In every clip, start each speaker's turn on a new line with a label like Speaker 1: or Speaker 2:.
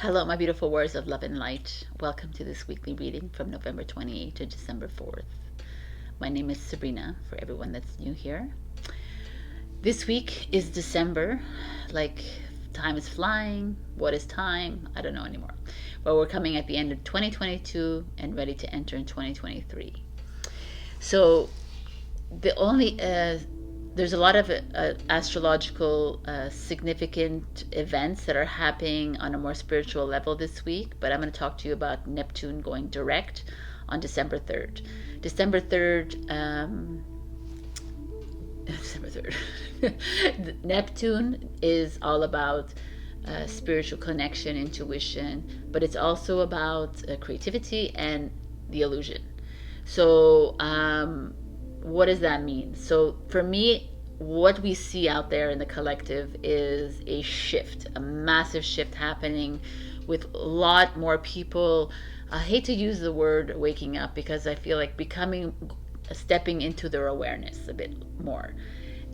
Speaker 1: Hello, my beautiful warriors of love and light. Welcome to this weekly reading from November 28th to December 4th. My name is Sabrina, for everyone that's new here. This week is December. Like, time is flying. What is time? I don't know anymore. But we're coming at the end of 2022 and ready to enter in 2023. So, there's a lot of astrological significant events that are happening on a more spiritual level this week, but I'm going to talk to you about Neptune going direct on December 3rd. December 3rd, Neptune is all about spiritual connection, intuition, but it's also about creativity and the illusion. So, what does that mean? So for me, what we see out there in the collective is a shift, a massive shift happening with a lot more people. I hate to use the word waking up because I feel like stepping into their awareness a bit more.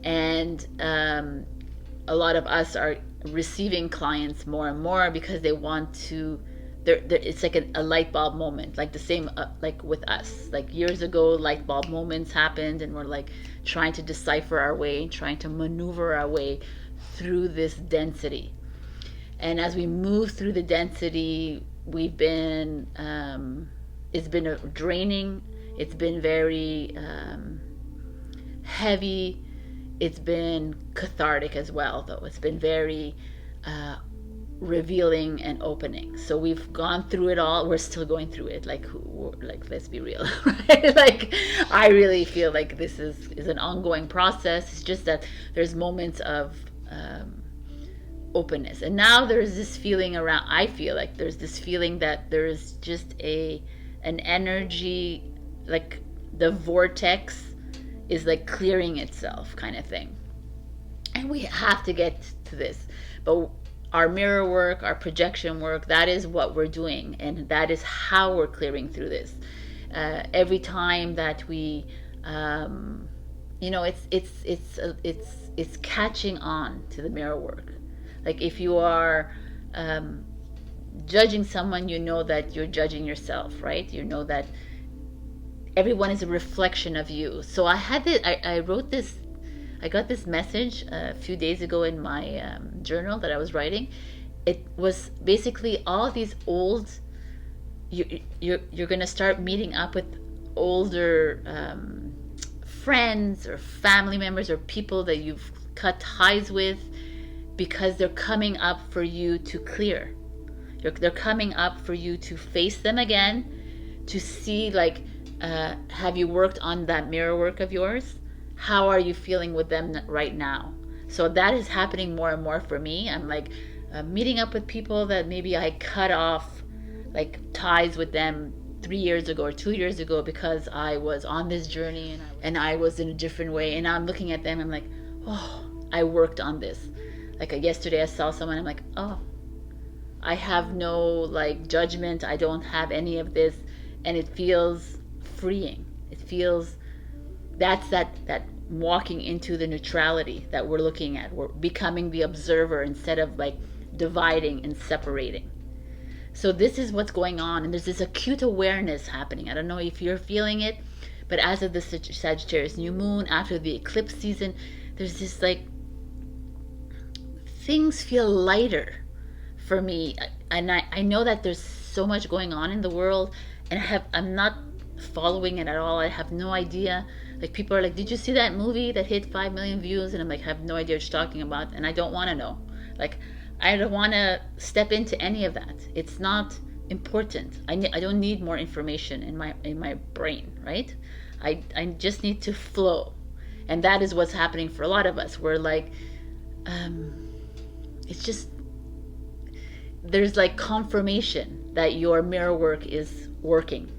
Speaker 1: And a lot of us are receiving clients more and more because they want to, it's like a light bulb moment, like the same like with us. Like years ago, light bulb moments happened and we're like trying to decipher our way, trying to maneuver our way through this density. And as we move through the density, we've been it's been draining, it's been very heavy, it's been cathartic as well, though it's been very revealing and opening. So we've gone through it all. We're still going through it. Like let's be real, right? Like I really feel like this is an ongoing process. It's just that there's moments of openness, and now there's this feeling around. I feel like there's this feeling that there's just an energy, like the vortex is like clearing itself, kind of thing. And we have to get to this, but our mirror work, our projection work, that is what we're doing, and that is how we're clearing through this. Every time that we, it's catching on to the mirror work. Like if you are judging someone, you know that you're judging yourself, right? You know that everyone is a reflection of you. So I wrote this. I got this message a few days ago in my journal that I was writing. It was basically all these old, you're going to start meeting up with older friends or family members or people that you've cut ties with, because they're coming up for you to clear. They're coming up for you to face them again, to see like, have you worked on that mirror work of yours? How are you feeling with them right now? So that is happening more and more for me. I'm like meeting up with people that maybe I cut off like ties with them 3 years ago or 2 years ago because I was on this journey and I was in a different way. And now I'm looking at them, I'm like, oh, I worked on this. Like yesterday I saw someone, I'm like, oh, I have no like judgment. I don't have any of this. And it feels freeing. It feels, that's that walking into the neutrality that we're looking at. We're becoming the observer instead of like dividing and separating. So this is what's going on, and there's this acute awareness happening. I don't know if you're feeling it, but as of the Sagittarius new moon, after the eclipse season, there's this like, things feel lighter for me. And I know that there's so much going on in the world, and I'm not following it at all. I have no idea. Like people are like, did you see that movie that hit 5 million views? And I'm like, I have no idea what you're talking about, and I don't want to know. Like I don't want to step into any of that. It's not important. I don't need more information in my brain, right? I just need to flow. And that is what's happening for a lot of us. We're like, it's just, there's like confirmation that your mirror work is working,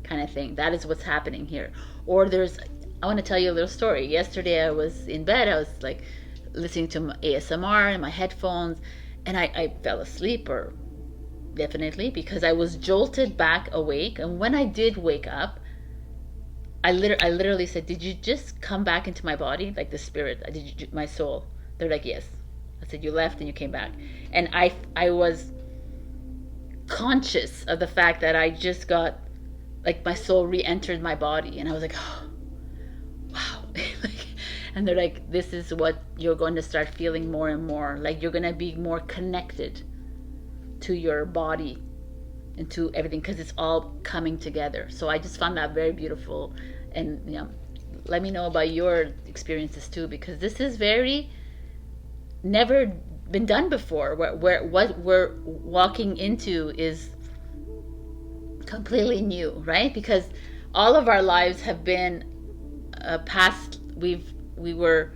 Speaker 1: kind of thing. That is what's happening here. Or I want to tell you a little story. Yesterday I was in bed, I was like listening to ASMR in my headphones, and I fell asleep, or definitely, because I was jolted back awake. And when I did wake up, I literally said, did you just come back into my body? Like the spirit, my soul? They're like, yes. I said, you left and you came back. And I was conscious of the fact that I just got, like, my soul re-entered my body, and I was like, oh, wow. Like, and they're like, this is what you're going to start feeling more and more. Like, you're going to be more connected to your body and to everything, because it's all coming together. So I just found that very beautiful. And let me know about your experiences too, because this is very never been done before. Where what we're walking into is completely new, right? Because all of our lives have been past. We were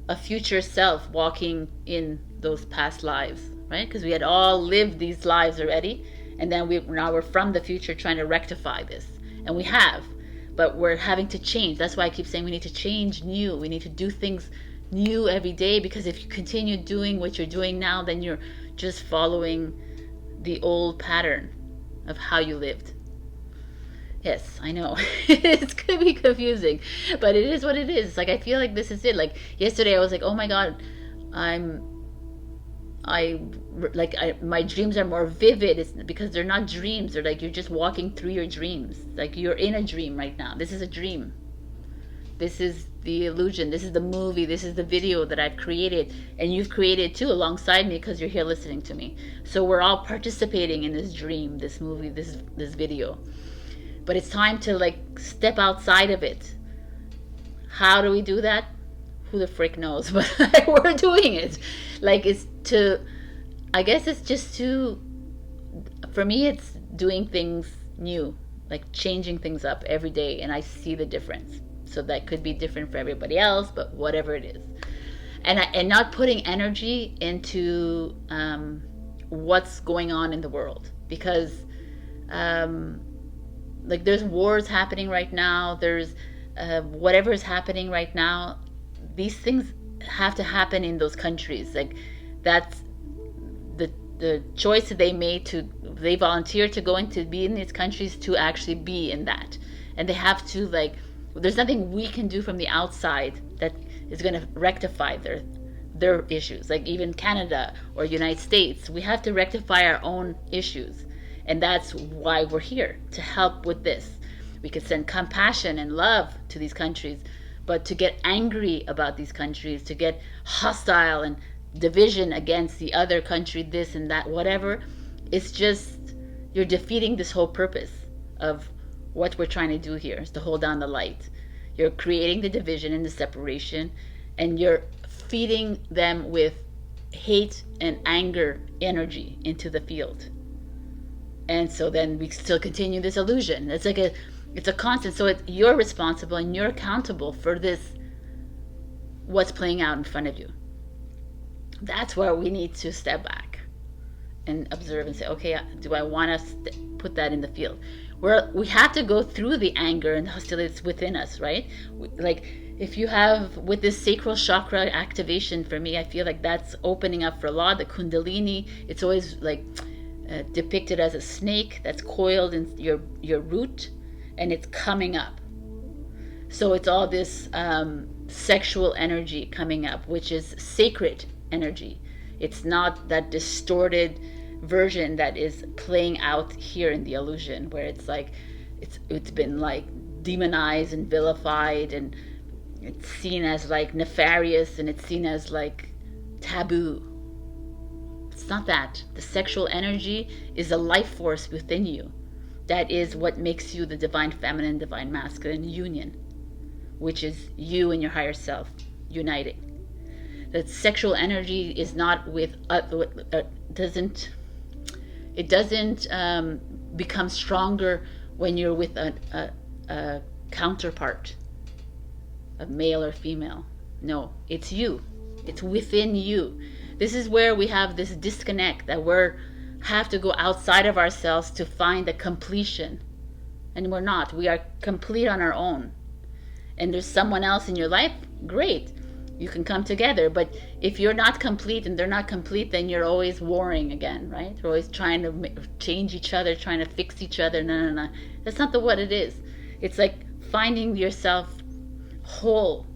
Speaker 1: a future self walking in those past lives, right? Because we had all lived these lives already, and then now we're from the future trying to rectify this, and we have, but we're having to change. That's why I keep saying we need to change new. We need to do things new every day, because if you continue doing what you're doing now, then you're just following the old pattern of how you lived. Yes, I know. It's going to be confusing, but it is what it is. It's like, I feel like this is it. Like yesterday I was like, oh my God, my dreams are more vivid. It's because they're not dreams. They're like, you're just walking through your dreams. Like, you're in a dream right now. This is a dream. This is the illusion. This is the movie. This is the video that I've created, and you've created too alongside me, because you're here listening to me. So we're all participating in this dream, this movie, this video. But it's time to, like, step outside of it. How do we do that? Who the frick knows? But we're doing it. Like, I guess it's just to, for me, it's doing things new, like changing things up every day, and I see the difference. So that could be different for everybody else, but whatever it is. And not putting energy into what's going on in the world, because like, there's wars happening right now, there's whatever is happening right now, these things have to happen in those countries. Like, that's the choice that they made they volunteered to go into be in these countries to actually be in that. And they have to, like, there's nothing we can do from the outside that is going to rectify their issues. Like, even Canada or United States, we have to rectify our own issues. And that's why we're here, to help with this. We could send compassion and love to these countries, but to get angry about these countries, to get hostile and division against the other country, this and that, whatever, it's just, you're defeating this whole purpose of what we're trying to do here, is to hold down the light. You're creating the division and the separation, and you're feeding them with hate and anger energy into the field. And so then we still continue this illusion. It's like it's a constant. So you're responsible and you're accountable for this, what's playing out in front of you. That's where we need to step back and observe and say, okay, do I want to put that in the field? We have to go through the anger and hostility that's within us, right? Like, if you have, with this sacral chakra activation, for me, I feel like that's opening up for a lot. The Kundalini, it's always like depicted as a snake that's coiled in your root, and it's coming up. So it's all this sexual energy coming up, which is sacred energy. It's not that distorted version that is playing out here in the illusion, where it's like it's been like demonized and vilified, and it's seen as like nefarious, and it's seen as like taboo. It's not that. The sexual energy is a life force within you. That is what makes you the divine feminine, divine masculine union, which is you and your higher self uniting. That sexual energy is not doesn't become stronger when you're with a counterpart, a male or female. No, it's you. It's within you. This is where we have this disconnect, that have to go outside of ourselves to find the completion. And we're not. We are complete on our own. And there's someone else in your life, great. You can come together. But if you're not complete and they're not complete, then you're always warring again, right? You're always trying to change each other, trying to fix each other. No. That's not what it is. It's like finding yourself whole,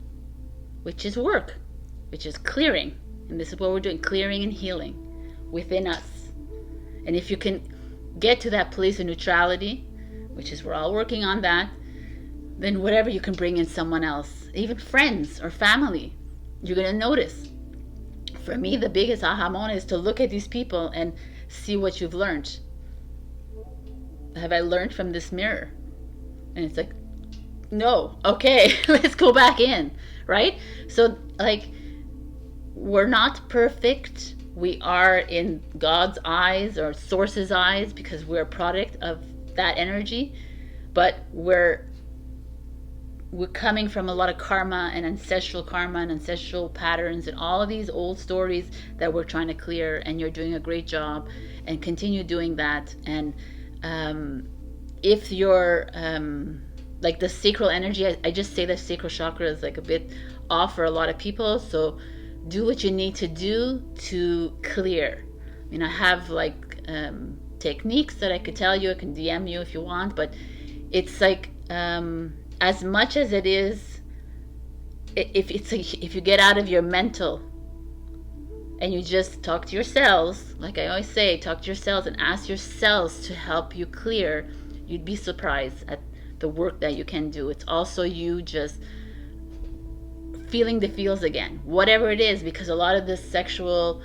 Speaker 1: which is work, which is clearing. And this is what we're doing, clearing and healing within us. And if you can get to that place of neutrality, which is we're all working on that, then whatever you can bring in someone else, even friends or family, you're going to notice. For me, the biggest aha moment is to look at these people and see what you've learned. Have I learned from this mirror? And it's like, no, okay, let's go back in, right? So like, we're not perfect. We are in God's eyes or Source's eyes because we're a product of that energy, but we're coming from a lot of karma and ancestral patterns and all of these old stories that we're trying to clear, and you're doing a great job, and continue doing that. And if you're like the sacral energy, I just say the sacral chakra is like a bit off for a lot of people, so do what you need to do to clear. I mean, I have like techniques that I could tell you. I can DM you if you want, but it's like as much as it is, if you get out of your mental and you just talk to your cells, like I always say, talk to your cells and ask your cells to help you clear, you'd be surprised at the work that you can do. It's also you just feeling the feels again, whatever it is, because a lot of this sexual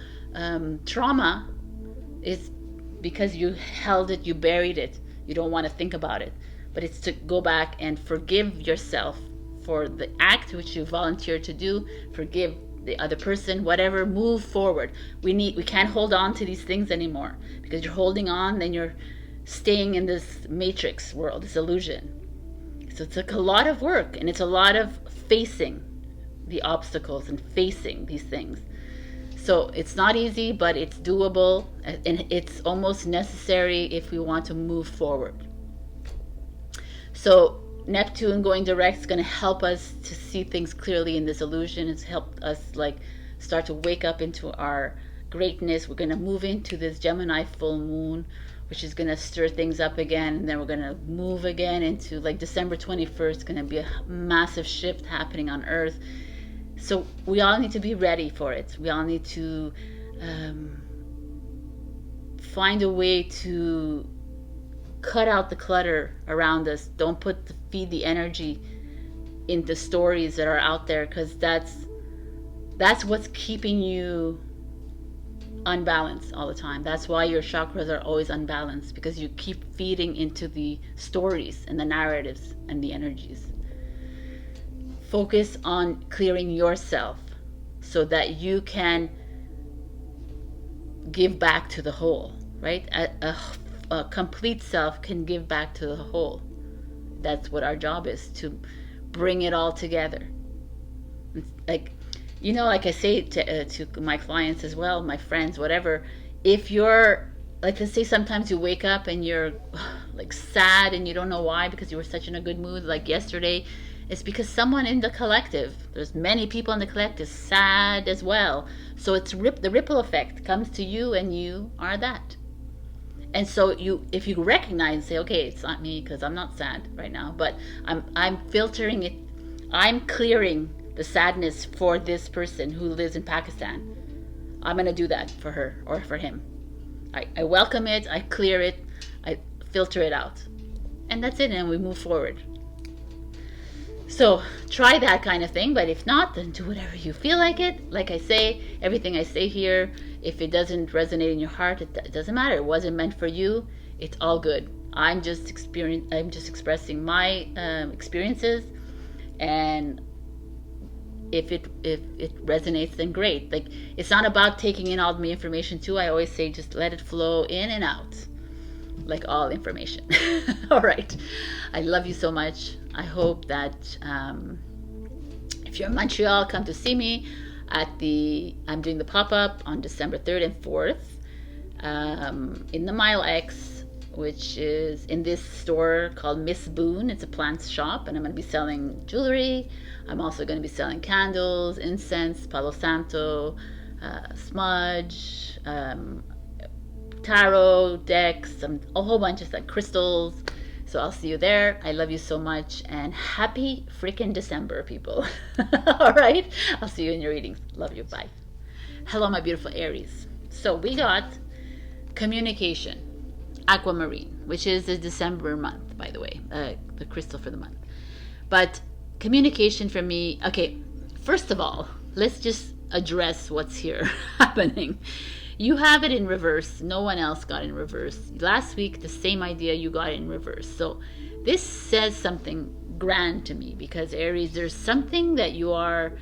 Speaker 1: trauma is because you held it, you buried it, you don't want to think about it. But it's to go back and forgive yourself for the act which you volunteered to do, forgive the other person, whatever, move forward. We can't hold on to these things anymore, because you're holding on, then you're staying in this matrix world, this illusion. So it's like a lot of work, and it's a lot of facing the obstacles and facing these things. So it's not easy, but it's doable, and it's almost necessary if we want to move forward. So Neptune going direct is going to help us to see things clearly in this illusion. It's helped us like start to wake up into our greatness. We're going to move into this Gemini full moon, which is going to stir things up again, and then we're going to move again into like December 21st, going to be a massive shift happening on Earth. So we all need to be ready for it. We all need to find a way to cut out the clutter around us. Don't feed the energy into stories that are out there, because that's what's keeping you unbalanced all the time. That's why your chakras are always unbalanced, because you keep feeding into the stories and the narratives and the energies. Focus on clearing yourself so that you can give back to the whole, right? A complete self can give back to the whole. That's what our job is, to bring it all together. Like, you know, like I say to my clients as well, my friends, whatever, if you're, like, let's say sometimes you wake up and you're like sad and you don't know why, because you were such in a good mood, like yesterday, it's because someone in the collective, there's many people in the collective sad as well. So it's the ripple effect comes to you, and you are that. And so if you recognize, say, okay, it's not me because I'm not sad right now, but I'm filtering it. I'm clearing the sadness for this person who lives in Pakistan. I'm going to do that for her or for him. I welcome it, I clear it, I filter it out. And that's it, and we move forward. So try that kind of thing, but if not, then do whatever you feel like it. Like I say, everything I say here, if it doesn't resonate in your heart, it doesn't matter. It wasn't meant for you. It's all good. I'm just expressing my experiences, and if it resonates, then great. Like, it's not about taking in all the information too. I always say just let it flow in and out, like all information. All right. I love you so much. I hope that if you're in Montreal, come to see me I'm doing the pop-up on December 3rd and 4th in the Mile X, which is in this store called Miss Boone. It's a plant shop, and I'm going to be selling jewelry. I'm also going to be selling candles, incense, Palo Santo, smudge, tarot decks, a whole bunch of like crystals. So I'll see you there. I love you so much, and happy freaking December, people. All right, I'll see you in your readings. Love you. Bye. Hello, my beautiful Aries. So we got communication. aquamarine, which is the December month, by the way, the crystal for the month. But communication for me, okay, first of all, let's just address what's here happening. You have it in reverse. No one else got in reverse. Last week, the same idea, you got in reverse. So this says something grand to me, because Aries, there's something that you are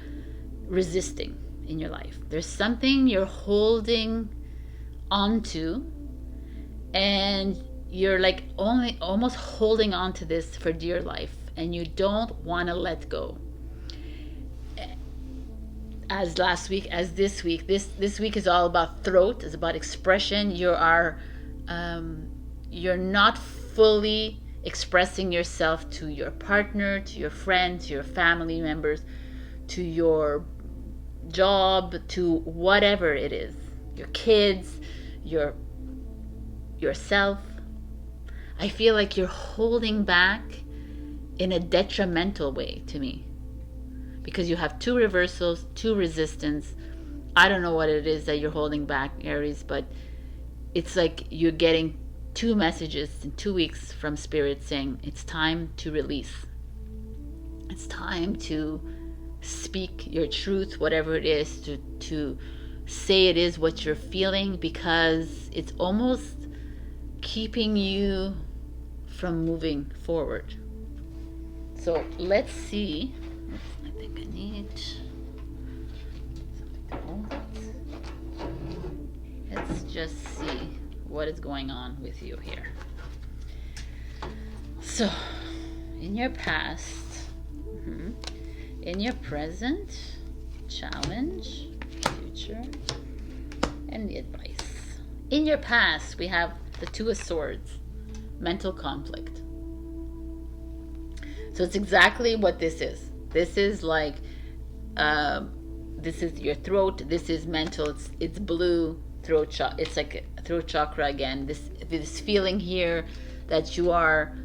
Speaker 1: resisting in your life. There's something you're holding onto, and you're like only almost holding on to this for dear life, and you don't want to let go. As last week, as this week, this week is all about throat. It's about expression. You're not fully expressing yourself to your partner, to your friends, to your family members, to your job, to whatever it is, your kids, yourself. I feel like you're holding back in a detrimental way to me, because you have 2 reversals, 2 resistance. I don't know what it is that you're holding back, Aries, but it's like you're getting 2 messages in 2 weeks from Spirit saying it's time to release. It's time to speak your truth, whatever it is, to say it is what you're feeling, because it's almost keeping you from moving forward. So let's see. I think I need something to hold it. Let's just see what is going on with you here. So, in your past, in your present, challenge, future, and the advice. In your past, we have the 2 of Swords, mental conflict. So it's exactly what this is. This is like, this is your throat. This is mental. It's blue throat chakra. It's like a throat chakra again. This feeling here that you are,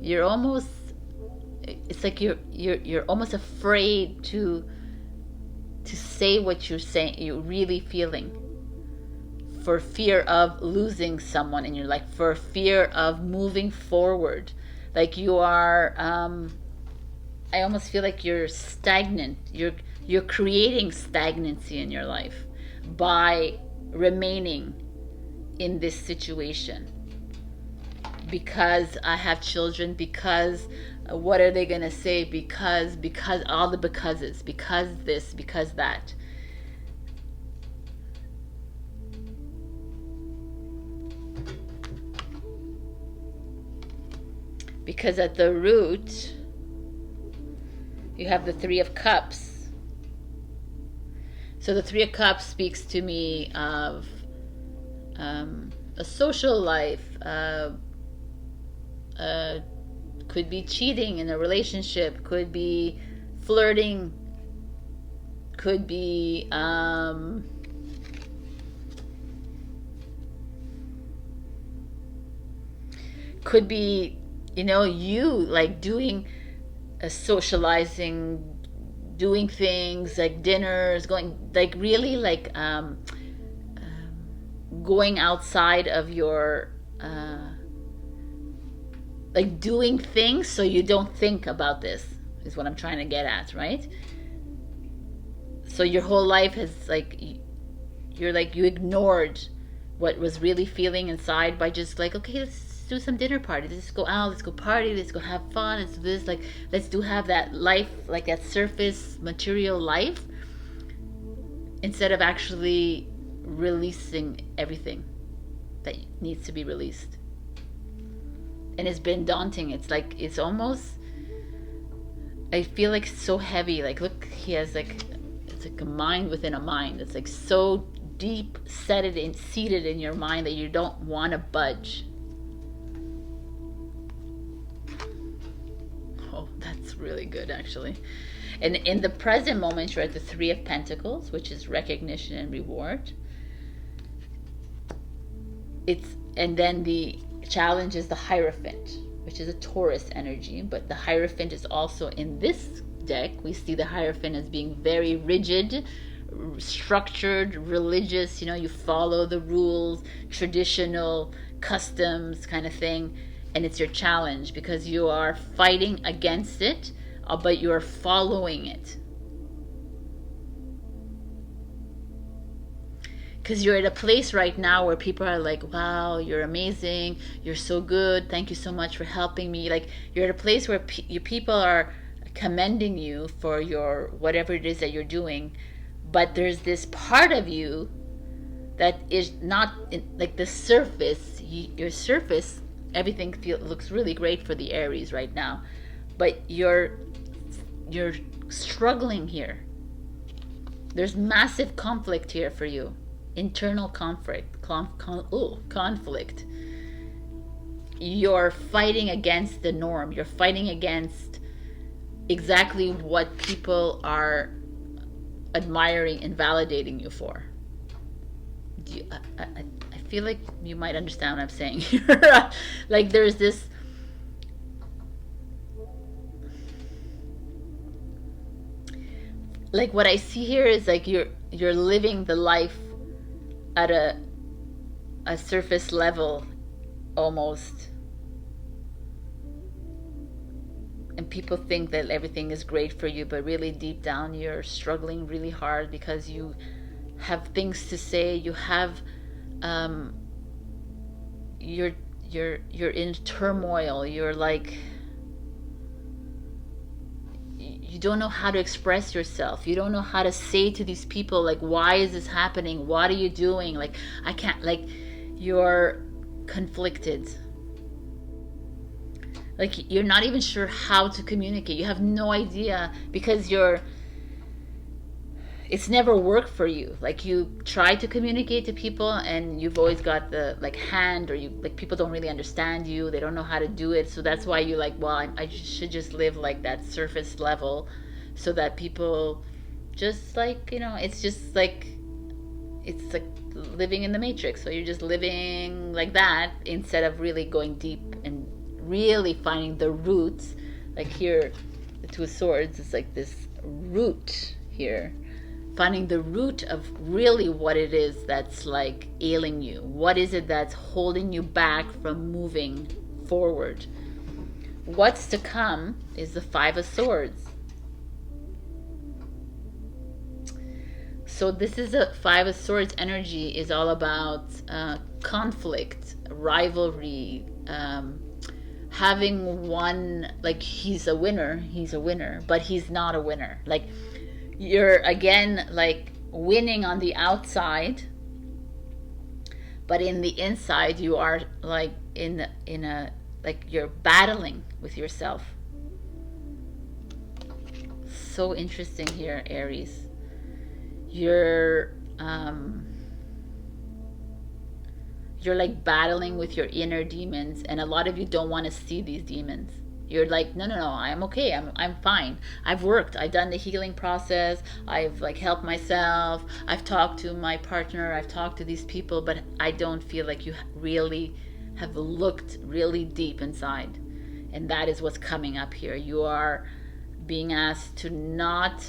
Speaker 1: you're almost. It's like you're almost afraid to say what you're saying. You're really feeling, for fear of losing someone in your life, for fear of moving forward. Like you are, I almost feel like you're stagnant. You're creating stagnancy in your life by remaining in this situation. Because I have children, because what are they going to say? Because all the becauses, because this, because that. Because at the root, you have the 3 of Cups. So the 3 of Cups speaks to me of a social life, could be cheating in a relationship, could be flirting, could be you like doing socializing, doing things like dinners, going like really like going outside of your like doing things so you don't think about this, is what I'm trying to get at, right? So your whole life has like, you ignored what was really feeling inside by just like, okay, let's do some dinner party, let's go out, let's go party, let's go have fun, let's do this, like have that life, like that surface material life, instead of actually releasing everything that needs to be released. And it's been daunting. It's like, it's almost, I feel like it's so heavy. Like, look, he has like, it's like a mind within a mind. It's like so deep seated in your mind that you don't want to budge. Oh, that's really good, actually. And in the present moment, you're at the 3 of Pentacles, which is recognition and reward. And then the challenge is the Hierophant, which is a Taurus energy, but the Hierophant is also in this deck. We see the Hierophant as being very rigid, structured, religious, you follow the rules, traditional customs kind of thing, and it's your challenge because you are fighting against it, but you are following it. Because you're at a place right now where people are like, wow, you're amazing, you're so good, thank you so much for helping me. Like, you're at a place where people are commending you for your whatever it is that you're doing, but there's this part of you that is not like the surface. Your surface, everything looks really great for the Aries right now, but you're struggling here. There's massive conflict here for you. Internal conflict. You're fighting against the norm. You're fighting against exactly what people are admiring and validating you for. I feel like you might understand what I'm saying here. Like, there's this, like, what I see here is like you're living the life at a surface level almost, and people think that everything is great for you, but really deep down you're struggling really hard because you have things to say. You have you're in turmoil. You're like, you don't know how to express yourself. You don't know how to say to these people, like, why is this happening? What are you doing? Like, I can't, like, you're conflicted. Like, you're not even sure how to communicate. You have no idea because it's never worked for you. Like, you try to communicate to people and you've always got the, like, hand, or people don't really understand you. They don't know how to do it. So that's why you like, well, I should just live like that surface level so that people just, like, it's just like, it's like living in the Matrix. So you're just living like that instead of really going deep and really finding the roots. Like here, the Two of Swords is like this root here. Finding the root of really what it is that's like ailing you. What is it that's holding you back from moving forward? What's to come is the Five of Swords. So this is a Five of Swords energy, is all about conflict, rivalry, having one, like, he's a winner, but he's not a winner. Like, you're again like winning on the outside, but in the inside you are like in a like you're battling with yourself. So interesting here, Aries. You're like battling with your inner demons, and a lot of you don't want to see these demons. You're like, no, I'm okay. I'm fine. I've worked. I've done the healing process. I've like helped myself. I've talked to my partner. I've talked to these people, but I don't feel like you really have looked really deep inside. And that is what's coming up here. You are being asked to not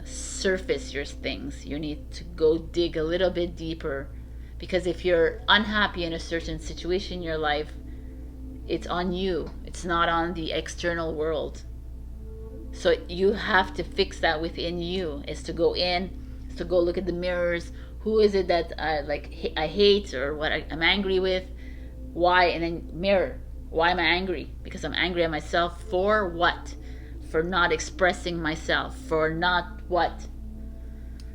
Speaker 1: surface your things. You need to go dig a little bit deeper, because if you're unhappy in a certain situation in your life, it's on you. It's not on the external world. So you have to fix that within you. Is to go in, is to go look at the mirrors. Who is it that I hate, or what I'm angry with? Why? And then mirror. Why am I angry? Because I'm angry at myself for what? For not expressing myself. For not what?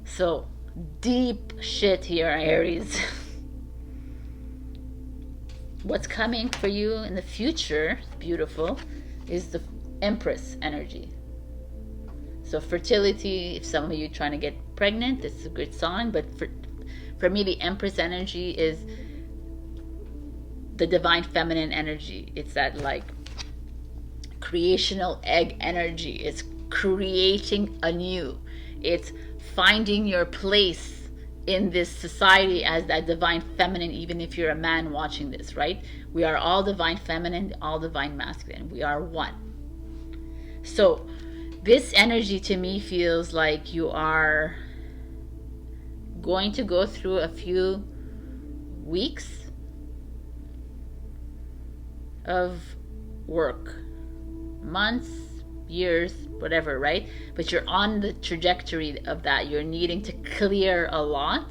Speaker 1: So deep shit here, Aries. What's coming for you in the future, beautiful, is the Empress energy. So fertility, if some of you trying to get pregnant, this is a good sign. But for me, the Empress energy is the divine feminine energy. It's that like creational egg energy. It's creating anew. It's finding your place in this society as that divine feminine, even if you're a man watching this, right? We are all divine feminine, all divine masculine. We are one. So this energy to me feels like you are going to go through a few weeks of work, months, years, whatever, right? But you're on the trajectory of that. You're needing to clear a lot,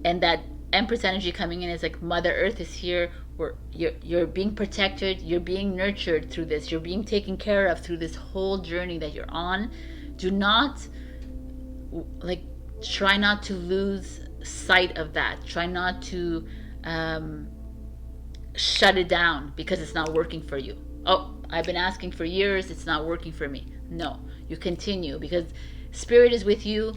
Speaker 1: and that Empress energy coming in is like Mother Earth is here. Where you're being protected, you're being nurtured through this, you're being taken care of through this whole journey that you're on. Do not, like, try not to lose sight of that. Try not to shut it down because it's not working for you. Oh, I've been asking for years, it's not working for me. No, you continue, because Spirit is with you,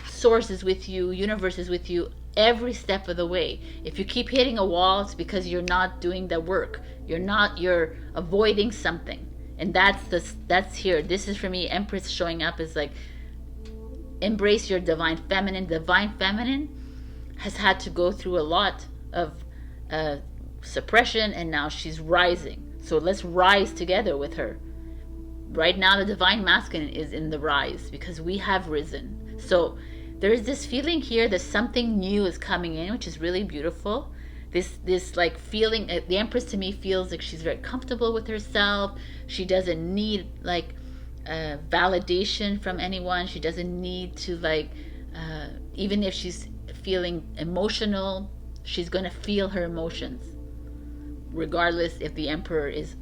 Speaker 1: Source is with you, Universe is with you every step of the way. If you keep hitting a wall, it's because you're not doing the work. You're avoiding something. And that's here. This is for me, Empress showing up is like, embrace your divine feminine. Divine feminine has had to go through a lot of suppression, and now she's rising. So let's rise together with her. Right now, the divine masculine is in the rise because we have risen. So there's this feeling here that something new is coming in, which is really beautiful. This like feeling, the Empress to me feels like she's very comfortable with herself. She doesn't need like validation from anyone. She doesn't need to like, even if she's feeling emotional, she's gonna feel her emotions, regardless if the Emperor is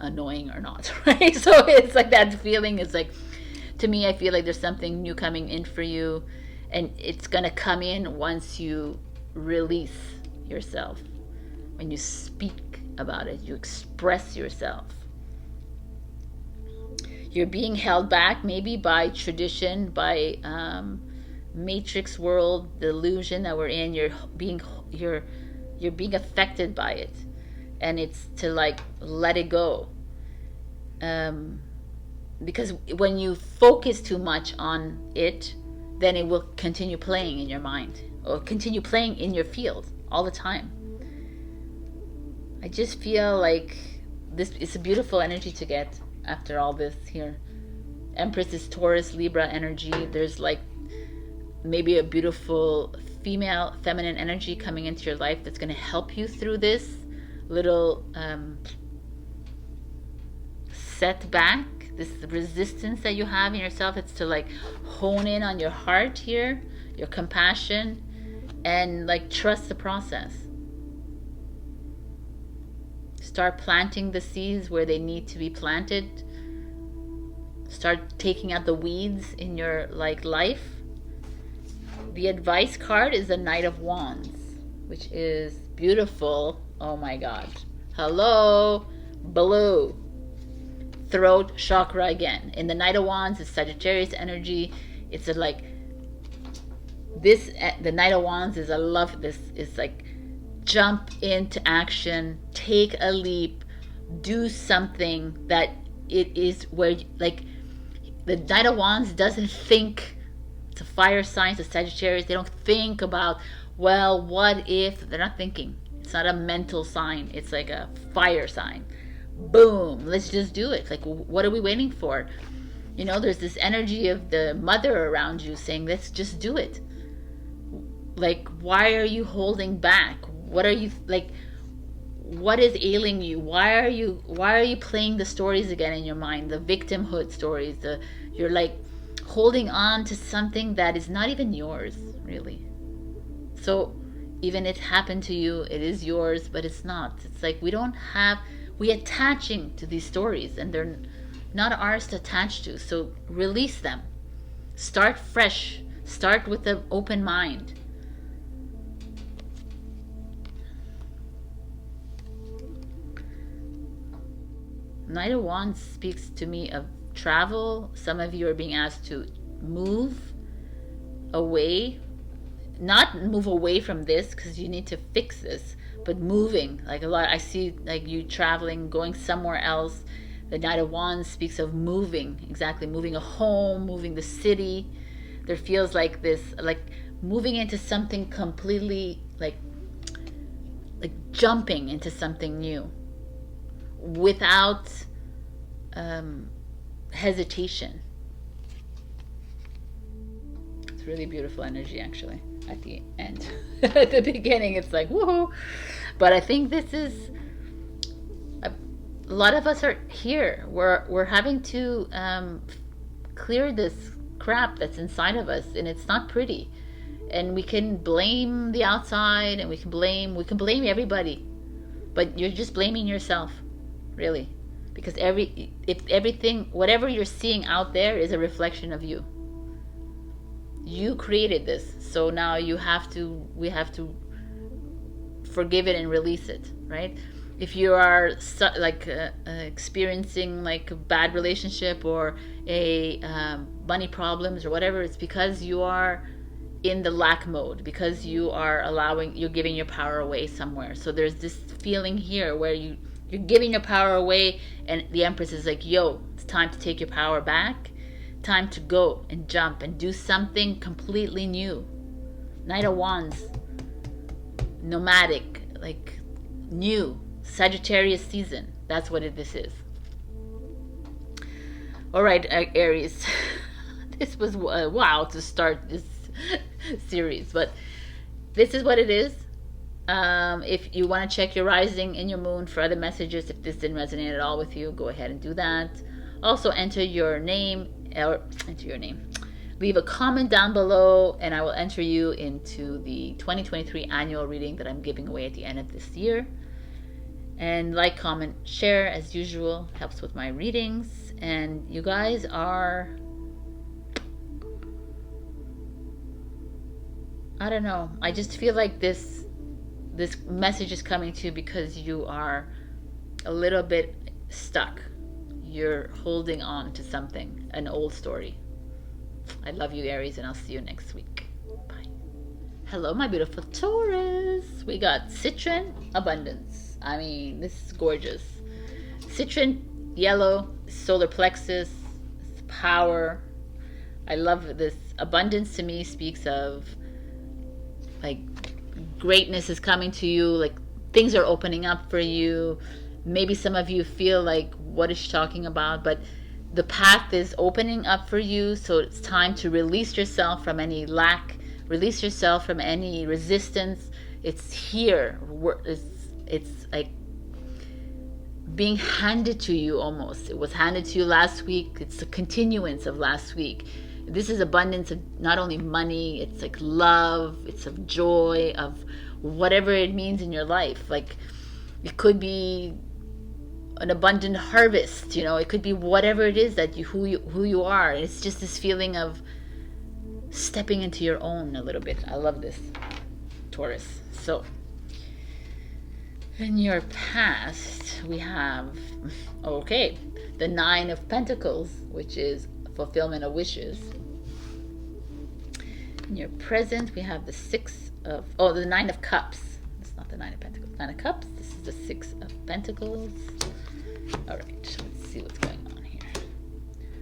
Speaker 1: annoying or not, right? So it's like that feeling is like, to me, I feel like there's something new coming in for you, and it's gonna come in once you release yourself. When you speak about it, you express yourself. You're being held back maybe by tradition, by matrix world, the illusion that we're in. You're being affected by it, and it's to like let it go. Because when you focus too much on it, then it will continue playing in your mind or continue playing in your field all the time. I just feel like this is a beautiful energy to get after all this here. Empress is Taurus, Libra energy. There's like maybe a beautiful female, feminine energy coming into your life that's going to help you through this little setback, this resistance that you have in yourself. It's to like hone in on your heart here, your compassion, and like trust the process. Start planting the seeds where they need to be planted. Start taking out the weeds in your like life. The advice card is the Knight of Wands, which is beautiful. Oh my God. Hello, blue. Throat chakra again. In the Knight of Wands, it's Sagittarius energy. It's a like this. The Knight of Wands is, I love this. It's like jump into action, take a leap, do something that it is where like the Knight of Wands doesn't think. It's a fire sign, it's a Sagittarius. They don't think about, well, what if? They're not thinking. It's not a mental sign. It's like a fire sign. Boom, let's just do it. Like, what are we waiting for? You know, there's this energy of the mother around you saying, let's just do it. Like, why are you holding back? What are you like? What is ailing you? Why are you playing the stories again in your mind? The victimhood stories. You're like holding on to something that is not even yours, really. So even it happened to you, it is yours, but it's not. It's like we attaching to these stories, and they're not ours to attach to. So release them. Start fresh. Start with an open mind. Knight of Wands speaks to me of travel. Some of you are being asked to move away. Not move away from this because you need to fix this, but moving. Like a lot, I see like you traveling, going somewhere else. The Knight of Wands speaks of moving, exactly, moving a home, moving the city. There feels like this, like moving into something completely, like jumping into something new without hesitation. It's really beautiful energy, actually, at the end. At the beginning, it's like, woohoo. But I think this is, a lot of us are here. We're having to clear this crap that's inside of us, and it's not pretty. And we can blame the outside, and we can blame everybody. But you're just blaming yourself, really. Because everything, whatever you're seeing out there is a reflection of you. You created this, so now we have to forgive it and release it, right? If you are experiencing like a bad relationship or a money problems or whatever, it's because you are in the lack mode, because you're giving your power away somewhere. So there's this feeling here where you're giving your power away, and the Empress is like, yo, it's time to take your power back. Time to go and jump and do something completely new. Knight of Wands, nomadic, like new, Sagittarius season. That's what this is. All right, Aries. This was wow to start this series, but this is what it is. If you want to check your rising and your moon for other messages, if this didn't resonate at all with you, go ahead and do that. Also enter your name. Leave a comment down below, and I will enter you into the 2023 annual reading that I'm giving away at the end of this year. And like, comment, share as usual, helps with my readings. And you guys are, I don't know, I just feel like this message is coming to you because you are a little bit stuck. You're holding on to something, an old story. I love you, Aries, and I'll see you next week. Bye. Hello, my beautiful Taurus. We got Citron Abundance. I mean, this is gorgeous. Citron, yellow, solar plexus, power. I love this. Abundance to me speaks of like greatness is coming to you, like things are opening up for you. Maybe some of you feel like, what is she talking about? But the path is opening up for you, so it's time to release yourself from any lack, release yourself from any resistance. It's here. It's like being handed to you almost. It was handed to you last week. It's a continuance of last week. This is abundance of not only money, it's like love, it's of joy, of whatever it means in your life. Like it could be an abundant harvest, it could be whatever it is that who you are. It's just this feeling of stepping into your own a little bit. I love this, Taurus. So in your past, we have, the Nine of Pentacles, which is fulfillment of wishes. In your present, we have the Nine of Cups. It's not the Nine of Pentacles. Nine of Cups. This is the Six of Pentacles. All right, let's see what's going on here.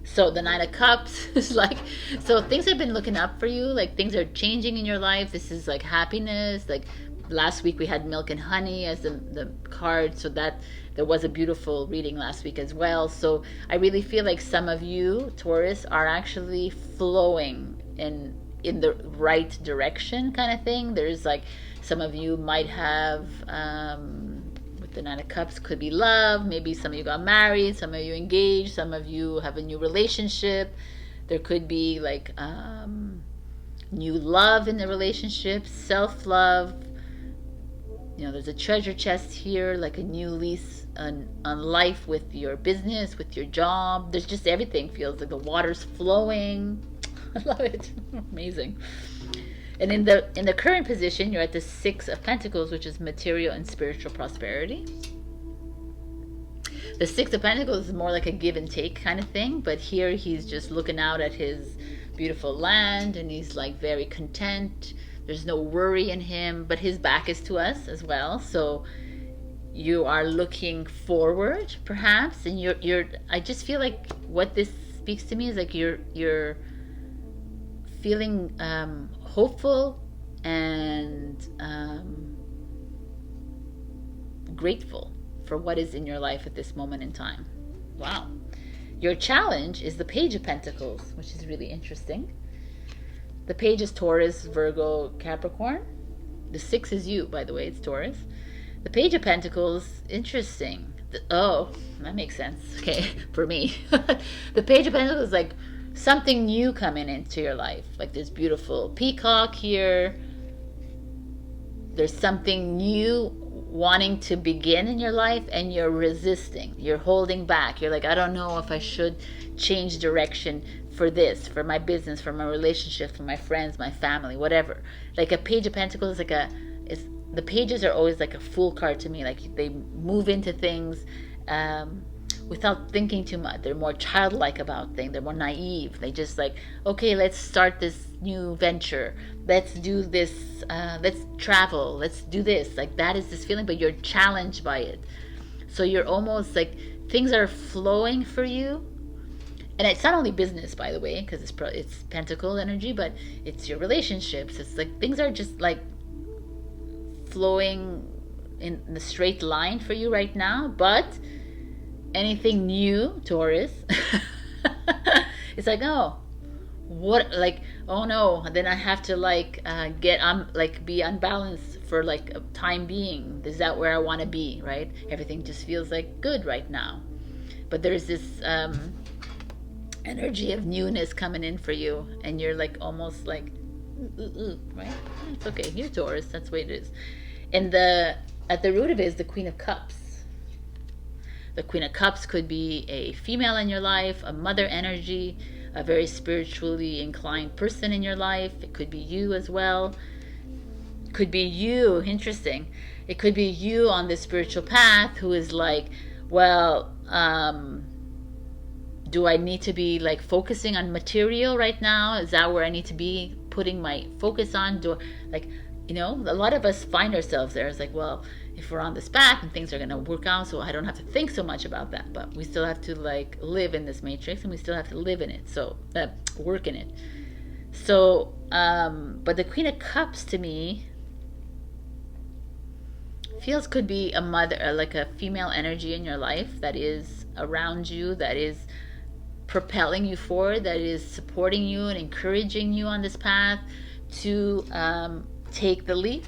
Speaker 1: So the Nine of Cups is like, so things have been looking up for you, like things are changing in your life. This is like happiness. Like last week we had Milk and Honey as the card, so that there was a beautiful reading last week as well. So I really feel like some of you, Taurus, are actually flowing in the right direction kind of thing. There's like, some of you might have with the Nine of Cups, could be love. Maybe some of you got married, some of you engaged, some of you have a new relationship. There could be like new love in the relationship, self-love. There's a treasure chest here, like a new lease on life with your business, with your job. There's just everything feels like the water's flowing. I love it. Amazing. And in the current position, you're at the Six of Pentacles, which is material and spiritual prosperity. The Six of Pentacles is more like a give and take kind of thing, but here he's just looking out at his beautiful land, and he's like very content. There's no worry in him, but his back is to us as well. So you are looking forward, perhaps, and you're. I just feel like what this speaks to me is like you're feeling hopeful and grateful for what is in your life at this moment in time. Wow. Your challenge is the Page of Pentacles, which is really interesting. The page is Taurus, Virgo, Capricorn. The 6 is you, by the way, it's Taurus. The Page of Pentacles, interesting. Oh, that makes sense. Okay, for me. The Page of Pentacles is like something new coming into your life. Like this beautiful peacock here. There's something new wanting to begin in your life, and you're resisting. You're holding back. You're like, I don't know if I should change direction for this, for my business, for my relationship, for my friends, my family, whatever. Like a Page of Pentacles is like the pages are always like a fool card to me. Like they move into things without thinking too much. They're more childlike about things. They're more naive. They just like, okay, let's start this new venture. Let's do this. Let's travel. Let's do this. Like that is this feeling, but you're challenged by it. So you're almost like things are flowing for you. And it's not only business, by the way, because it's pentacle energy, but it's your relationships. It's like things are just like flowing in the straight line for you right now. But anything new, Taurus, it's like, oh, what? Like, oh no, then I have to like be unbalanced for like a time being. Is that where I want to be? Right? Everything just feels like good right now, but there's this energy of newness coming in for you, and you're like almost like right? It's okay, you're Taurus, that's the way it is. And at the root of it is the Queen of Cups. The Queen of Cups could be a female in your life, a mother energy, a very spiritually inclined person in your life. It could be you as well. It could be you, interesting. It could be you on this spiritual path who is like, well, do I need to be like focusing on material right now? Is that where I need to be putting my focus on? A lot of us find ourselves there. It's like, well, if we're on this path and things are going to work out, so I don't have to think so much about that. But we still have to like live in this matrix, and we still have to live in it. So work in it. So, but the Queen of Cups to me feels could be a mother, like a female energy in your life that is around you, that is propelling you forward, that is supporting you and encouraging you on this path to take the leap.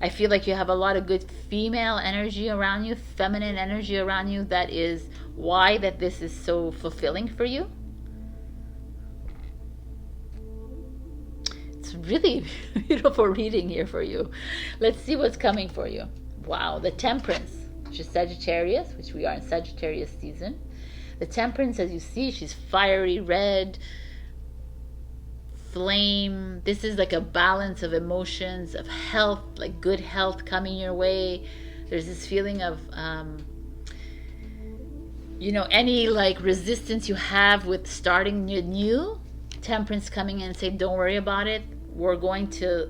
Speaker 1: I feel like you have a lot of good female energy around you, feminine energy around you. That is why that this is so fulfilling for you. It's really beautiful reading here for you. Let's see what's coming for you. Wow, the Temperance, which is Sagittarius, which we are in Sagittarius season. The Temperance, as you see, she's fiery red, flame. This is like a balance of emotions, of health, like good health coming your way. There's this feeling of, any like resistance you have with starting new. Temperance coming in and saying, don't worry about it. We're going to,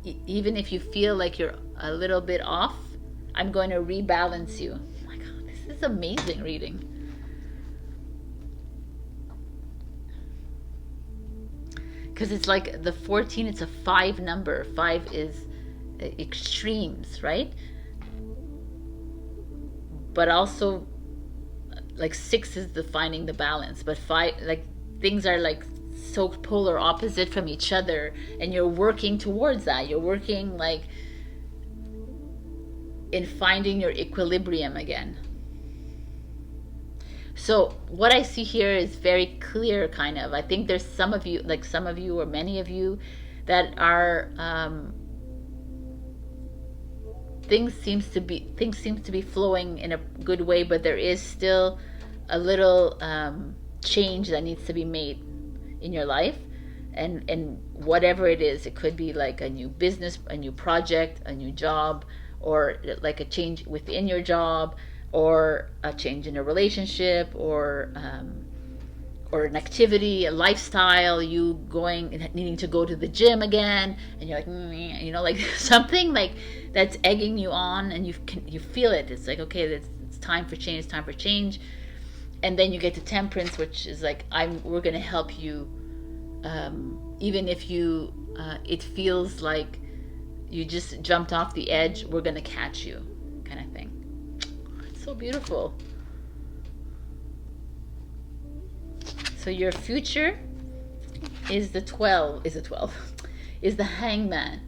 Speaker 1: even if you feel like you're a little bit off, I'm going to rebalance you. Oh my God, this is amazing reading. Because it's like the 14, it's a 5 number. 5 is extremes, right? But also, like 6 is the finding the balance. But 5, like things are like so polar opposite from each other, and you're working towards that. You're working like in finding your equilibrium again. So what I see here is very clear, kind of. I think there's some of you or many of you that are things seems to be flowing in a good way, but there is still a little change that needs to be made in your life, and whatever it is, it could be like a new business, a new project, a new job, or like a change within your job, or a change in a relationship, or an activity, a lifestyle, you needing to go to the gym again, and you're like, like something like that's egging you on, and you feel it. It's like, okay, it's time for change. It's time for change. And then you get to Temperance, which is like, we're going to help you, even if you it feels like you just jumped off the edge, we're going to catch you, kind of thing. It's so beautiful. So your future is the 12, is the Hangman,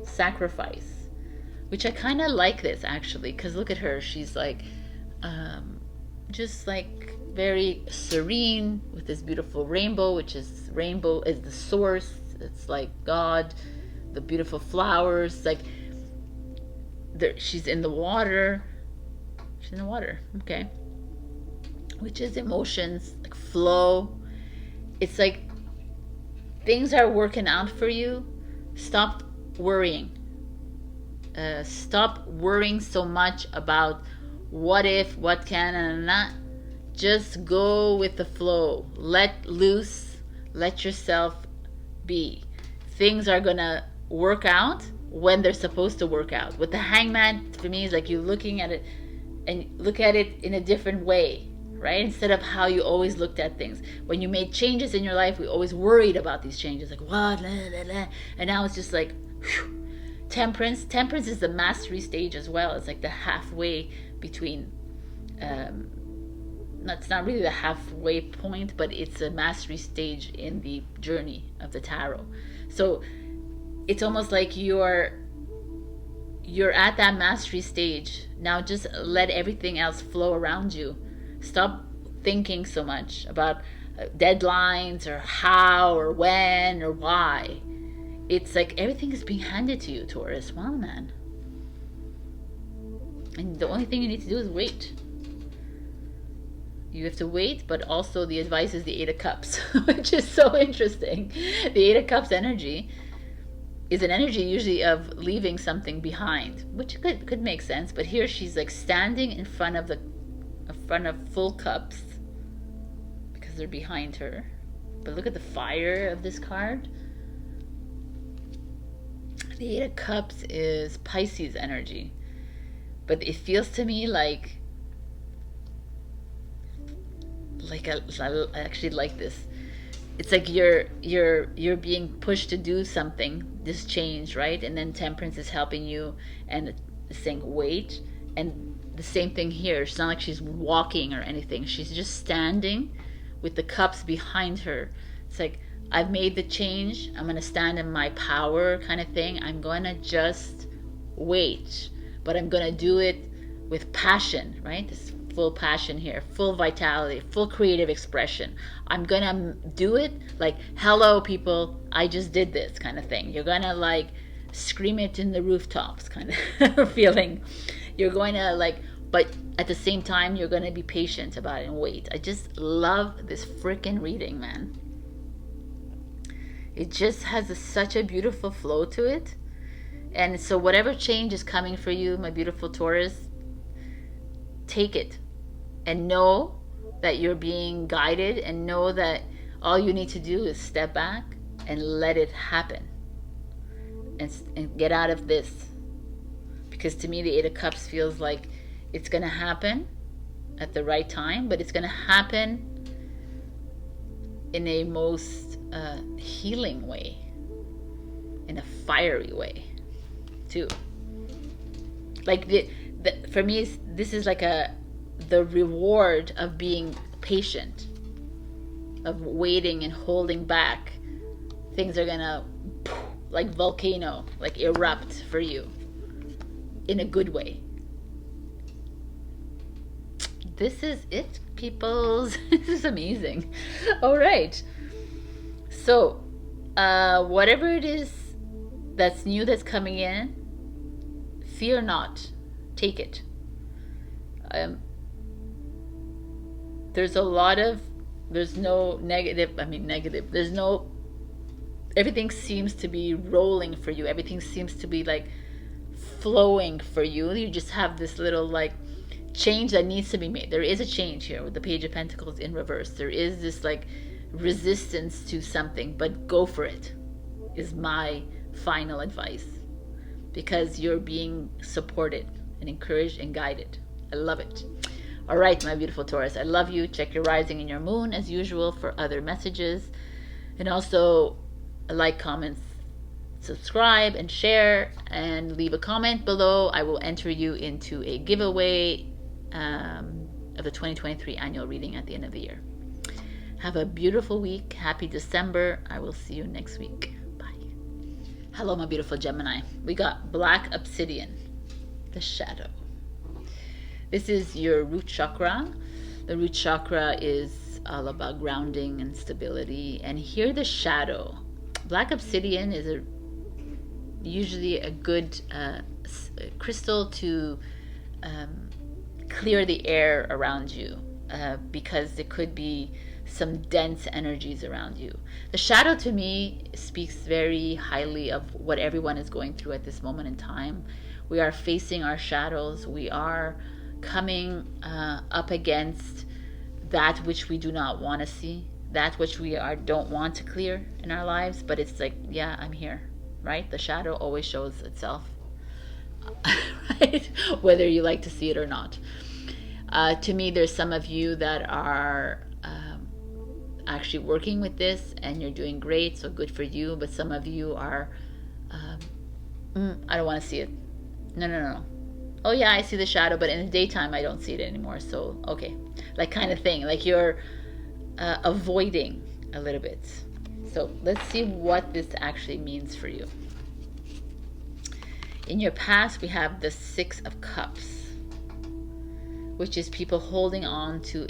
Speaker 1: sacrifice, which I kind of like this actually, because look at her. She's like, just like very serene with this beautiful rainbow, which is rainbow is the source. It's like God, the beautiful flowers, like there, she's in the water. She's in the water, okay. Which is emotions, like flow. It's like things are working out for you. Stop worrying. Stop worrying so much about what if, what can, and not. Just go with the flow. Let loose. Let yourself be. Things are gonna work out when they're supposed to work out. With the Hangman, for me, is like you looking at it and look at it in a different way, right? Instead of how you always looked at things. When you made changes in your life, we always worried about these changes, like what, and now it's just like, whew. Temperance is the mastery stage as well. It's like the halfway between, it's not really the halfway point, but it's a mastery stage in the journey of the tarot. So it's almost like you're at that mastery stage. Now just let everything else flow around you. Stop thinking so much about deadlines or how or when or why. It's like everything is being handed to you, Taurus. Wow, man. And the only thing you need to do is wait. You have to wait, but also the advice is the Eight of Cups, which is so interesting. The Eight of Cups energy is an energy usually of leaving something behind, which could make sense. But here she's like standing in front of full cups because they're behind her. But look at the fire of this card. The Eight of Cups is Pisces energy, but it feels to me like I actually like this. It's like you're being pushed to do something, this change, right? And then Temperance is helping you and saying wait. And the same thing here. It's not like she's walking or anything. She's just standing with the cups behind her. It's like, I've made the change. I'm going to stand in my power kind of thing. I'm going to just wait. But I'm going to do it with passion, right? This full passion here, full vitality, full creative expression. I'm going to do it like, hello, people, I just did this kind of thing. You're going to like scream it in the rooftops kind of feeling. You're going to like, but at the same time, you're going to be patient about it and wait. I just love this freaking reading, man. It just has such a beautiful flow to it. And so whatever change is coming for you, my beautiful Taurus, take it and know that you're being guided, and know that all you need to do is step back and let it happen and get out of this. Because to me, the Eight of Cups feels like it's going to happen at the right time, but it's going to happen in a most healing way, in a fiery way too. Like for me, this is like the reward of being patient, of waiting and holding back. Things are gonna like volcano, like erupt for you in a good way. This is it, peoples. This is amazing. All right. So, whatever it is that's new that's coming in, fear not. Take it. There's no negative. Everything seems to be rolling for you. Everything seems to be like flowing for you. You just have this little like change that needs to be made. There is a change here with the Page of Pentacles in reverse. There is this like resistance to something, but go for it is my final advice, because you're being supported and encouraged and guided. I love it. All right, my beautiful Taurus, I love you. Check your rising and your moon as usual for other messages, and also like, comments, subscribe and share, and leave a comment below. I will enter you into a giveaway of the 2023 annual reading at the end of the year. Have a beautiful week. Happy December. I will see you next week. Bye. Hello, my beautiful Gemini. We got Black Obsidian, the shadow. This is your root chakra. The root chakra is all about grounding and stability. And here the shadow. Black obsidian is usually a good crystal to clear the air around you, because there could be some dense energies around you. The shadow to me speaks very highly of what everyone is going through at this moment in time. We are facing our shadows. We are coming up against that which we do not want to see, that which we don't want to clear in our lives. But it's like, yeah, I'm here, right? The shadow always shows itself, right? Whether you like to see it or not. To me, there's some of you that are actually working with this, and you're doing great, so good for you. But some of you are, I don't want to see it. No. Oh yeah, I see the shadow, but in the daytime I don't see it anymore. So okay, like kind of thing, like you're avoiding a little bit. So let's see what this actually means for you. In your past, we have the 6 of Cups, which is people holding on to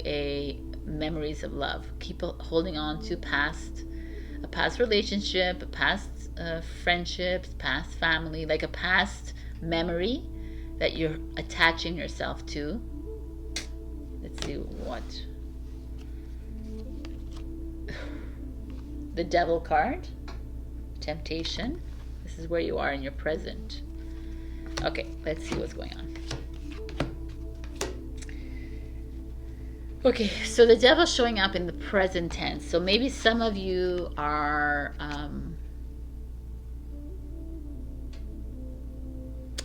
Speaker 1: memories of love, people holding on to a past relationship, past friendships, past family, like a past memory that you're attaching yourself to. Let's see what. The Devil card, temptation. This is where you are in your present. Okay, let's see what's going on. Okay, so the Devil's showing up in the present tense. So maybe some of you are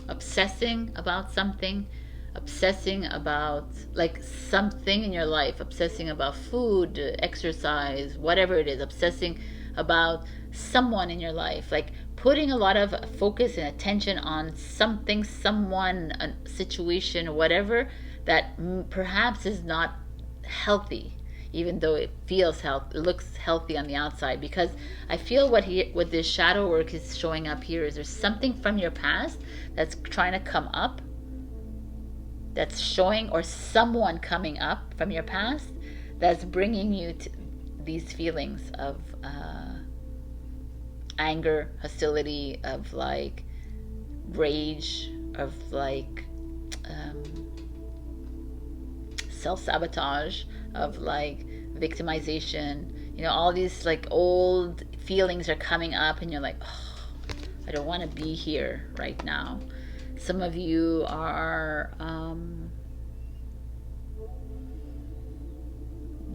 Speaker 1: obsessing about something, obsessing about like something in your life, obsessing about food, exercise, whatever it is, obsessing about someone in your life, like putting a lot of focus and attention on something, someone, a situation, whatever, that perhaps is not healthy, even though it feels healthy, it looks healthy on the outside. Because I feel what this shadow work is showing up here is there's something from your past that's trying to come up, that's showing, or someone coming up from your past that's bringing you to these feelings of anger, hostility, of like rage, of like self-sabotage, of like victimization. You know, all these like old feelings are coming up, and you're like, oh, I don't want to be here right now. Some of you are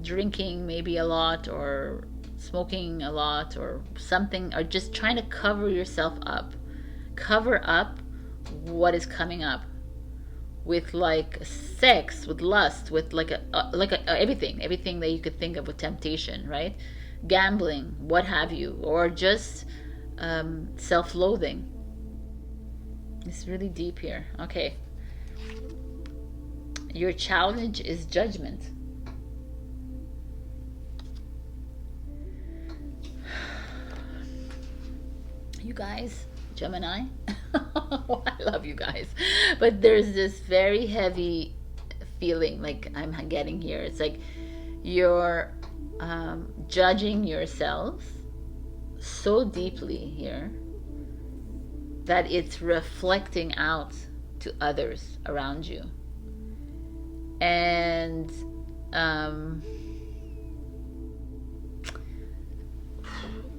Speaker 1: drinking maybe a lot, or smoking a lot, or something, or just trying to cover yourself up, cover up what is coming up, with like sex, with lust, with like everything that you could think of, with temptation, right? Gambling, what have you, or just self-loathing. It's really deep here. Okay. Your challenge is judgment. You guys, Gemini, oh, I love you guys, but there's this very heavy feeling like I'm getting here. It's like you're judging yourself so deeply here that it's reflecting out to others around you. And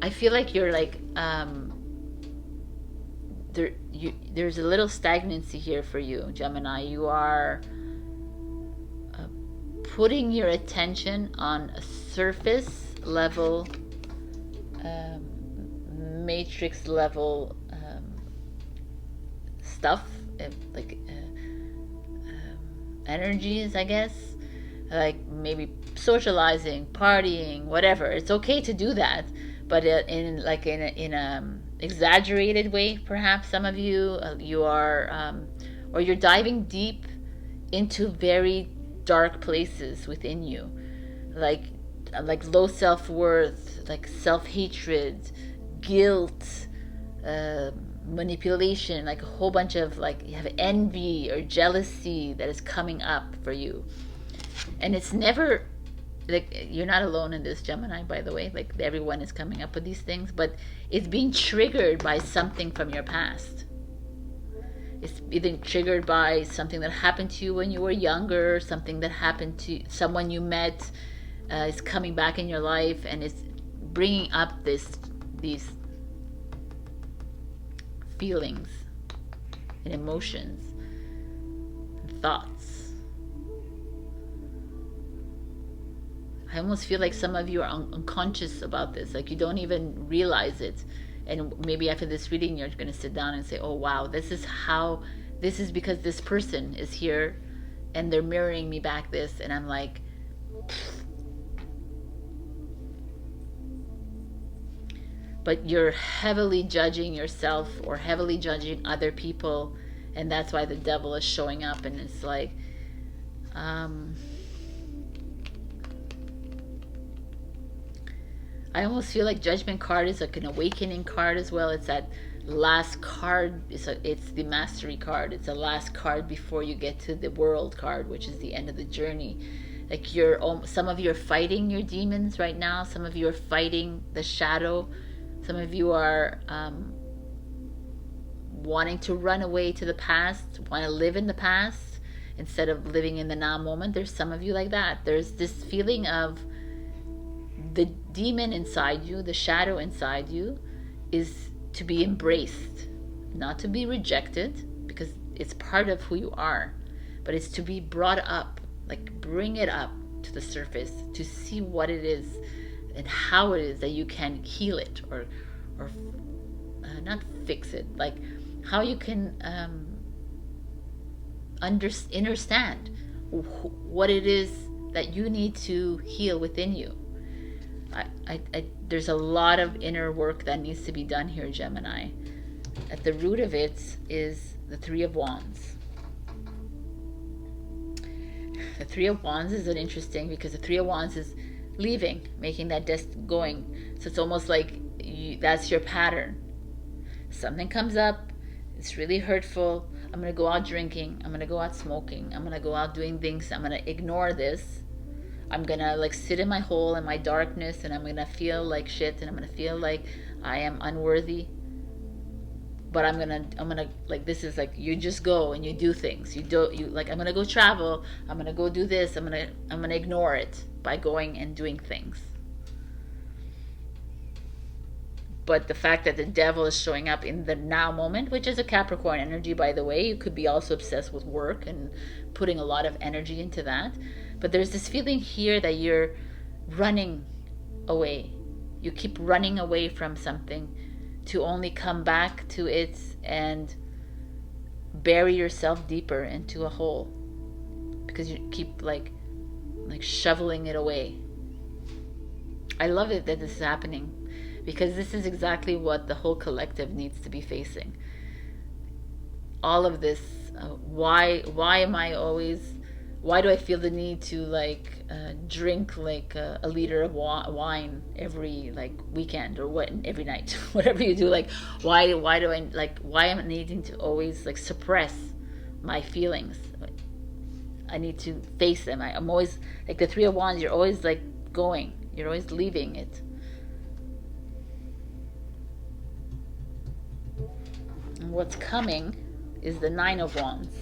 Speaker 1: I feel like you're like there's a little stagnancy here for you, Gemini. You are putting your attention on a surface level, matrix level stuff, like energies, I guess, like maybe socializing, partying, whatever. It's okay to do that, but in a exaggerated way. Perhaps some of you you are or you're diving deep into very dark places within you, like like low self-worth, like self-hatred, guilt, manipulation, like a whole bunch of, like, you have envy or jealousy that is coming up for you. And it's never, like, you're not alone in this, Gemini, by the way. Like, everyone is coming up with these things, but it's being triggered by something from your past. It's either triggered by something that happened to you when you were younger, something that happened to someone you met, is coming back in your life, and it's bringing up these feelings and emotions and thoughts. I almost feel like some of you are unconscious about this, like you don't even realize it. And maybe after this reading, you're going to sit down and say, oh wow, this is because this person is here and they're mirroring me back this. And I'm like, but you're heavily judging yourself or heavily judging other people, and that's why the devil is showing up. And it's like, I almost feel like Judgment card is like an awakening card as well. It's that last card. It's the Mastery card. It's the last card before you get to the World card, which is the end of the journey. Like some of you are fighting your demons right now. Some of you are fighting the shadow. Some of you are wanting to run away to the past, want to live in the past instead of living in the now moment. There's some of you like that. There's this feeling of the demon inside you, the shadow inside you, is to be embraced, not to be rejected, because it's part of who you are, but it's to be brought up, like bring it up to the surface to see what it is and how it is that you can heal it or not fix it, like how you can understand what it is that you need to heal within you. There's a lot of inner work that needs to be done here, Gemini. At the root of it is the Three of Wands. The Three of Wands is an interesting, because the Three of Wands is leaving, making that going. So it's almost like that's your pattern. Something comes up, it's really hurtful. I'm going to go out drinking. I'm going to go out smoking. I'm going to go out doing things. I'm going to ignore this. I'm going to like sit in my hole in my darkness, and I'm going to feel like shit, and I'm going to feel like I am unworthy. But I'm gonna like, this is like, you just go and you do things. You like, I'm gonna go travel, I'm gonna go do this, I'm gonna ignore it by going and doing things. But the fact that the devil is showing up in the now moment, which is a Capricorn energy, by the way, you could be also obsessed with work and putting a lot of energy into that. But there's this feeling here that you're running away. You keep running away from something to only come back to it and bury yourself deeper into a hole, because you keep like shoveling it away. I love it that this is happening, because this is exactly what the whole collective needs to be facing. All of this, why do I feel the need to like drink like a liter of wine every like weekend, or what, every night, whatever you do? Like, why do I like, why am I needing to always like suppress my feelings? I need to face them. I'm always like the Three of Wands. You're always like going. You're always leaving it. And what's coming is the Nine of Wands.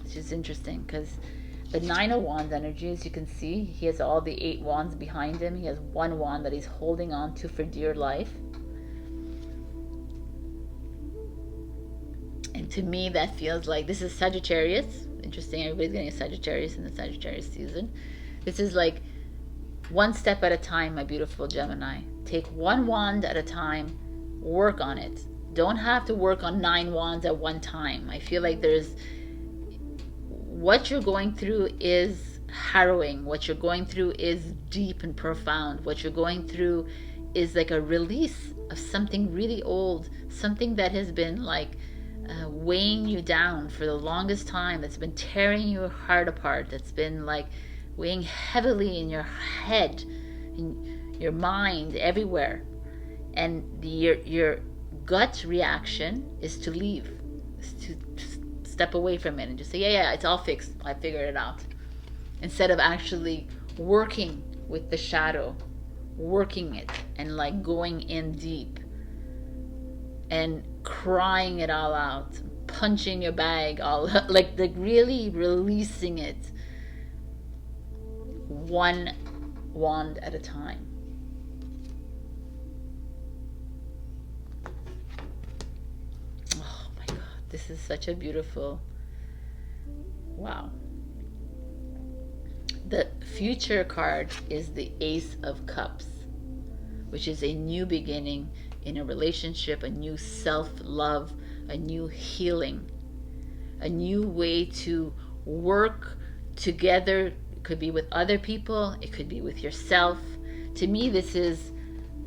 Speaker 1: Which is interesting, because the Nine of Wands energy, as you can see, he has all the 8 wands behind him. He has one wand that he's holding on to for dear life. And to me, that feels like this is Sagittarius. Interesting, everybody's getting a Sagittarius in the Sagittarius season. This is like one step at a time, my beautiful Gemini. Take one wand at a time, work on it. Don't have to work on 9 wands at one time. I feel like what you're going through is harrowing. What you're going through is deep and profound. What you're going through is like a release of something really old, something that has been like weighing you down for the longest time, that's been tearing your heart apart, that's been like weighing heavily in your head, in your mind, everywhere. And your gut reaction is to leave, is to step away from it and just say, yeah, it's all fixed, I figured it out. Instead of actually working with the shadow, working it, and like going in deep and crying it all out, punching your bag all like really releasing it one wand at a time. Oh my God, this is such a beautiful, wow. The future card is the Ace of Cups, which is a new beginning in a relationship, a new self-love, a new healing, a new way to work together. It could be with other people, it could be with yourself. To me, this is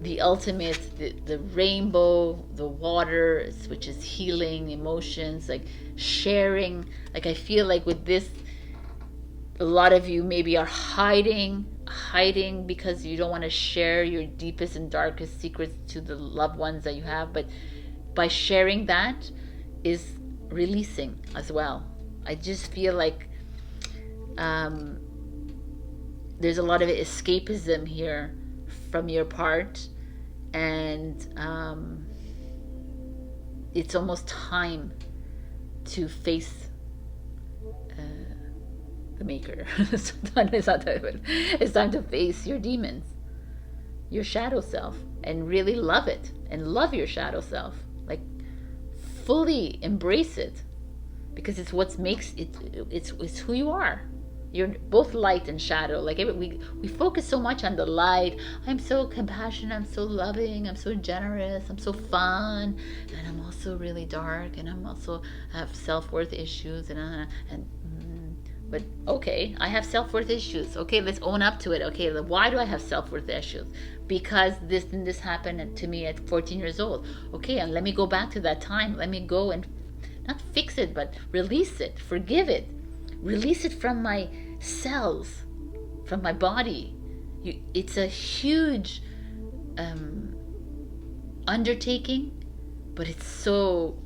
Speaker 1: the ultimate, the rainbow, the water, which is healing, emotions, like sharing. Like I feel like with this, a lot of you maybe are hiding because you don't want to share your deepest and darkest secrets to the loved ones that you have. But by sharing that is releasing as well. I just feel like there's a lot of escapism here from your part, and it's almost time to face the maker. Sometimes it's not that, but it's time to face your demons, your shadow self, and really love it, and love your shadow self, like fully embrace it, because it's what makes it, it's who you are. You're both light and shadow. Like we focus so much on the light. I'm so compassionate, I'm so loving, I'm so generous, I'm so fun, and I'm also really dark, and I'm also have self-worth issues, but okay, I have self-worth issues. Okay, let's own up to it. Okay, why do I have self-worth issues? Because this and this happened to me at 14 years old. Okay, and let me go back to that time. Let me go and not fix it, but release it, forgive it, release it from my cells, from my body. It's a huge undertaking, but it's so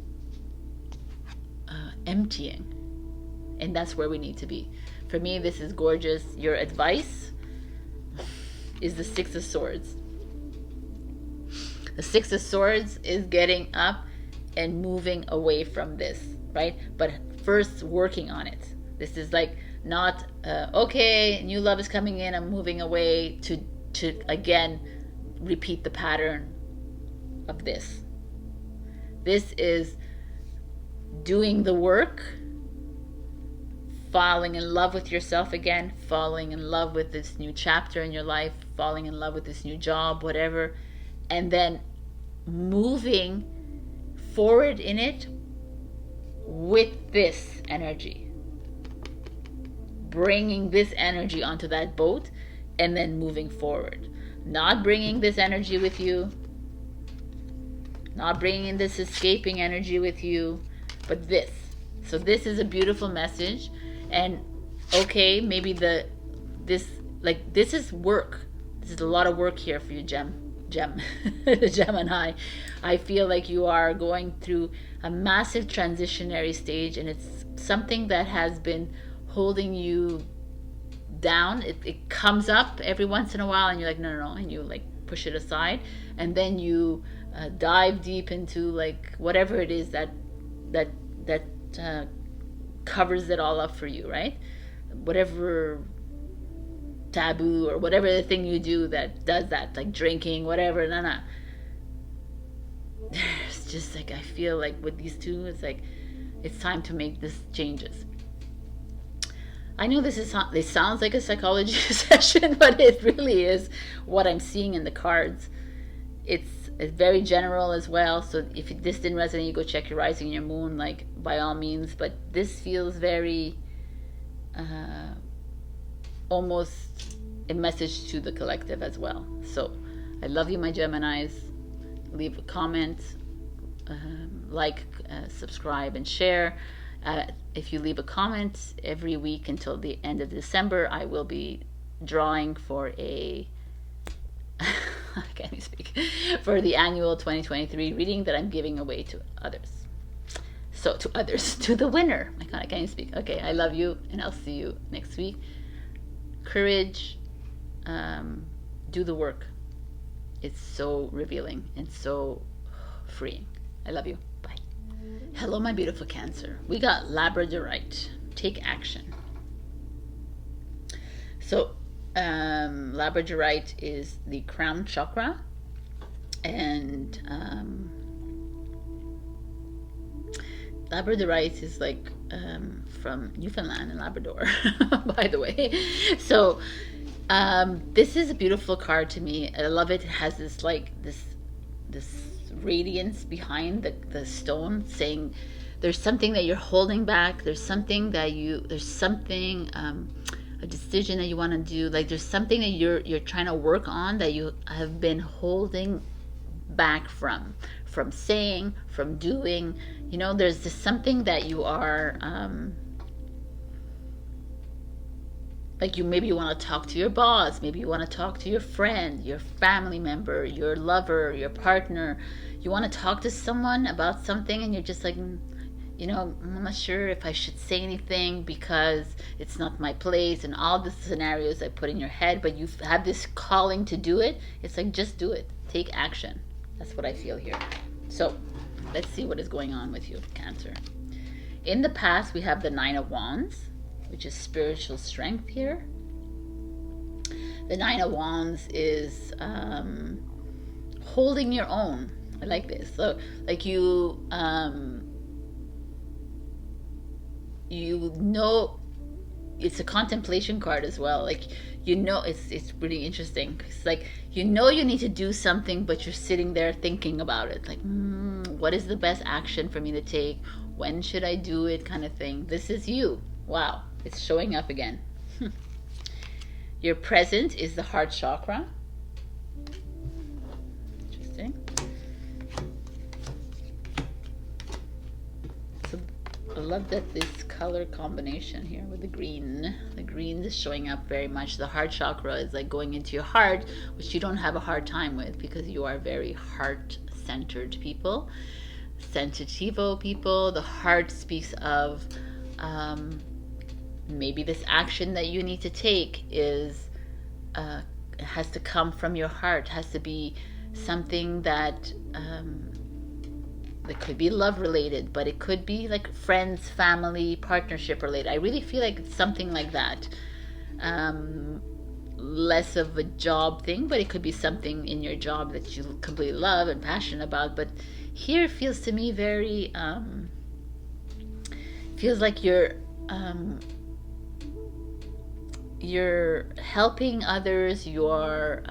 Speaker 1: emptying. And that's where we need to be. For me, this is gorgeous. Your advice is the Six of Swords. The Six of Swords is getting up and moving away from this, right? But first working on it. This is like not, okay, new love is coming in, I'm moving away, to again repeat the pattern of this. This is doing the work, falling in love with yourself again, falling in love with this new chapter in your life, falling in love with this new job, whatever, and then moving forward in it with this energy. Bringing this energy onto that boat and then moving forward. Not bringing this energy with you, not bringing this escaping energy with you, but this. So this is a beautiful message. And okay, maybe this is work. This is a lot of work here for you, Gemini. I feel like you are going through a massive transitionary stage, and it's something that has been holding you down. It comes up every once in a while, and you're like, no, and you like push it aside, and then you dive deep into like whatever it is that covers it all up for you, right? Whatever taboo or whatever the thing you do that does that, like drinking, whatever. No. It's just like, I feel like with these two, it's like it's time to make this changes. I know this sounds like a psychology session, but it really is what I'm seeing in the cards. It's very general as well, so if this didn't resonate, you go check your rising and your moon, like by all means. But this feels very almost a message to the collective as well. So I love you, my Geminis. Leave a comment, like, subscribe, and share. If you leave a comment every week until the end of December, I will be drawing for a I can't even speak, for the annual 2023 reading that I'm giving away to others. So to others, to the winner. I can't even speak. Okay, I love you, and I'll see you next week. Courage, do the work. It's so revealing and so freeing. I love you. Bye. Hello, my beautiful Cancer. We got Labradorite. Take action. So Labradorite is the crown chakra, and Labradorite is like from Newfoundland and Labrador, by the way. So this is a beautiful card to me. I love it. It has this like this radiance behind the stone, saying there's something that you're holding back. There's something that a decision that you want to do. Like there's something that you're trying to work on that you have been holding back from saying, from doing. You know, there's just something that you are like, maybe you want to talk to your boss, maybe you want to talk to your friend, your family member, your lover, your partner. You want to talk to someone about something, and you're just like, you know, I'm not sure if I should say anything because it's not my place, and all the scenarios I put in your head, but you have this calling to do it. It's like, just do it. Take action. That's what I feel here. So let's see what is going on with you, Cancer. In the past, we have the 9 of Wands, which is spiritual strength here. The 9 of Wands is holding your own. I like this. So like you know, it's a contemplation card as well. Like, you know, it's really interesting. It's like, you know, you need to do something, but you're sitting there thinking about it. Like, what is the best action for me to take? When should I do it? Kind of thing. This is you. Wow. It's showing up again. Your present is the heart chakra. Interesting. So I love that this color combination here with the green. The green is showing up very much. The heart chakra is like going into your heart, which you don't have a hard time with because you are very heart-centered people. Sensitivo people. The heart speaks of maybe this action that you need to take is has to come from your heart, has to be something that it could be love related, but it could be like friends, family, partnership related. I really feel like it's something like that. Less of a job thing, but it could be something in your job that you completely love and passionate about. But here it feels to me very feels like you're helping others. You're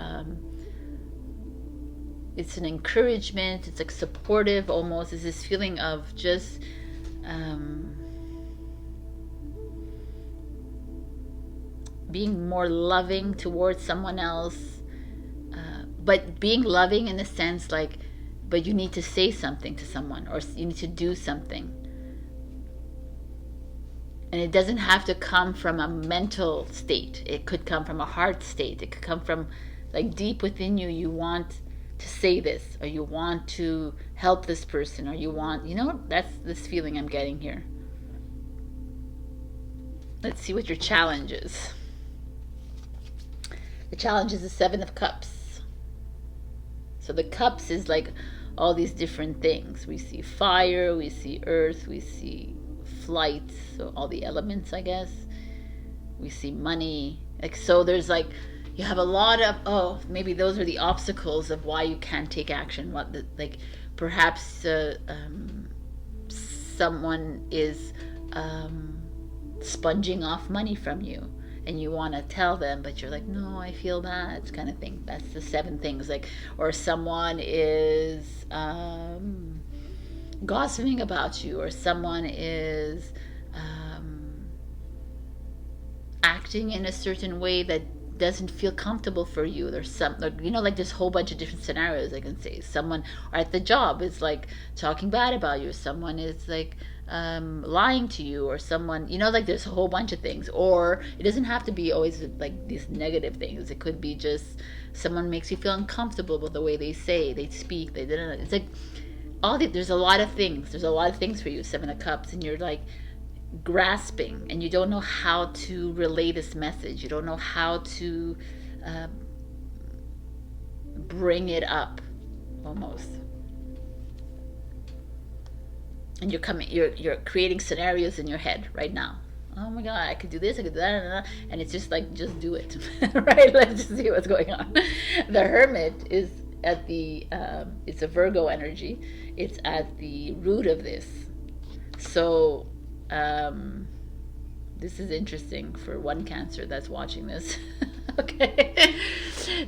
Speaker 1: it's an encouragement. It's like supportive almost. It's this feeling of just being more loving towards someone else, but being loving in the sense like, but you need to say something to someone, or you need to do something. And it doesn't have to come from a mental state. It could come from a heart state. It could come from like deep within you. You want to say this, or you want to help this person, or you want, you know, that's this feeling I'm getting here. Let's see what your challenge is. The challenge is the 7 of Cups. So the cups is like all these different things. We see fire, we see earth, we see flight, so all the elements, I guess. We see money. Like, so there's like, you have a lot of, oh, maybe those are the obstacles of why you can't take action. What like perhaps someone is sponging off money from you, and you want to tell them, but you're like, no, I feel that kind of thing. That's the 7 things. Like, or someone is gossiping about you, or someone is acting in a certain way that doesn't feel comfortable for you. There's some, like, you know, like there's a whole bunch of different scenarios I can say. Someone at the job is like talking bad about you. Someone is like lying to you, or someone, you know, like there's a whole bunch of things. Or it doesn't have to be always like these negative things. It could be just someone makes you feel uncomfortable with the way they say, they speak, they didn't. It's like there's a lot of things. There's a lot of things for you. 7 of Cups, and you're like grasping, and you don't know how to relay this message. You don't know how to bring it up, almost. And you're creating scenarios in your head right now. Oh my God, I could do this, I could do that, and it's just like, just do it. Right? Let's just see what's going on. The Hermit is at the it's a Virgo energy. It's at the root of this. So this is interesting for one Cancer that's watching this. Okay.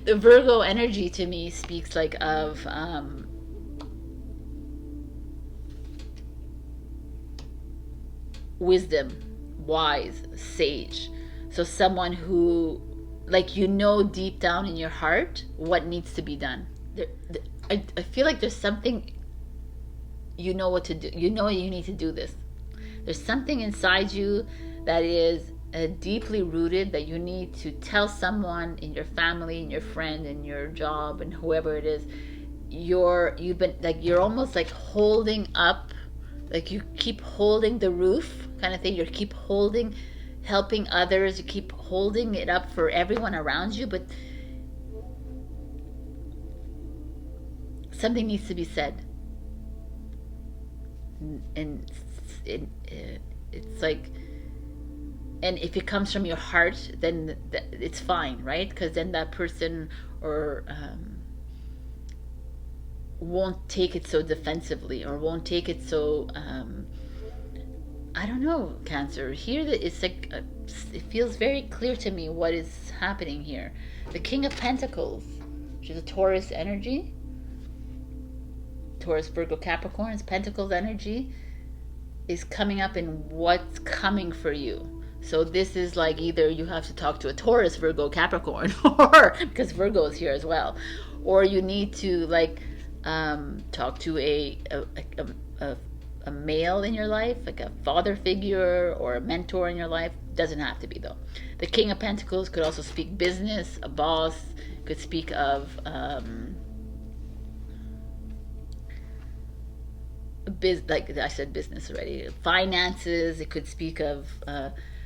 Speaker 1: The Virgo energy to me speaks like of wisdom, wise, sage. So someone who, like, you know deep down in your heart what needs to be done. I feel like there's something, you know what to do. You know you need to do this. There's something inside you that is deeply rooted, that you need to tell someone in your family, in your friend, in your job, and whoever it is. You've been like, you're almost like holding up, like you keep holding the roof kind of thing. You keep holding, helping others. You keep holding it up for everyone around you, but something needs to be said. And it's like, and if it comes from your heart, then it's fine, right? Because then that person or won't take it so defensively, or won't take it so I don't know, Cancer. Here it's like it feels very clear to me what is happening here. The King of Pentacles, which is a Taurus energy, Taurus, Virgo, Capricorn, Pentacles energy, is coming up in what's coming for you. So this is like, either you have to talk to a Taurus, Virgo, Capricorn, or because Virgo is here as well, or you need to like talk to a male in your life, like a father figure or a mentor in your life. Doesn't have to be though. The King of Pentacles could also speak business, a boss, could speak of like I said, business already, finances. It could speak of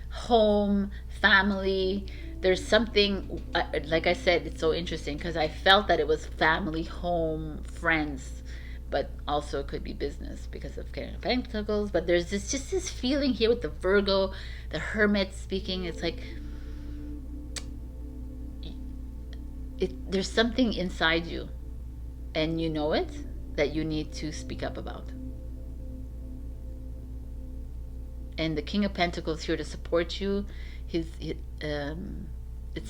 Speaker 1: home, family. There's something, like I said, it's so interesting because I felt that it was family, home, friends, but also it could be business because of King of Pentacles. But there's just this feeling here with the Virgo, the Hermit speaking. It's like there's something inside you, and you know it, that you need to speak up about. And the King of Pentacles here to support you. It's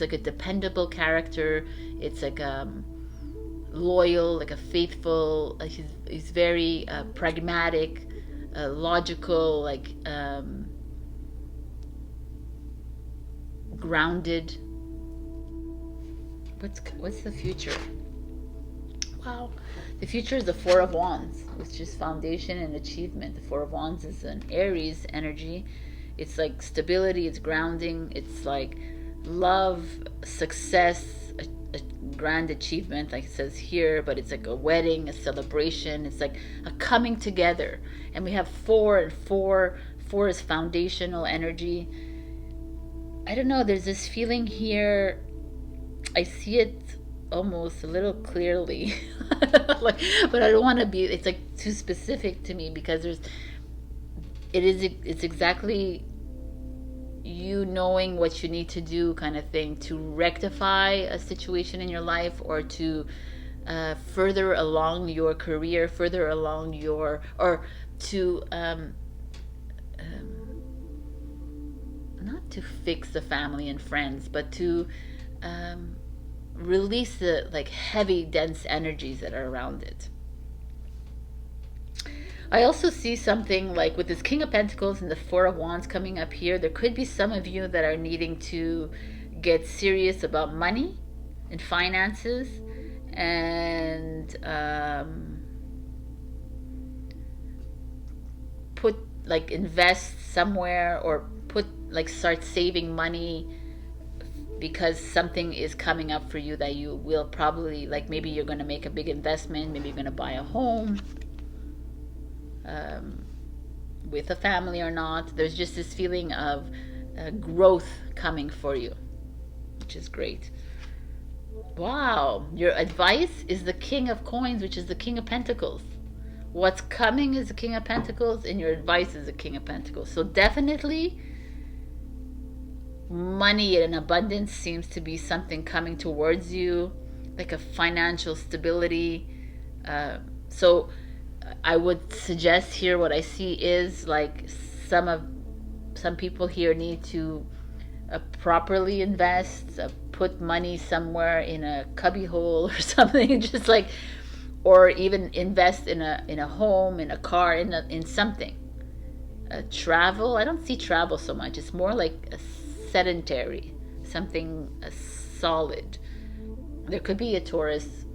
Speaker 1: like a dependable character. It's like loyal, like a faithful. He's very pragmatic, logical, like grounded. What's the future? Wow. The future is the Four of Wands, which is foundation and achievement. The Four of Wands is an Aries energy. It's like stability, it's grounding, it's like love, success, a grand achievement, like it says here, but it's like a wedding, a celebration. It's like a coming together. And we have 4, and 4 is foundational energy. I don't know, there's this feeling here. I see it almost a little clearly. Like, but I don't want to be, it's like too specific to me, because it's exactly you knowing what you need to do, kind of thing, to rectify a situation in your life, or to further along your career, further along your, or to not to fix the family and friends, but to release the like heavy, dense energies that are around it. I also see something like with this King of Pentacles and the Four of Wands coming up here. There could be some of you that are needing to get serious about money and finances, and put like invest somewhere, or put like start saving money, because something is coming up for you that you will probably, like, maybe you're going to make a big investment, maybe you're going to buy a home with a family or not. There's just this feeling of growth coming for you, which is great. Wow, your advice is the King of Coins, which is the King of Pentacles. What's coming is the King of Pentacles, and your advice is the King of Pentacles. So definitely money in abundance seems to be something coming towards you, like a financial stability. So I would suggest here, what I see is like some people here need to properly invest, put money somewhere in a cubby hole or something, just like, or even invest in a home, in a car, in something. Travel, I don't see travel so much. It's more like a sedentary, something solid. There could be a Taurus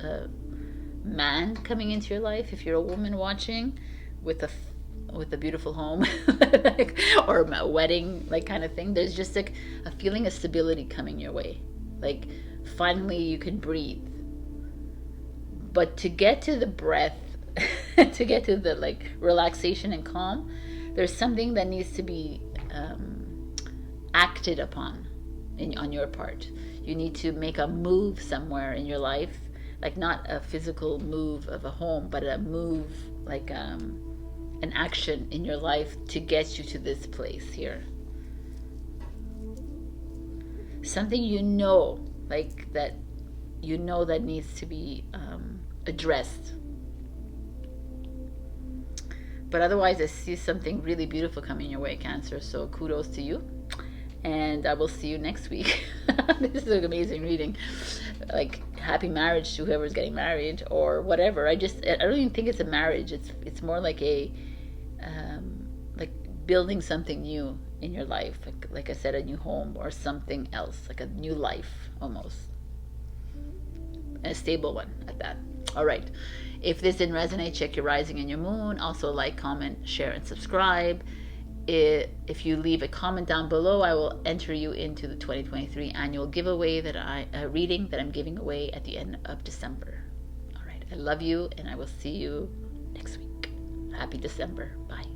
Speaker 1: man coming into your life if you're a woman watching, with a beautiful home like, or a wedding, like, kind of thing. There's just like a feeling of stability coming your way, like finally you can breathe. But to get to the breath to get to the like relaxation and calm, there's something that needs to be acted upon on your part. You need to make a move somewhere in your life, like not a physical move of a home, but a move, like an action in your life to get you to this place here. Something like that that needs to be addressed. But otherwise, I see something really beautiful coming your way, Cancer. So kudos to you. And I will see you next week. This is an amazing reading. Like, happy marriage to whoever's getting married or whatever. I don't even think it's a marriage. It's more like a like building something new in your life. Like I said, a new home or something else, like a new life almost. And a stable one at that. All right. If this didn't resonate, check your rising and your moon. Also like, comment, share, and subscribe. If you leave a comment down below, I will enter you into the 2023 annual giveaway reading that I'm giving away at the end of December. All right. I love you, and I will see you next week. Happy December. Bye.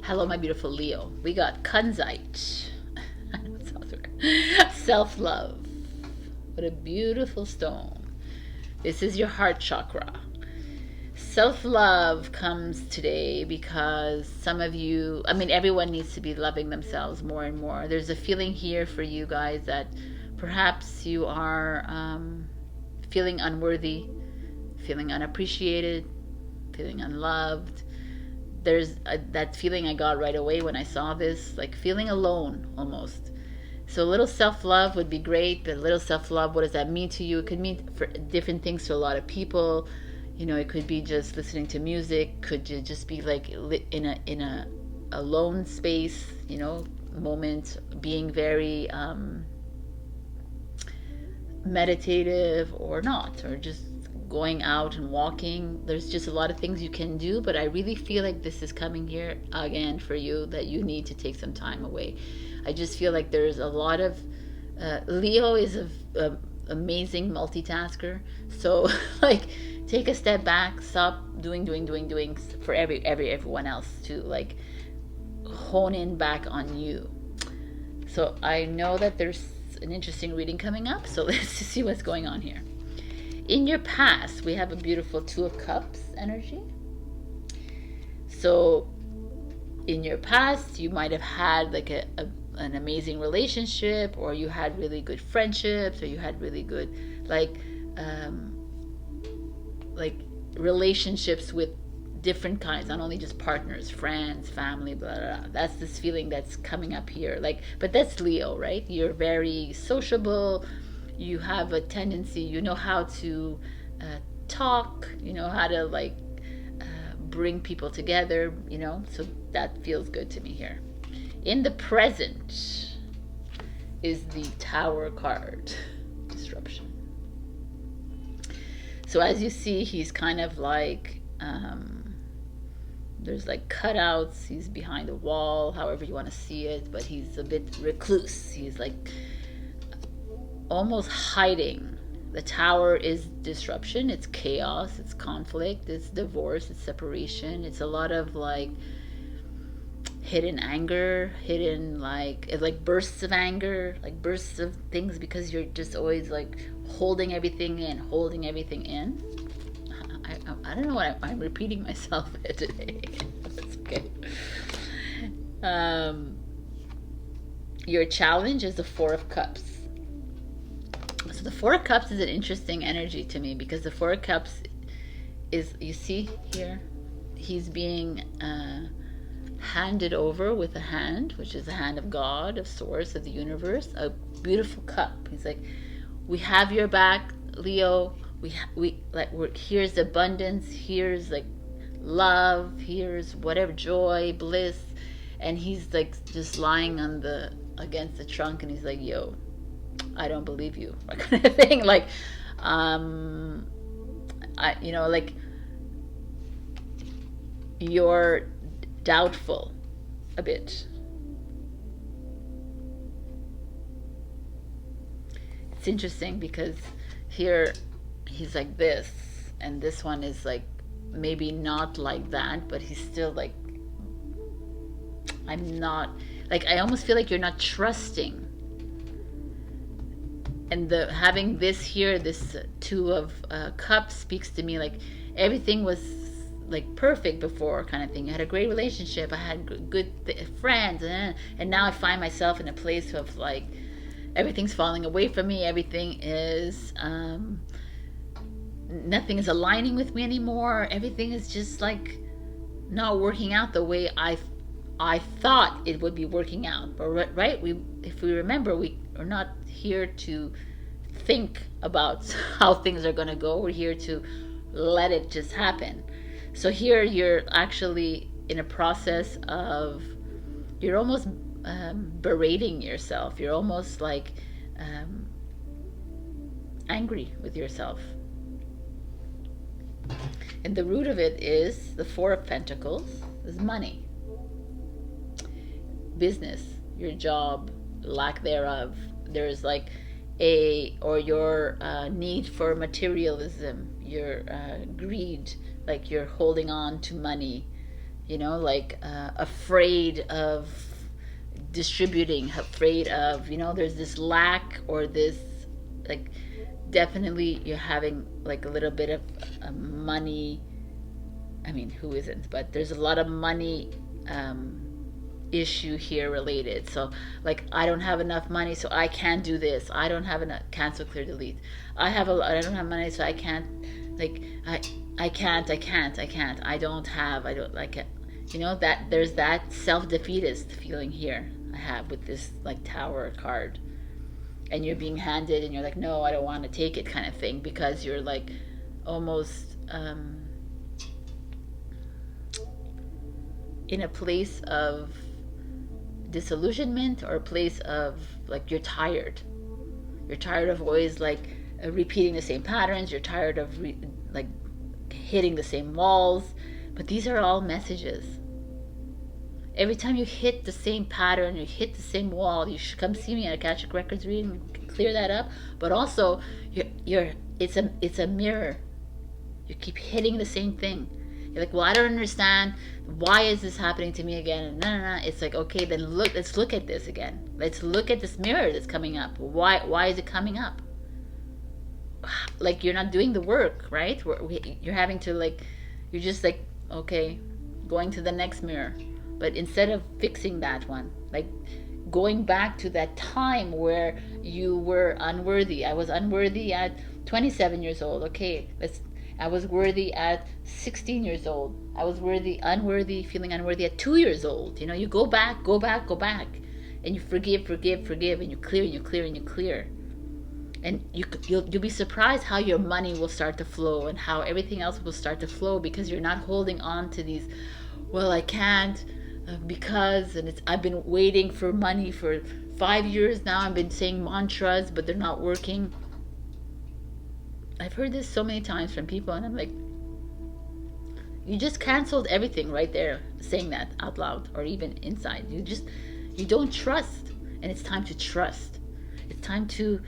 Speaker 1: Hello, my beautiful Leo. We got Kunzite. Self-love. What a beautiful stone. This is your heart chakra. Self-love comes today because some of you, everyone needs to be loving themselves more and more. There's a feeling here for you guys that perhaps you are feeling unworthy, feeling unappreciated, feeling unloved. There's that feeling I got right away when I saw this, like feeling alone almost. So a little self-love would be great, but a little self-love, what does that mean to you? It could mean for different things to a lot of people. It could be just listening to music, could just be like in a alone space, moment, being very meditative or not, or just going out and walking. There's just a lot of things you can do, but I really feel like this is coming here again for you, that you need to take some time away. I just feel like there's a lot of Leo is a amazing multitasker, so like take a step back, stop doing for everyone else to like hone in back on you. So I know that there's an interesting reading coming up, so let's see what's going on here. In your past, we have a beautiful Two of Cups energy. So in your past, you might have had like an amazing relationship, or you had really good friendships, or you had really good like relationships with different kinds, not only just partners, friends, family, blah, blah, blah. That's this feeling that's coming up here. Like, but that's Leo, right? You're very sociable. You have a tendency, you know how to talk, you know how to like bring people together, so that feels good to me here. In the present, is the Tower card. Disruption. So as you see, he's kind of like, there's like cutouts, he's behind a wall, however you want to see it, but he's a bit recluse. He's like almost hiding. The Tower is disruption, it's chaos, it's conflict, it's divorce, it's separation, it's a lot of like hidden anger, hidden like, it's like bursts of anger, like bursts of things, because you're just always like holding everything in. I don't know what I'm repeating myself today. That's okay. Your challenge is the Four of Cups. So the Four of Cups is an interesting energy to me, because the Four of Cups is, you see here, he's being handed over with a hand, which is the hand of God, of Source, of the universe, a beautiful cup. He's like, we have your back, Leo. We like, here's abundance, here's like love, here's whatever, joy, bliss. And he's like just lying on the, against the trunk, and he's like, yo, I don't believe you, kind of thing. Like, you know, like, you're doubtful a bit. It's interesting because here he's like this, and this one is like maybe not like that, but he's still like, I'm not, like, I almost feel like you're not trusting. And the having this here, this Two of Cups, speaks to me like everything was like perfect before, kind of thing. You had a great relationship, I had good friends, and now I find myself in a place of like everything's falling away from me. Everything is nothing is aligning with me anymore. Everything is just like not working out the way I thought it would be working out. But right, if we remember, we are not here to think about how things are going to go. We're here to let it just happen. So here you're actually in a process of, you're almost berating yourself. You're almost like angry with yourself. And the root of it is the Four of Pentacles, is money, business, your job, lack thereof. There's like your need for materialism, your greed, like you're holding on to money, you know, like afraid of distributing, afraid of, you know, there's this lack, or this, like, definitely you're having like a little bit of money. I mean, who isn't? But there's a lot of money issue here related. So like, I don't have enough money, so I can't do this. I don't have enough, cancel, clear, delete. I don't have money, so I can't, like, I don't like it. You know, that there's that self-defeatist feeling here I have with this like Tower card. And you're being handed, and you're like, no, I don't want to take it, kind of thing, because you're like almost in a place of disillusionment, or a place of like, you're tired of always like repeating the same patterns. You're tired of like hitting the same walls. But these are all messages. Every time you hit the same pattern, you hit the same wall, you should come see me at Akashic Records reading, clear that up. But also, it's a mirror. You keep hitting the same thing. You're like, well, I don't understand. Why is this happening to me again? And no. It's like, okay, then let's look at this again. Let's look at this mirror that's coming up. Why is it coming up? Like, you're not doing the work, right? You're having to, like, you're just like, okay, going to the next mirror. But instead of fixing that one, like going back to that time where you were unworthy. I was unworthy at 27 years old. Okay, I was worthy at 16 years old. I was unworthy, feeling unworthy at 2 years old. You know, you go back, and you forgive, and you clear. And you'll be surprised how your money will start to flow, and how everything else will start to flow, because you're not holding on to these, well, I can't, because, and I've been waiting for money for 5 years now. I've been saying mantras, but they're not working. I've heard this so many times from people, and I'm like, you just canceled everything right there, saying that out loud or even inside. You don't trust, and it's time to trust. It's time to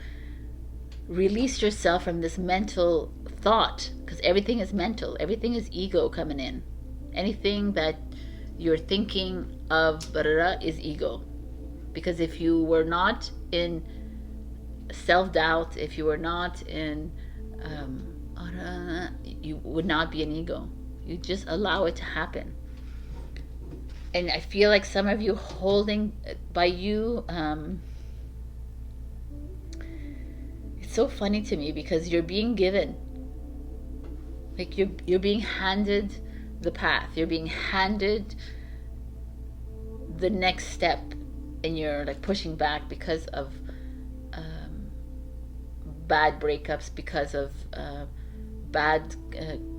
Speaker 1: release yourself from this mental thought, because everything is mental. Everything is ego coming in. Anything that you're thinking of is ego. Because if you were not in self-doubt, if you were not in you would not be an ego. You just allow it to happen. And I feel like some of you holding by you, it's so funny to me, because you're being given, like you're being handed the path, you're being handed the next step, and you're like pushing back because of bad breakups, because of bad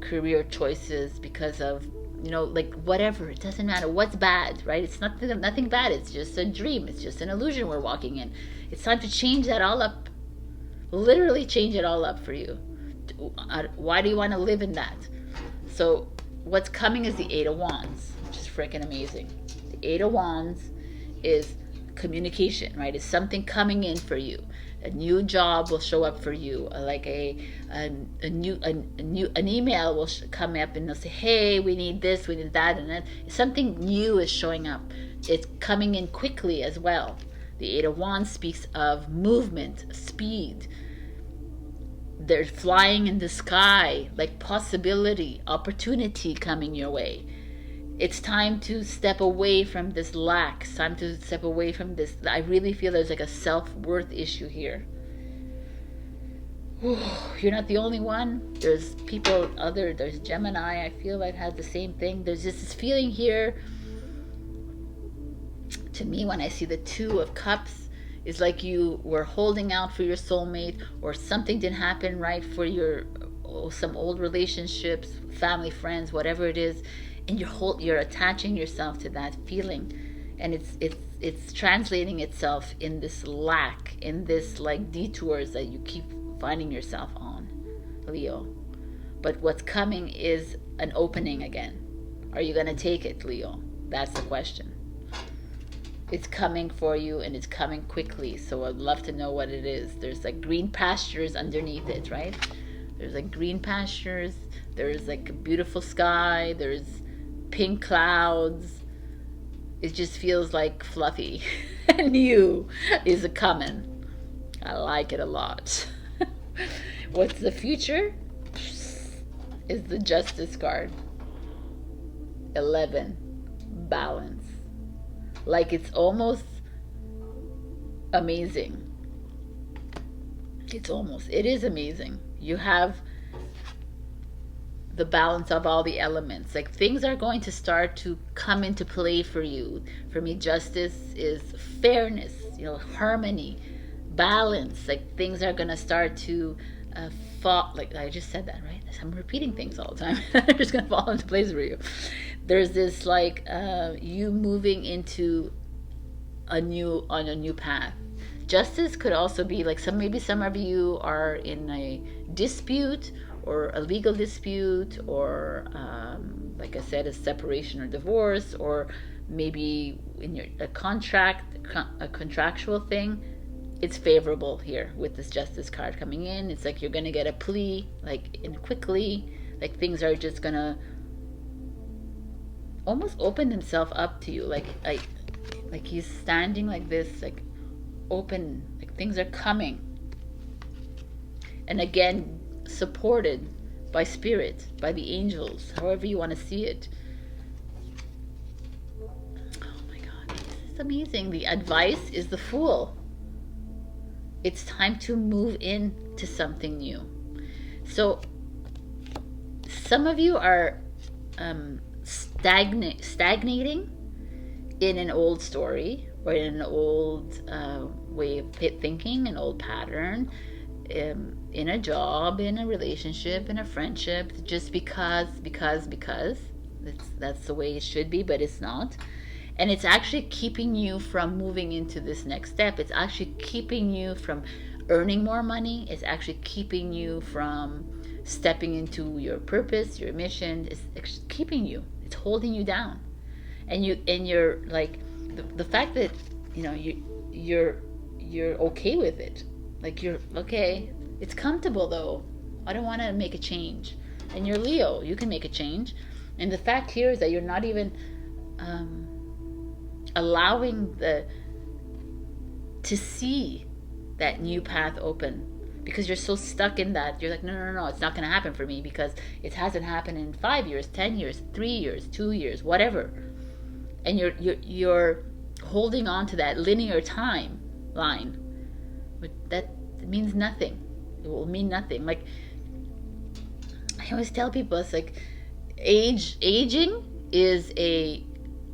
Speaker 1: career choices, because of, you know, like whatever. It doesn't matter what's bad, right? It's nothing bad. It's just a dream. It's just an illusion we're walking in. It's time to change that all up. Literally change it all up for you. Why do you want to live in that? So what's coming is the Eight of Wands, which is freaking amazing. The Eight of Wands is communication, right? It's something coming in for you. A new job will show up for you, like an email will come up, and they'll say, hey, we need this, we need that, and then something new is showing up. It's coming in quickly as well. The Eight of Wands speaks of movement, speed. They're flying in the sky, like possibility, opportunity coming your way. It's time to step away from this lack. It's time to step away from this. I really feel there's like a self-worth issue here. You're not the only one. There's people, there's Gemini, I feel like has the same thing. There's just this feeling here. To me, when I see the Two of Cups, it's like you were holding out for your soulmate, or something didn't happen right for some old relationships, family, friends, whatever it is. And you're attaching yourself to that feeling, and it's translating itself in this lack, in this like detours that you keep finding yourself on, Leo. But what's coming is an opening again. Are you gonna take it, Leo? That's the question. It's coming for you, and it's coming quickly. So I'd love to know what it is. There's like green pastures underneath it, right? There's like green pastures. There's like a beautiful sky. There's pink clouds. It just feels like fluffy. And you is a coming. I like it a lot. What's the future? Is the Justice card. 11. Balance. Like it's almost amazing. It is amazing. You have the balance of all the elements. Like things are going to start to come into play for you. For me, justice is fairness, harmony, balance. Like things are going to start to fall. Like I just said that, right? I'm repeating things all the time. They're just going to fall into place for you. There's this like you moving into a new path. Justice could also be like maybe some of you are in a dispute, or a legal dispute, or like I said, a separation or divorce, or maybe in a contractual thing. It's favorable here with this Justice card coming in. It's like you're gonna get a plea, like in quickly, like things are just gonna almost open himself up to you, like he's standing like this, like open, like things are coming, and again supported by spirit, by the angels, however you want to see it. Oh my god, this is amazing. The advice is the Fool. It's time to move into something new. So some of you are stagnating in an old story, or in an old way of thinking, an old pattern, in a job, in a relationship, in a friendship, just because that's the way it should be, but it's not. And it's actually keeping you from moving into this next step. It's actually keeping you from earning more money. It's actually keeping you from stepping into your purpose, your mission. It's keeping you. It's holding you down. And you're like, the fact that, you know, you're okay with it. Like, you're okay. It's comfortable though. I don't want to make a change. And you're Leo. You can make a change. And the fact here is that you're not even allowing to see that new path open, because you're so stuck in that. You're like, no, it's not going to happen for me because it hasn't happened in 5 years, 10 years, 3 years, 2 years, whatever. And you're holding on to that linear timeline, but that means nothing. It will mean nothing. Like, I always tell people, it's like aging is a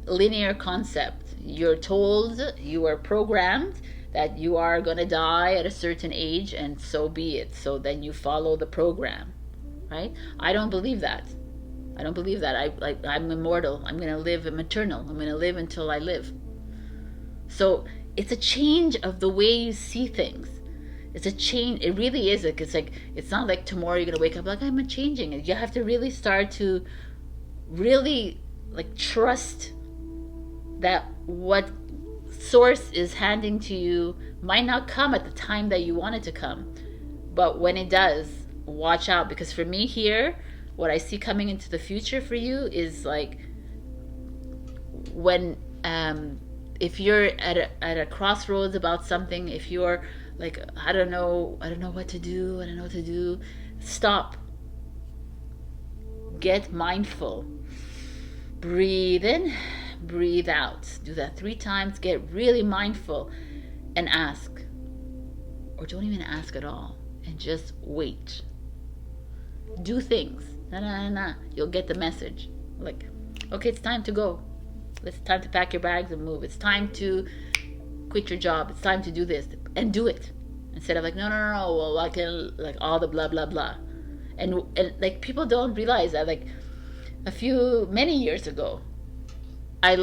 Speaker 1: linear concept. You're told, you are programmed that you are going to die at a certain age, and so be it. So then you follow the program, right? I don't believe that. I'm immortal. I'm going to live. I'm eternal. I'm going to live until I live. So it's a change of the way you see things. It's a change. It really is. It's not like tomorrow you're going to wake up like, I'm changing. You have to really start to really like trust that what source is handing to you might not come at the time that you want it to come, but when it does, watch out. Because for me here, what I see coming into the future for you is like, when if you're at a crossroads about something, if you're like, I don't know what to do, stop, get mindful, breathe in, breathe out. Do that 3 times. Get really mindful and ask, or don't even ask at all, and just wait. Do things. You'll get the message. Like, okay, it's time to go. It's time to pack your bags and move. It's time to quit your job. It's time to do this, and do it, instead of like, no. Well, I can, like, all the blah blah blah, and like, people don't realize that, like, many years ago, I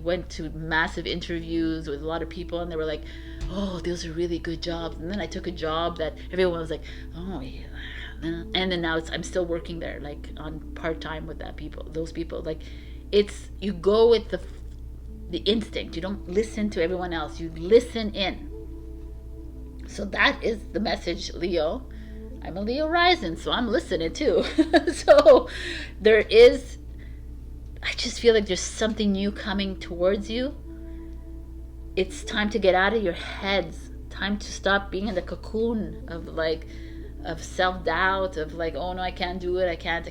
Speaker 1: went to massive interviews with a lot of people, and they were like, oh, those are really good jobs. And then I took a job that everyone was like, oh yeah. And then now I'm still working there, like on part-time with those people. Like, you go with the instinct. You don't listen to everyone else. You listen in. So that is the message, Leo. I'm a Leo rising, so I'm listening too. So I just feel like there's something new coming towards you. It's time to get out of your heads. Time to stop being in the cocoon of self-doubt, of like, oh no, I can't do it, I can't.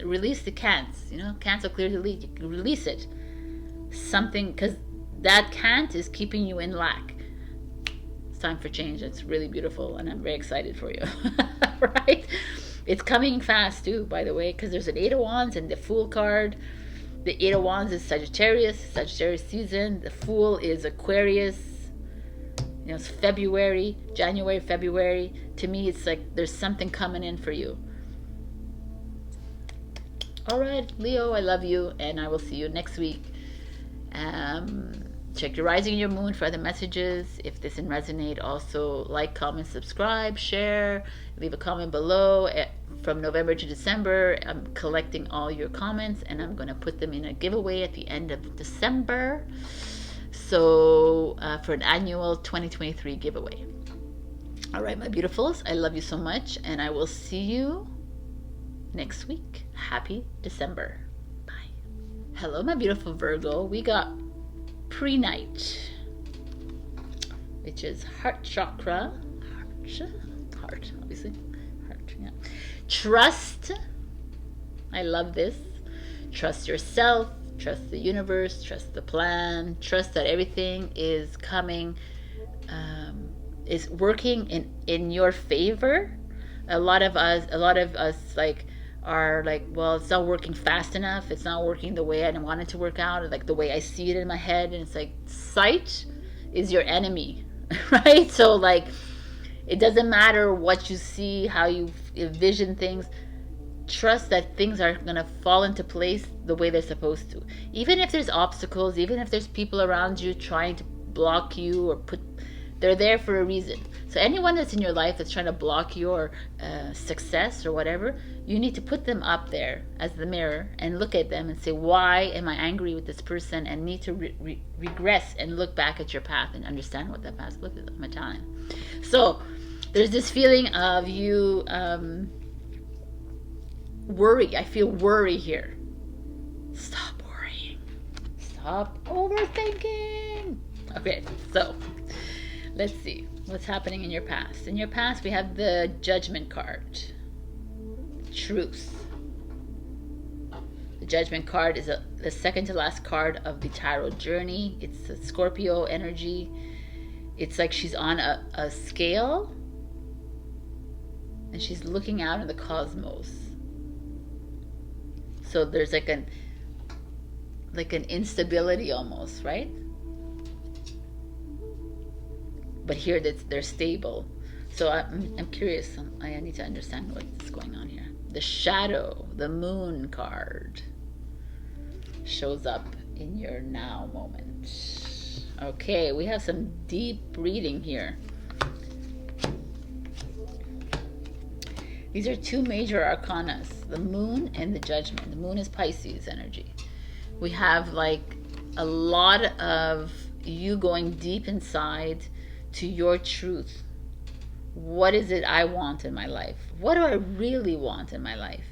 Speaker 1: Release the can'ts, cancel, clear, delete. You can release it. Something, because that can't is keeping you in lack. It's time for change. It's really beautiful, and I'm very excited for you. Right? It's coming fast too, by the way, because there's an 8 of Wands and the Fool card. The 8 of Wands is Sagittarius season. The Fool is Aquarius. It's January, February. To me, it's like there's something coming in for you. All right, Leo, I love you, and I will see you next week. Check your rising and your moon for other messages. If this didn't resonate, also like, comment, subscribe, share, leave a comment below. From November to December, I'm collecting all your comments, and I'm going to put them in a giveaway at the end of December. So for an annual 2023 giveaway. All right, my beautifuls, I love you so much, and I will see you next week. Happy December. Bye. Hello, my beautiful Virgo. We got pre-night, which is heart chakra. Heart, obviously. Heart, yeah. Trust. I love this. Trust yourself. Trust the universe. Trust the plan. Trust that everything is coming, is working in your favor. A lot of us like are like, well, it's not working fast enough. It's not working the way I want it to work out, or like the way I see it in my head. And it's like, sight is your enemy, right? So like, it doesn't matter what you see, how you envision things. trust that things are going to fall into place the way they're supposed to. Even if there's obstacles, even if there's people around you trying to block you or they're there for a reason. So anyone that's in your life that's trying to block your success or whatever, you need to put them up there as the mirror and look at them and say, why am I angry with this person? And need to regress and look back at your path and understand what that path looks like. I'm Italian. So there's this feeling of you worry. I feel worry here. Stop worrying. Stop overthinking. Okay, so let's see what's happening in your past. In your past, we have the Judgment card. Truth. The Judgment card is the second to last card of the tarot journey. It's a Scorpio energy. It's like she's on a scale and she's looking out in the cosmos. So there's like an instability almost, right? But here they're stable. So I'm curious. I need to understand what's going on here. The Shadow, the Moon card, shows up in your now moment. Okay, we have some deep reading here. These are two major arcanas, the Moon and the Judgment. The Moon is Pisces energy. We have like a lot of you going deep inside to your truth. What is it I want in my life? What do I really want in my life?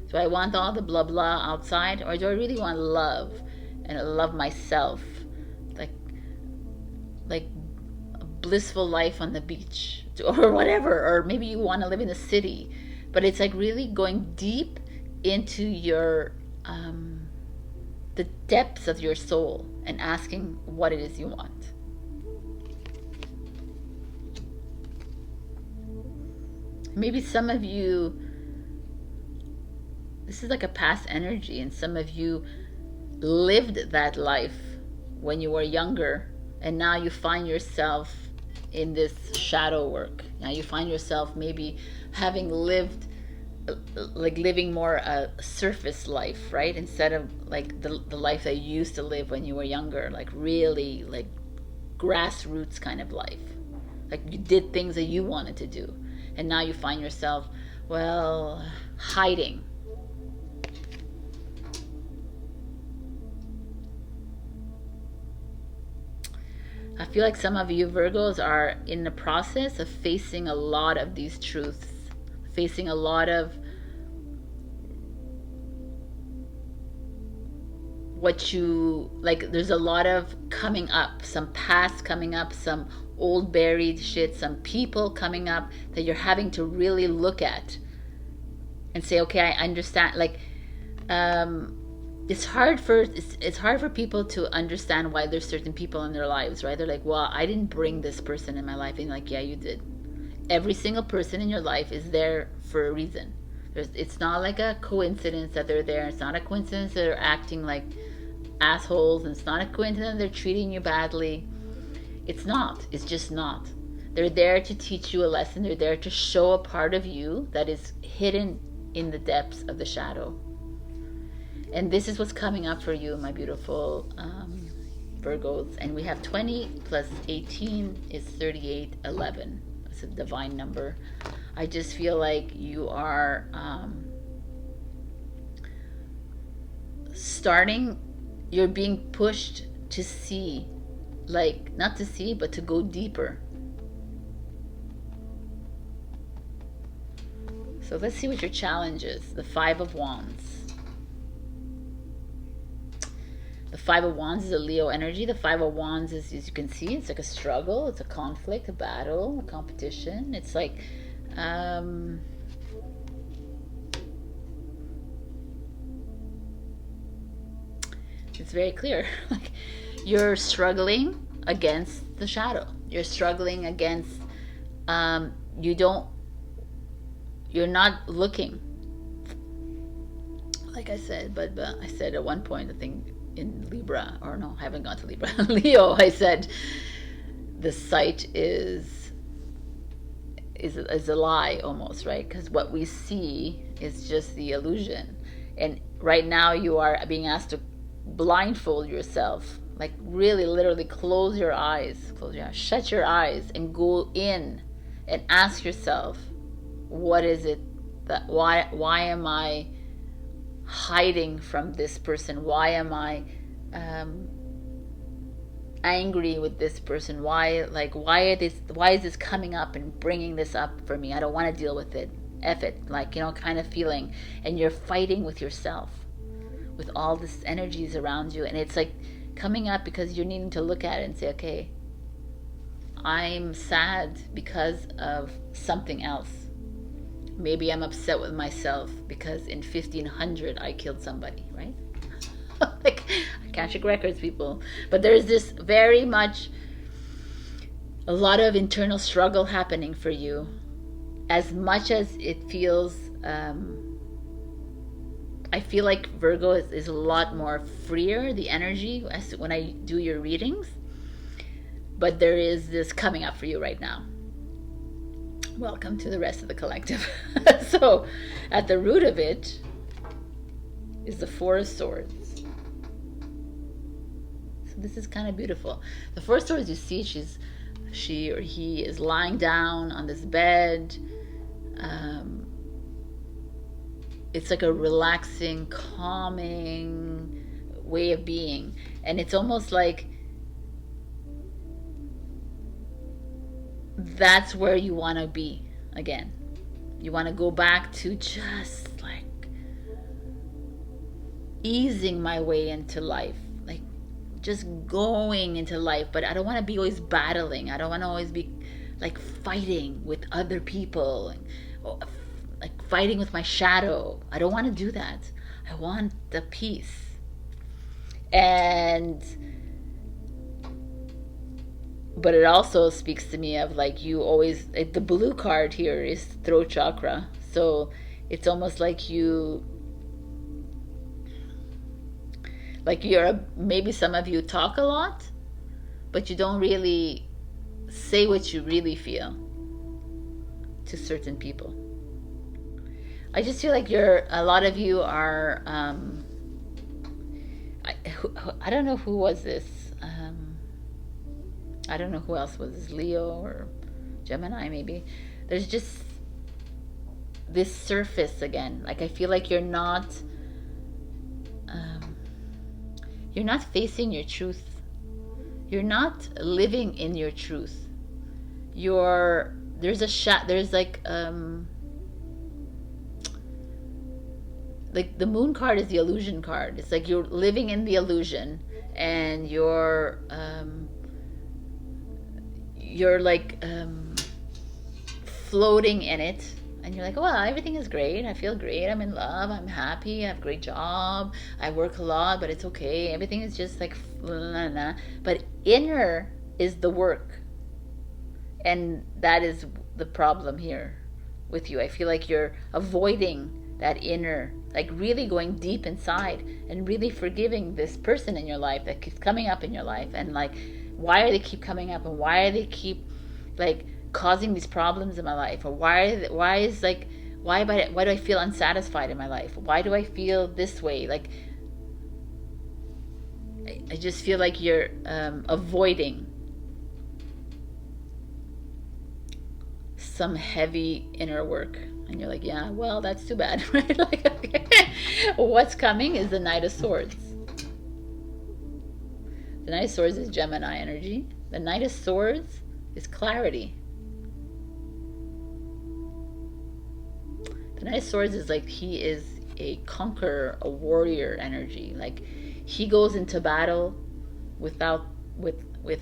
Speaker 1: Do I want all the blah blah outside, or do I really want love and love myself, like a blissful life on the beach or whatever? Or maybe you want to live in the city, but it's like really going deep into your the depths of your soul and asking what it is you want. Maybe some of you, this is like a past energy, and some of you lived that life when you were younger, and now you find yourself in this shadow work. Now you find yourself maybe having lived, like living more a surface life, right? Instead of like the life that you used to live when you were younger, like really like grassroots kind of life. Like you did things that you wanted to do. And now you find yourself, well, hiding. I feel like some of you Virgos are in the process of facing a lot of these truths, facing a lot of what you, like there's a lot of coming up, some past coming up, some old buried shit, some people coming up that you're having to really look at and say, okay, I understand. Like it's hard for people to understand why there's certain people in their lives, right? They're like, well, I didn't bring this person in my life. And like, yeah, you did. Every single person in your life is there for a reason. It's not like a coincidence that they're there. It's not a coincidence that they're acting like assholes, and it's not a coincidence they're treating you badly. It's not. It's just not. They're there to teach you a lesson. They're there to show a part of you that is hidden in the depths of the shadow. And this is what's coming up for you, my beautiful Virgos. And we have 20 plus 18 is 38, 11. It's a divine number. I just feel like you are you're being pushed to see, like not to see, but to go deeper. So let's see what your challenge is. The Five of Wands. The Five of Wands is a Leo energy. The Five of Wands is, as you can see, it's like a struggle, it's a conflict, a battle, a competition. It's like it's very clear. Like you're struggling against the shadow. You're struggling against you're not looking, like I said, but I said at one point, I think in Libra, or no, I haven't gone to Libra, Leo, I said the sight is is a lie almost, right? Because what we see is just the illusion. And right now you are being asked to blindfold yourself, like really literally close your eyes, shut your eyes and go in and ask yourself, what is it that, why am I hiding from this person? Why am I angry with this person? Why is this coming up and bringing this up for me? I don't want to deal with it. F it, like, you know, kind of feeling. And you're fighting with yourself, with all this energies around you, and it's like coming up because you're needing to look at it and say, okay, I'm sad because of something else. Maybe I'm upset with myself because in 1500 I killed somebody, right? Like, Akashic records, people. But there's this very much a lot of internal struggle happening for you. As much as it feels, I feel like Virgo is a lot more freer, the energy, when I do your readings. But there is this coming up for you right now. Welcome to the rest of the collective. So, at the root of it is the Four of Swords. So this is kind of beautiful. The Four of Swords, you see, she or he is lying down on this bed. It's like a relaxing, calming way of being. And it's almost like that's where you want to be again. You want to go back to just like easing my way into life, like just going into life. But I don't want to be always battling. I don't want to always be like fighting with other people, like fighting with my shadow. I don't want to do that. I want the peace. But it also speaks to me of like you always, like the blue card here is throat chakra. So it's almost like you're, maybe some of you talk a lot, but you don't really say what you really feel to certain people. I just feel like a lot of you are, I don't know who was this. I don't know who else was this, Leo or Gemini maybe. There's just this surface again. Like I feel like you're not facing your truth. You're not living in your truth. There's like the moon card is the illusion card. It's like you're living in the illusion and you're like floating in it, and you're like, well, everything is great, I feel great, I'm in love, I'm happy, I have a great job, I work a lot, but it's okay, everything is just like blah, blah, blah. But inner is the work, and that is the problem here with you. I feel like you're avoiding that inner, like really going deep inside and really forgiving this person in your life that keeps coming up in your life, and like, why are they keep coming up, and why are they keep like causing these problems in my life, or why do I feel unsatisfied in my life? Why do I feel this way? Like I just feel like you're avoiding some heavy inner work, and you're like, yeah, well, that's too bad, right? Like, okay. What's coming is the Knight of Swords. The Knight of Swords is Gemini energy. The Knight of Swords is clarity. The Knight of Swords is like, he is a conqueror, a warrior energy. Like he goes into battle with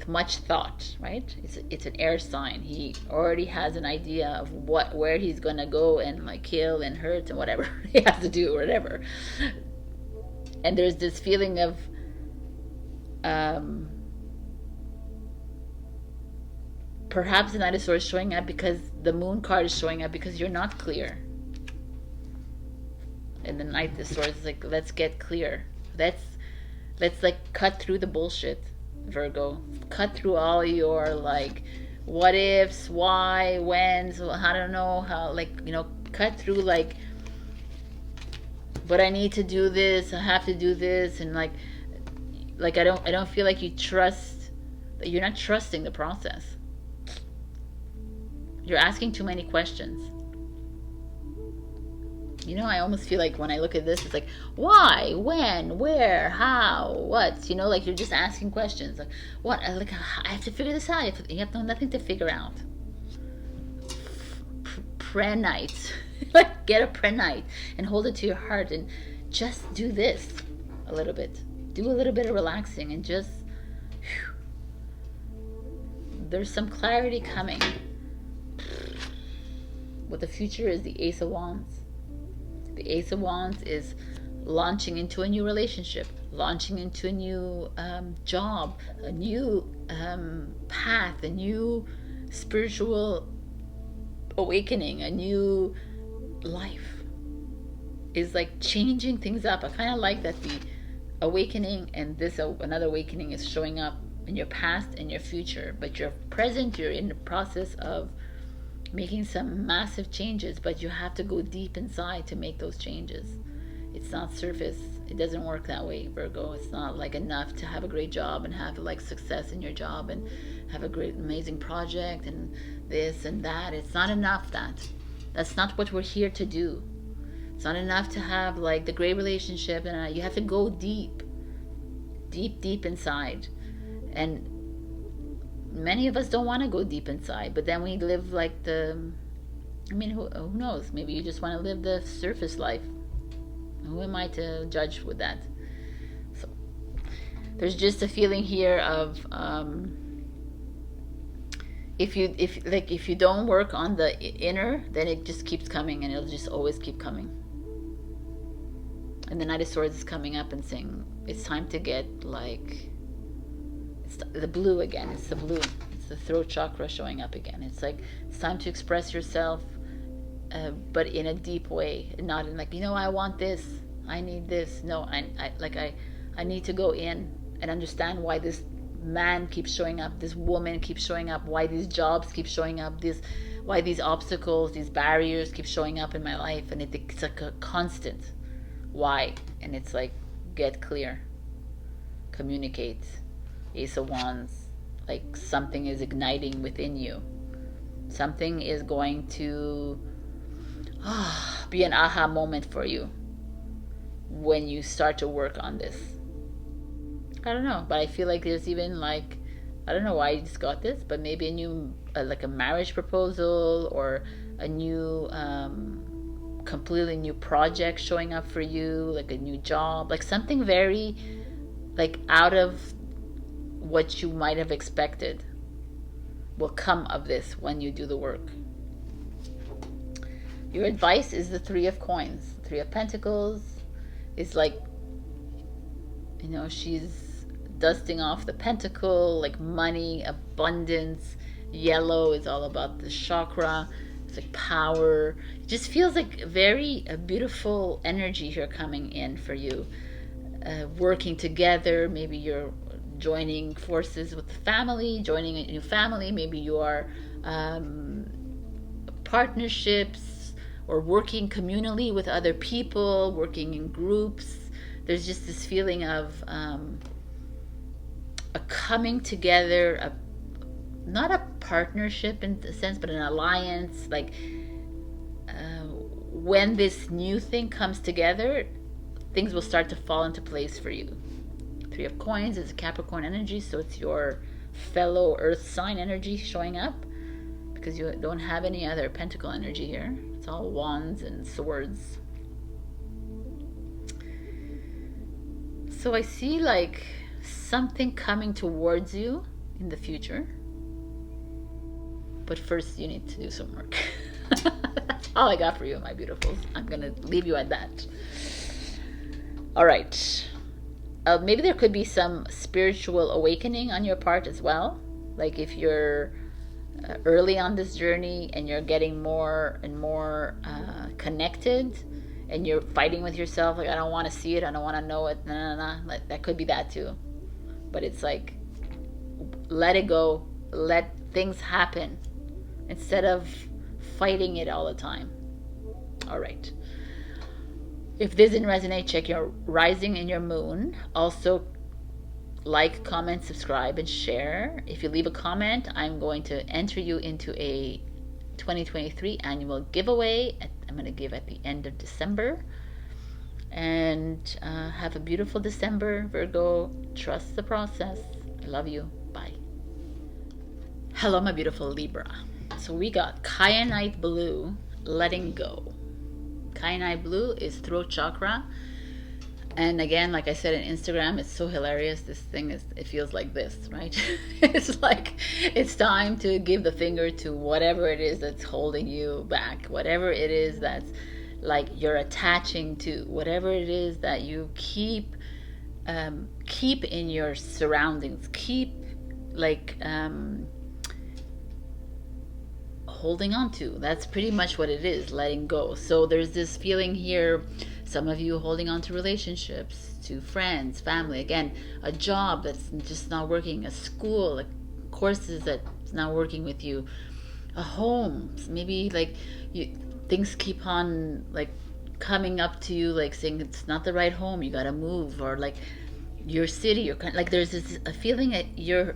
Speaker 1: much thought, right? It's an air sign. He already has an idea of where he's gonna go and like kill and hurt and whatever he has to do, or whatever. And there's this feeling of perhaps the Knight of Swords showing up because the Moon card is showing up because you're not clear. And the Knight of Swords is like, let's get clear. Let's like cut through the bullshit, Virgo. Cut through all your like what ifs, why, when, so I don't know how, like, you know, cut through, like, but I need to do this, I have to do this, and like I don't feel like you trust, that you're not trusting the process. You're asking too many questions. You know, I almost feel like when I look at this, it's like, why, when, where, how, what? You know, like you're just asking questions. Like, what? Like, I have to figure this out. You have nothing to figure out. Prayer night. Like, get a prayer night and hold it to your heart and just do this a little bit. Do a little bit of relaxing and just, whew. There's some clarity coming. What the future is the Ace of Wands. The Ace of Wands is launching into a new relationship, launching into a new job, a new path, a new spiritual awakening, a new life. Is like changing things up. I kind of like that the awakening and this another awakening is showing up in your past and your future, but your present, you're in the process of making some massive changes, but you have to go deep inside to make those changes. It's not surface. It doesn't work that way, Virgo. It's not like enough to have a great job and have like success in your job and have a great amazing project and this and that. It's not enough. That's not what we're here to do. It's not enough to have like the great relationship, and you have to go deep inside. And many of us don't want to go deep inside, but then we live like who knows? Maybe you just want to live the surface life. Who am I to judge with that? So there's just a feeling here of if you don't work on the inner, then it just keeps coming, and it'll just always keep coming. And the Knight of Swords is coming up and saying it's time to get like, it's the blue again. It's the blue. It's the throat chakra showing up again. It's like it's time to express yourself, but in a deep way, not in like, you know, I want this, I need this. No, I need to go in and understand why this man keeps showing up, this woman keeps showing up, why these jobs keep showing up, why these obstacles, these barriers keep showing up in my life, and it's like a constant why. And it's like, get clear, communicate. Ace of Wands, like something is igniting within you. Something is going to be an aha moment for you when you start to work on this. I don't know, but I feel like there's even like, I don't know why I just got this, but maybe a new, like a marriage proposal, or a new, completely new project showing up for you, like a new job, like something very like out of what you might have expected will come of this when you do the work. Your advice is the Three of Coins. Three of Pentacles is like, you know, she's dusting off the pentacle, like money, abundance. Yellow is all about the chakra. It's like power. It just feels like a beautiful energy here coming in for you. Working together. Maybe you're joining forces with the family, joining a new family. Maybe you are partnerships, or working communally with other people, working in groups. There's just this feeling of a coming together, not a partnership in the sense, but an alliance. Like when this new thing comes together, things will start to fall into place for you. Three of Coins is a Capricorn energy, so it's your fellow earth sign energy showing up, because you don't have any other pentacle energy here. It's all wands and swords. So I see like something coming towards you in the future, but first you need to do some work. That's all I got for you, my beautifuls. I'm gonna leave you at that. All right. Maybe there could be some spiritual awakening on your part as well. Like if you're early on this journey and you're getting more and more connected, and you're fighting with yourself, like, I don't want to see it, I don't want to know it, That could be that too. But it's like, let it go. Let things happen instead of fighting it all the time. All right. If this didn't resonate, check your rising and your moon. Also, like, comment, subscribe, and share. If you leave a comment, I'm going to enter you into a 2023 annual giveaway. I'm going to give at the end of December. And have a beautiful December, Virgo. Trust the process. I love you. Bye. Hello, my beautiful Libra. So we got Kyanite Blue, letting go. Kyanite Blue is throat chakra. And again, like I said in Instagram, it's so hilarious. This thing it feels like this, right? It's like it's time to give the finger to whatever it is that's holding you back, whatever it is that's like you're attaching to, whatever it is that you keep in your surroundings, keep like holding on to. That's pretty much what it is, letting go. So there's this feeling here, some of you holding on to relationships, to friends, family, again, a job that's just not working, a school, like courses that's not working with you, a home, maybe like things keep on like coming up to you, like saying it's not the right home, you gotta move, or like your city, you're kind of, like there's this a feeling that you're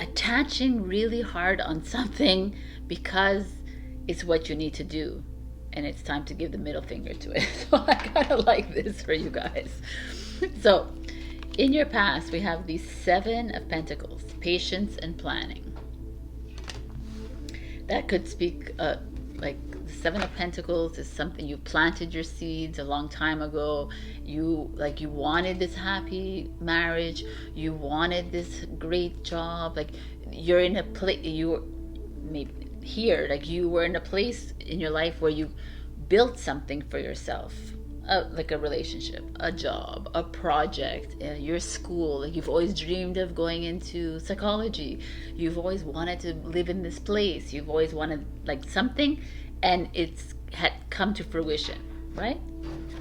Speaker 1: attaching really hard on something because it's what you need to do, and it's time to give the middle finger to it. So I kind of like this for you guys. So in your past, we have the Seven of Pentacles, patience and planning. That could speak like the Seven of Pentacles is something you planted your seeds a long time ago. You wanted this happy marriage, you wanted this great job, like you're in a place, you were maybe here, like you were in a place in your life where you built something for yourself, like a relationship, a job, a project, your school. Like you've always dreamed of going into psychology, you've always wanted to live in this place, you've always wanted like something, and it's had come to fruition, right?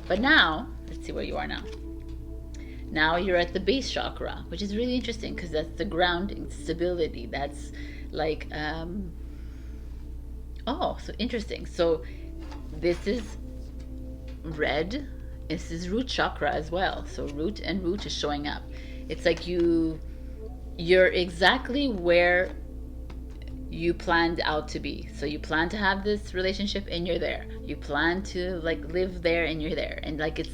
Speaker 1: But now let's see where you are now. Now you're at the base chakra, which is really interesting because that's the grounding, stability. That's like oh, so interesting. So this is red. This is root chakra as well. So root and root is showing up. It's like you're exactly where you planned out to be. So you plan to have this relationship and you're there. You plan to like live there and you're there. And like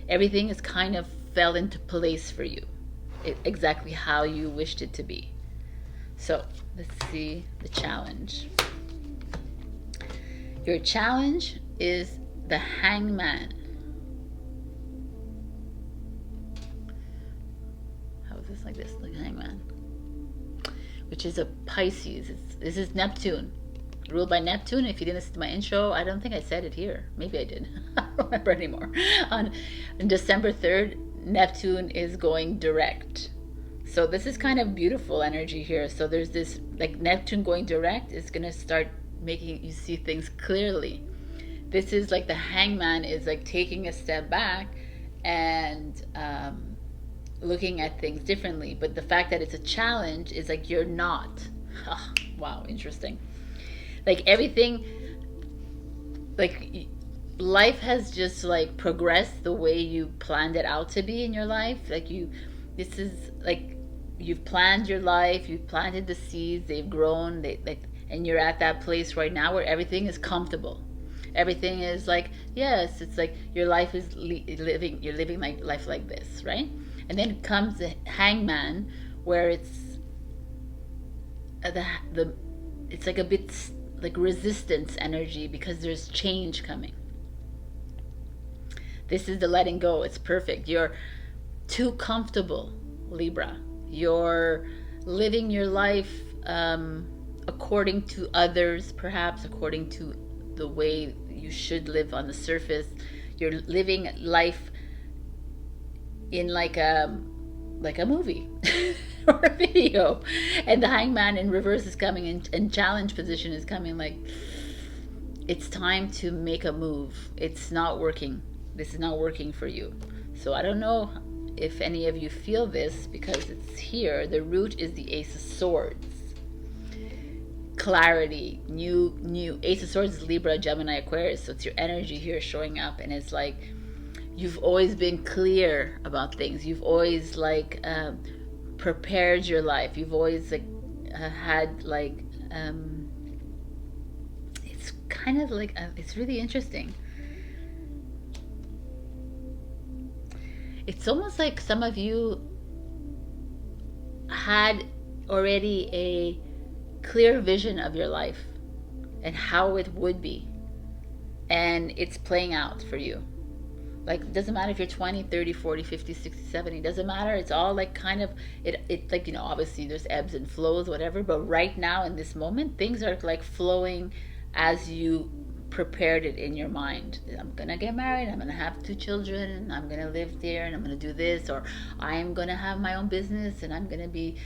Speaker 1: everything is kind of fell into place for you. Exactly how you wished it to be. So let's see the challenge. Your challenge is the Hangman. How is this like this? Like Hangman. Which is a Pisces. This is Neptune. Ruled by Neptune. If you didn't listen to my intro, I don't think I said it here. Maybe I did. I don't remember anymore. On December 3rd, Neptune is going direct. So this is kind of beautiful energy here. So there's this, like Neptune going direct is going to start making you see things clearly. This is like the Hangman is like taking a step back and looking at things differently. But the fact that it's a challenge is like you're not. Oh, wow, interesting. Like everything, like life has just like progressed the way you planned it out to be in your life. Like this is like you've planned your life, you've planted the seeds, they've grown, and you're at that place right now where everything is comfortable. Everything is like, yes, it's like your life is you're living like life like this, right? And then comes the Hangman, where it's it's like a bit like resistance energy because there's change coming. This is the letting go. It's perfect. You're too comfortable, Libra. You're living your life according to others, perhaps according to the way you should live on the surface. You're living life in like a movie or a video, and the Hangman in reverse is coming in, and challenge position is coming, like it's time to make a move. It's not working. This is not working for you. So I don't know if any of you feel this, because it's here, the root is the Ace of Swords. Clarity, new Ace of Swords is Libra, Gemini, Aquarius. So it's your energy here showing up, and it's like you've always been clear about things. You've always like prepared your life. You've always like had like it's kind of like it's really interesting. It's almost like some of you had already a clear vision of your life and how it would be, and it's playing out for you. Like, it doesn't matter if you're 20, 30, 40, 50, 60, 70, it doesn't matter. It's all like kind of it like, you know, obviously there's ebbs and flows, whatever, but right now in this moment things are like flowing as you prepared it in your mind. I'm gonna get married, I'm gonna have 2 children, and I'm gonna live there, and I'm gonna do this, or I'm gonna have my own business, and I'm gonna be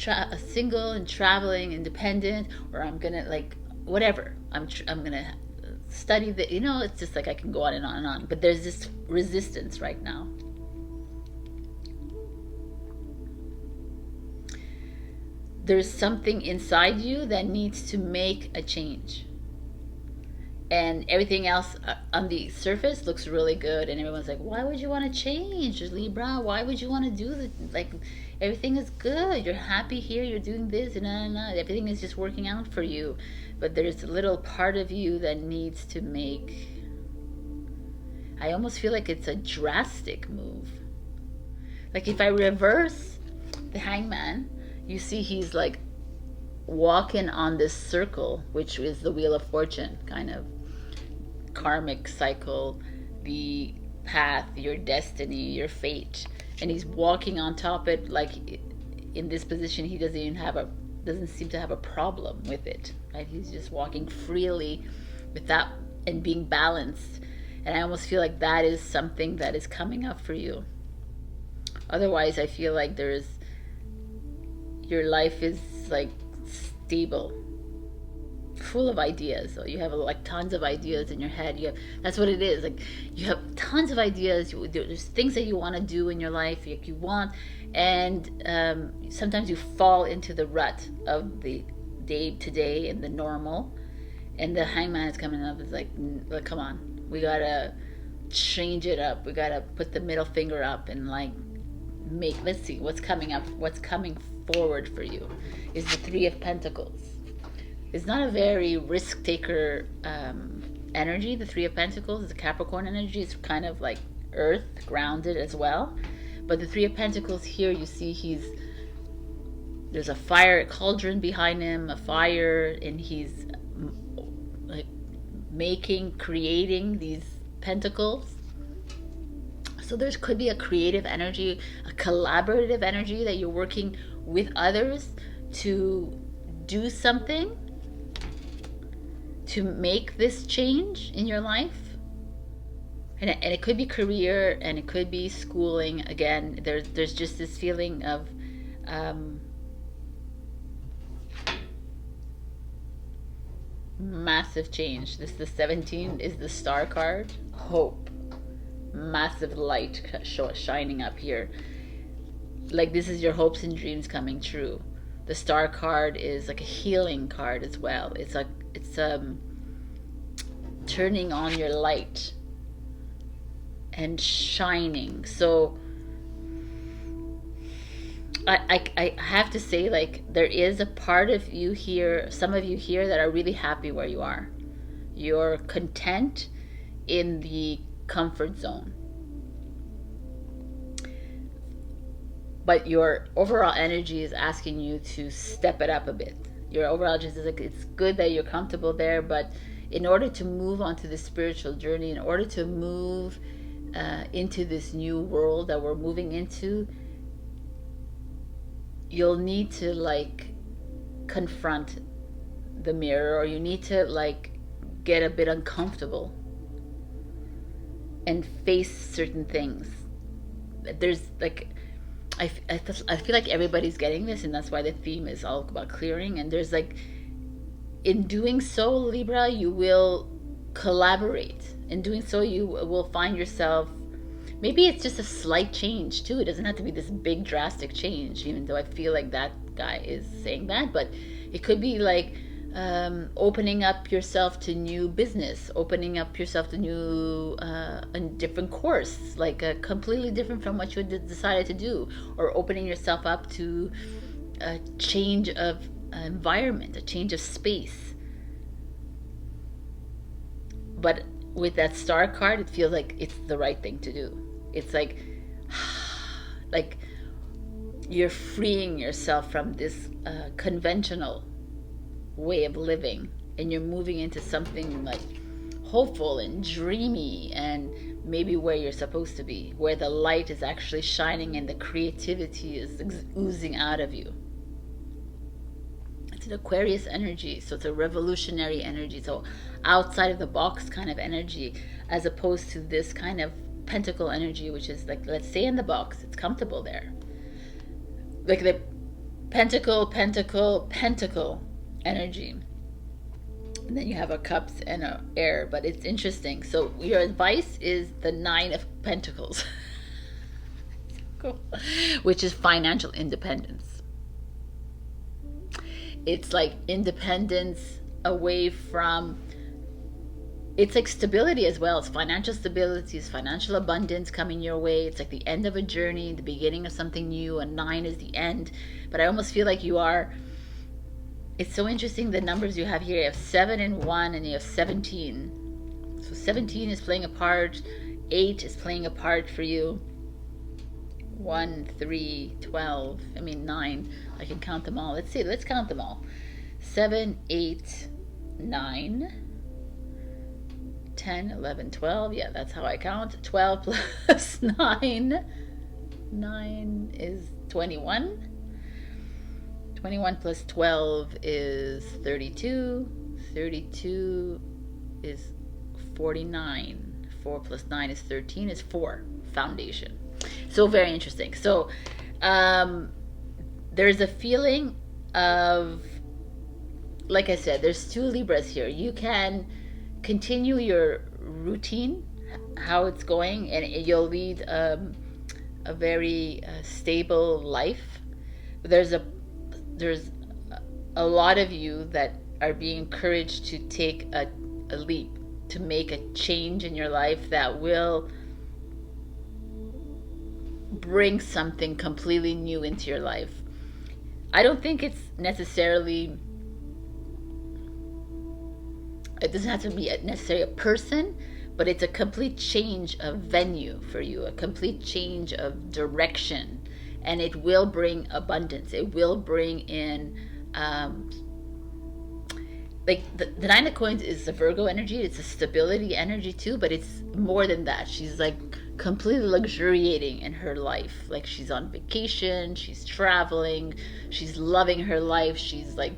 Speaker 1: a single and traveling independent, or I'm gonna like whatever. I'm gonna study the, you know, it's just like I can go on and on and on. But there's this resistance right now. There's something inside you that needs to make a change. And everything else on the surface looks really good, and everyone's like, why would you want to change, Libra? Why would you want to do that? Like, everything is good, you're happy here, you're doing this, and everything is just working out for you. But there's a little part of you that needs to make, I almost feel like it's a drastic move. Like, if I reverse the Hangman, you see he's like walking on this circle, which is the Wheel of Fortune, kind of karmic cycle, the path, your destiny, your fate, and he's walking on top of it. Like, in this position, he doesn't seem to have a problem with it, right? He's just walking freely with that and being balanced. And I almost feel like that is something that is coming up for you. Otherwise, I feel like your life is like stable, full of ideas. So you have like tons of ideas in your head. That's what it is. Like, you have tons of ideas. There's things that you want to do in your life, you want, and sometimes you fall into the rut of the day to day and the normal. And the Hangman is coming up. It's like, come on, we gotta change it up. We gotta put the middle finger up and like let's see what's coming up. What's coming forward for you is the Three of Pentacles. It's not a very risk taker energy. The Three of Pentacles is a Capricorn energy. It's kind of like earth, grounded as well. But the Three of Pentacles here, you see there's a fire cauldron behind him, a fire, and he's like creating these pentacles. So there could be a creative energy, a collaborative energy, that you're working with others to do something to make this change in your life. And it could be career, and it could be schooling. Again, there's just this feeling of massive change. The 17 is the Star card, hope, massive light shining up here. Like, this is your hopes and dreams coming true. The Star card is like a healing card as well. It's turning on your light and shining. So I have to say, like, there is a part of you here, some of you here, that are really happy where you are. You're content in the comfort zone. But your overall energy is asking you to step it up a bit. Your overall just is like, it's good that you're comfortable there, but in order to move onto the spiritual journey, in order to move into this new world that we're moving into, you'll need to like confront the mirror, or you need to like get a bit uncomfortable and face certain things. There's like, I feel like everybody's getting this, and that's why the theme is all about clearing. And there's like, in doing so, Libra, you will collaborate. In doing so, you will find yourself Maybe it's just a slight change too. It doesn't have to be this big drastic change, even though I feel like that guy is saying that. But it could be like opening up yourself to new business, opening up yourself to new a different course, like completely different from what you decided to do, or opening yourself up to a change of environment, a change of space. But with that star card, it feels like it's the right thing to do. It's like you're freeing yourself from this conventional way of living, and you're moving into something like hopeful and dreamy, and maybe where you're supposed to be, where the light is actually shining and the creativity is oozing out of you. It's an Aquarius energy, so it's a revolutionary energy, so outside of the box kind of energy, as opposed to this kind of pentacle energy, which is like, let's stay in the box, it's comfortable there. Like the pentacle energy, and then you have a cups and a air. But it's interesting. So your advice is the 9 of Pentacles. Cool. Which is financial independence. It's like independence away from, it's like stability as well. It's financial stability, it's financial abundance coming your way. It's like the end of a journey, the beginning of something new. A 9 is the end. But I almost feel like you are, it's so interesting, the numbers you have here. You have 7 and 1, and you have 17. So 17 is playing a part, 8 is playing a part for you. 1, 3, 12, 9. I can count them all. Let's see, let's count them all. 7, 8, 9, 10, 11, 12. Yeah, that's how I count. 12 plus 9. 9 is 21. 21 plus 12 is 32. 32 is 49. 4 plus 9 is 13, is 4. Foundation. So very interesting. So there's a feeling of, like I said, there's 2 Libras here. You can continue your routine, how it's going, and you'll lead a very stable life. There's a lot of you that are being encouraged to take a leap, to make a change in your life that will bring something completely new into your life. I don't think it's necessarily, it doesn't have to be necessarily a person, but it's a complete change of venue for you, a complete change of direction, and it will bring abundance. It will bring in, like the 9 of Coins is the Virgo energy. It's a stability energy too, but it's more than that. She's like completely luxuriating in her life. Like she's on vacation, she's traveling, she's loving her life. She's like,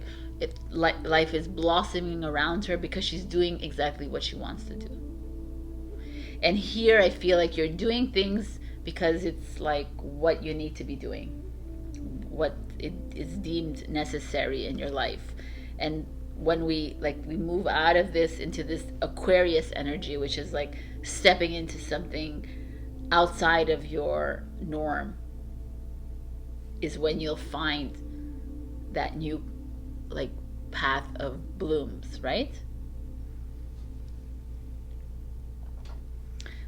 Speaker 1: life is blossoming around her because she's doing exactly what she wants to do. And here I feel like you're doing things because it's like what you need to be doing, what it is deemed necessary in your life. And when we move out of this into this Aquarius energy, which is like stepping into something outside of your norm, is when you'll find that new like path of blooms, right?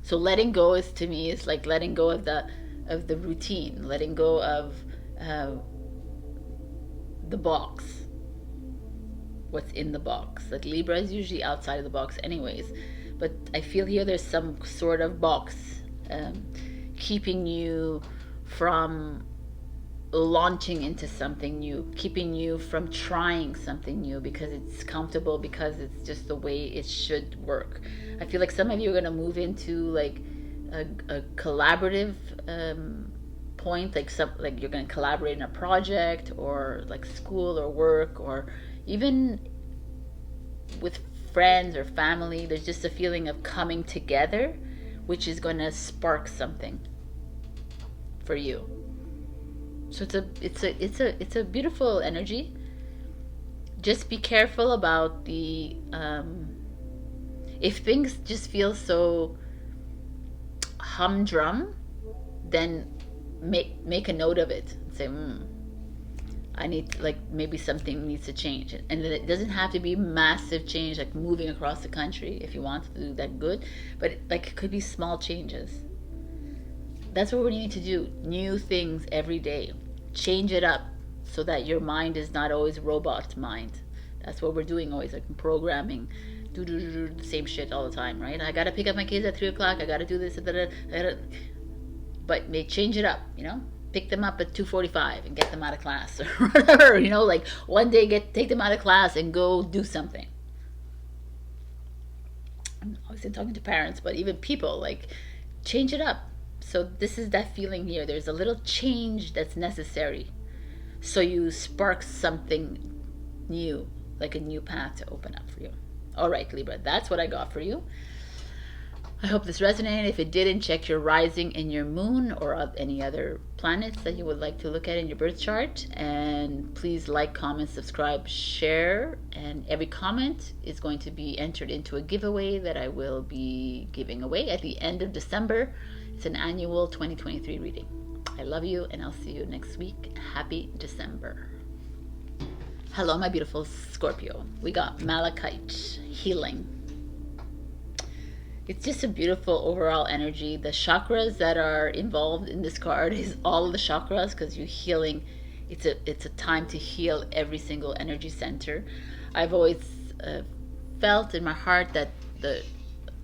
Speaker 1: So letting go is, to me, is like letting go of the routine, letting go of the box, what's in the box. Like Libra is usually outside of the box anyways, but I feel here there's some sort of box keeping you from launching into something new, keeping you from trying something new because it's comfortable, because it's just the way it should work. I feel like some of you are going to move into like a collaborative point, like you're going to collaborate in a project, or like school or work, or even with friends or family. There's just a feeling of coming together, which is going to spark something for you. So it's a beautiful energy. Just be careful about if things just feel so humdrum, then make a note of it and say, I need, like, maybe something needs to change. And it doesn't have to be massive change, like moving across the country. If you want to do that, good, but like it could be small changes. That's what we need to do. New things every day. Change it up so that your mind is not always robot mind. That's what we're doing always, like programming. Do the same shit all the time, right? I gotta pick up my kids at 3 o'clock. I gotta do this. But may change it up, you know? Pick them up at 2:45 and get them out of class or whatever, you know? Like one day take them out of class and go do something. I'm obviously talking to parents, but even people, like, change it up. So this is that feeling here. There's a little change that's necessary. So you spark something new, like a new path to open up for you. All right, Libra, that's what I got for you. I hope this resonated. If it didn't, check your rising and your moon or any other planets that you would like to look at in your birth chart. And please like, comment, subscribe, share. And every comment is going to be entered into a giveaway that I will be giving away at the end of December. It's an annual 2023 reading. I love you, and I'll see you next week. Happy December. Hello, my beautiful Scorpio. We got Malachite, healing. It's just a beautiful overall energy. The chakras that are involved in this card is all of the chakras, because you're healing. It's a time to heal every single energy center. I've always felt in my heart that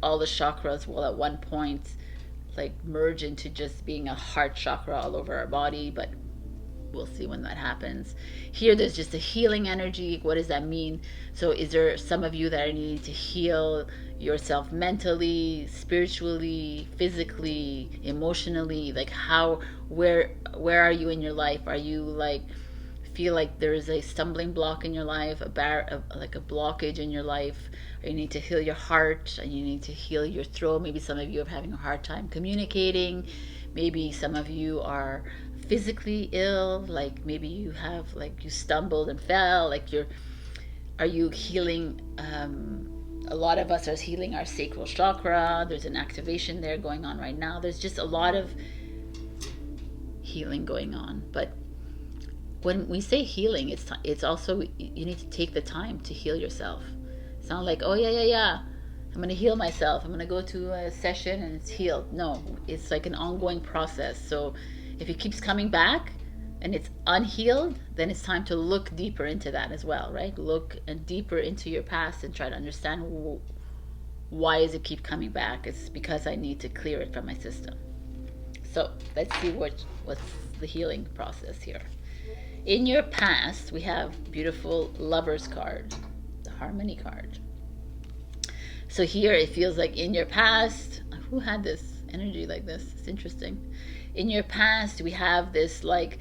Speaker 1: all the chakras will at one point like merge into just being a heart chakra all over our body, but we'll see when that happens. Here there's just a healing energy. What does that mean? So is there some of you that are needing to heal yourself mentally, spiritually, physically, emotionally? Like where are you in your life? Are you like feel like there is a stumbling block in your life, like a blockage in your life? Or you need to heal your heart, and you need to heal your throat. Maybe some of you are having a hard time communicating. Maybe some of you are physically ill, like maybe you have, like, you stumbled and fell, like are you healing? A lot of us are healing our sacral chakra. There's an activation there going on right now. There's just a lot of healing going on. But when we say healing, it's also, you need to take the time to heal yourself. It's not like, oh yeah, I'm going to heal myself, I'm going to go to a session and it's healed. No, it's like an ongoing process. So if it keeps coming back and it's unhealed, then it's time to look deeper into that as well, right? Look deeper into your past and try to understand why does it keep coming back. It's because I need to clear it from my system. So let's see what's the healing process here. In your past, we have beautiful Lovers card, the Harmony card. So here it feels like in your past, who had this energy like this? It's interesting. In your past, we have this, like,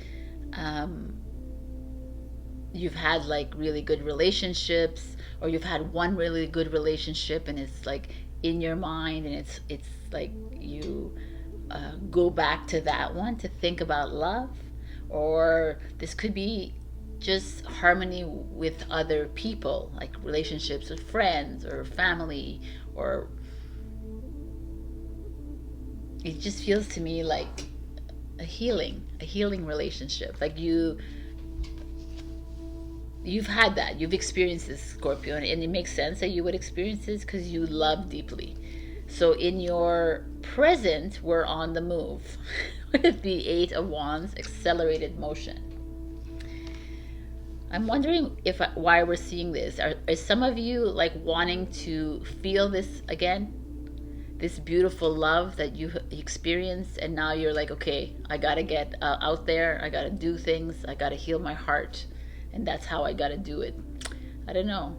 Speaker 1: you've had like really good relationships, or you've had one really good relationship and it's like in your mind, and it's like you go back to that one to think about love. Or this could be just harmony with other people, like relationships with friends or family, or it just feels to me like a healing relationship. Like you've had that, you've experienced this, Scorpio, and it makes sense that you would experience this because you love deeply. So in your present, we're on the move with the 8 of Wands, accelerated motion. I'm wondering why we're seeing this. Are some of you like wanting to feel this again? This beautiful love that you experienced, and now you're like, okay, I gotta get out there, I gotta do things, I gotta heal my heart, and that's how I gotta do it. I don't know.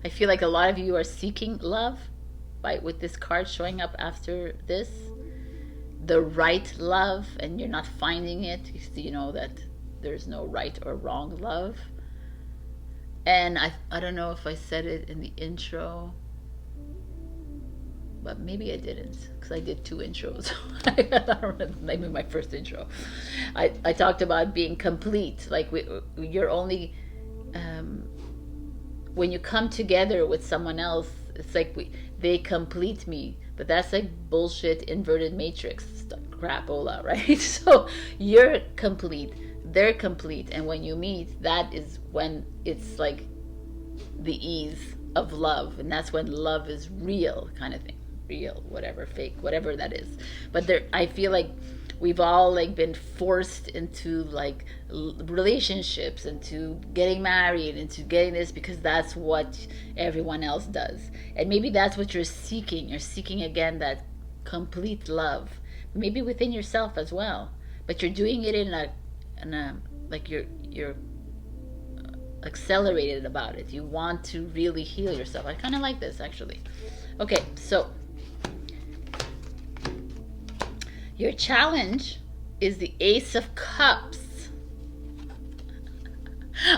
Speaker 1: I feel like a lot of you are seeking love with this card showing up after this, the right love, and you're not finding it. You know that there's no right or wrong love. And I don't know if I said it in the intro, but maybe I didn't, because I did 2 intros. Maybe my first intro. I talked about being complete. Like you're only, when you come together with someone else, It's like they complete me, but that's like bullshit inverted matrix crapola, right? So you're complete, they're complete, and when you meet, that is when it's like the ease of love, and that's when love is real, kind of thing. Real, whatever, fake, whatever that is. But there, I feel like we've all like been forced into like relationships, into getting married, into getting this because that's what everyone else does. And maybe that's what you're seeking. You're seeking again that complete love, maybe within yourself as well. But you're doing it in a like you're accelerated about it. You want to really heal yourself. I kind of like this actually. Okay, so your challenge is the Ace of Cups.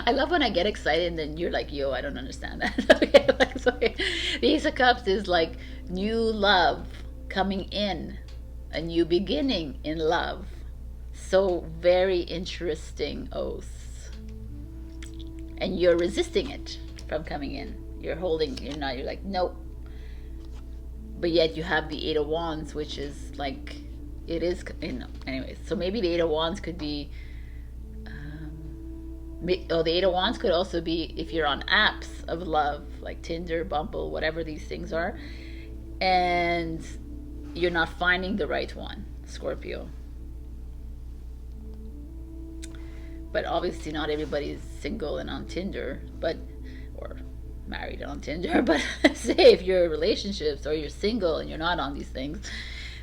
Speaker 1: I love when I get excited and then you're like, yo, I don't understand that. Okay, like, okay. The Ace of Cups is like new love coming in, a new beginning in love. So very interesting oath. And you're resisting it from coming in. You're like, nope. But yet you have the Eight of Wands, which is like, it is, anyways. So maybe the Eight of Wands could be, the Eight of Wands could also be if you're on apps of love, like Tinder, Bumble, whatever these things are, and you're not finding the right one, Scorpio. But obviously not everybody's single and on Tinder, or married and on Tinder, but say if you're in relationships or you're single and you're not on these things,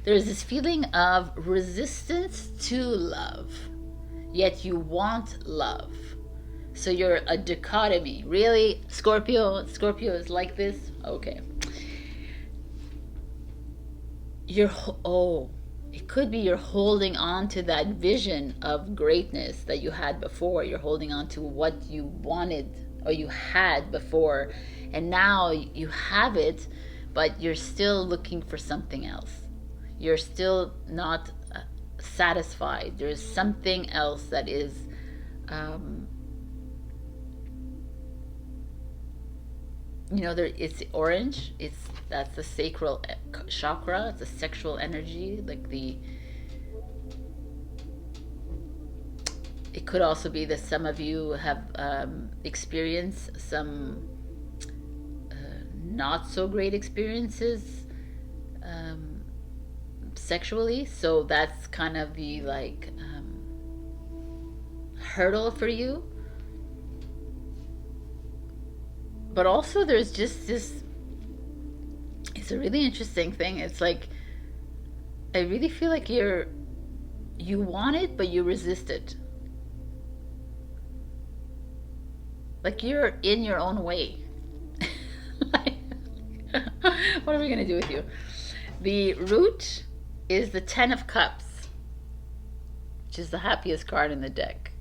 Speaker 1: there's this feeling of resistance to love, yet you want love. So you're a dichotomy. Really, Scorpio is like this? Okay. It could be you're holding on to that vision of greatness that you had before. You're holding on to what you wanted or you had before, and now you have it, but you're still looking for something else. You're still not satisfied. There's something else that is it's orange. That's the sacral chakra. It's a sexual energy, like it could also be that some of you have experienced some not so great experiences sexually, so that's kind of the hurdle for you. But also there's just this, it's a really interesting thing. It's like, I really feel like you want it, but you resist it. Like you're in your own way. What are we going to do with you? The root is the Ten of Cups, which is the happiest card in the deck.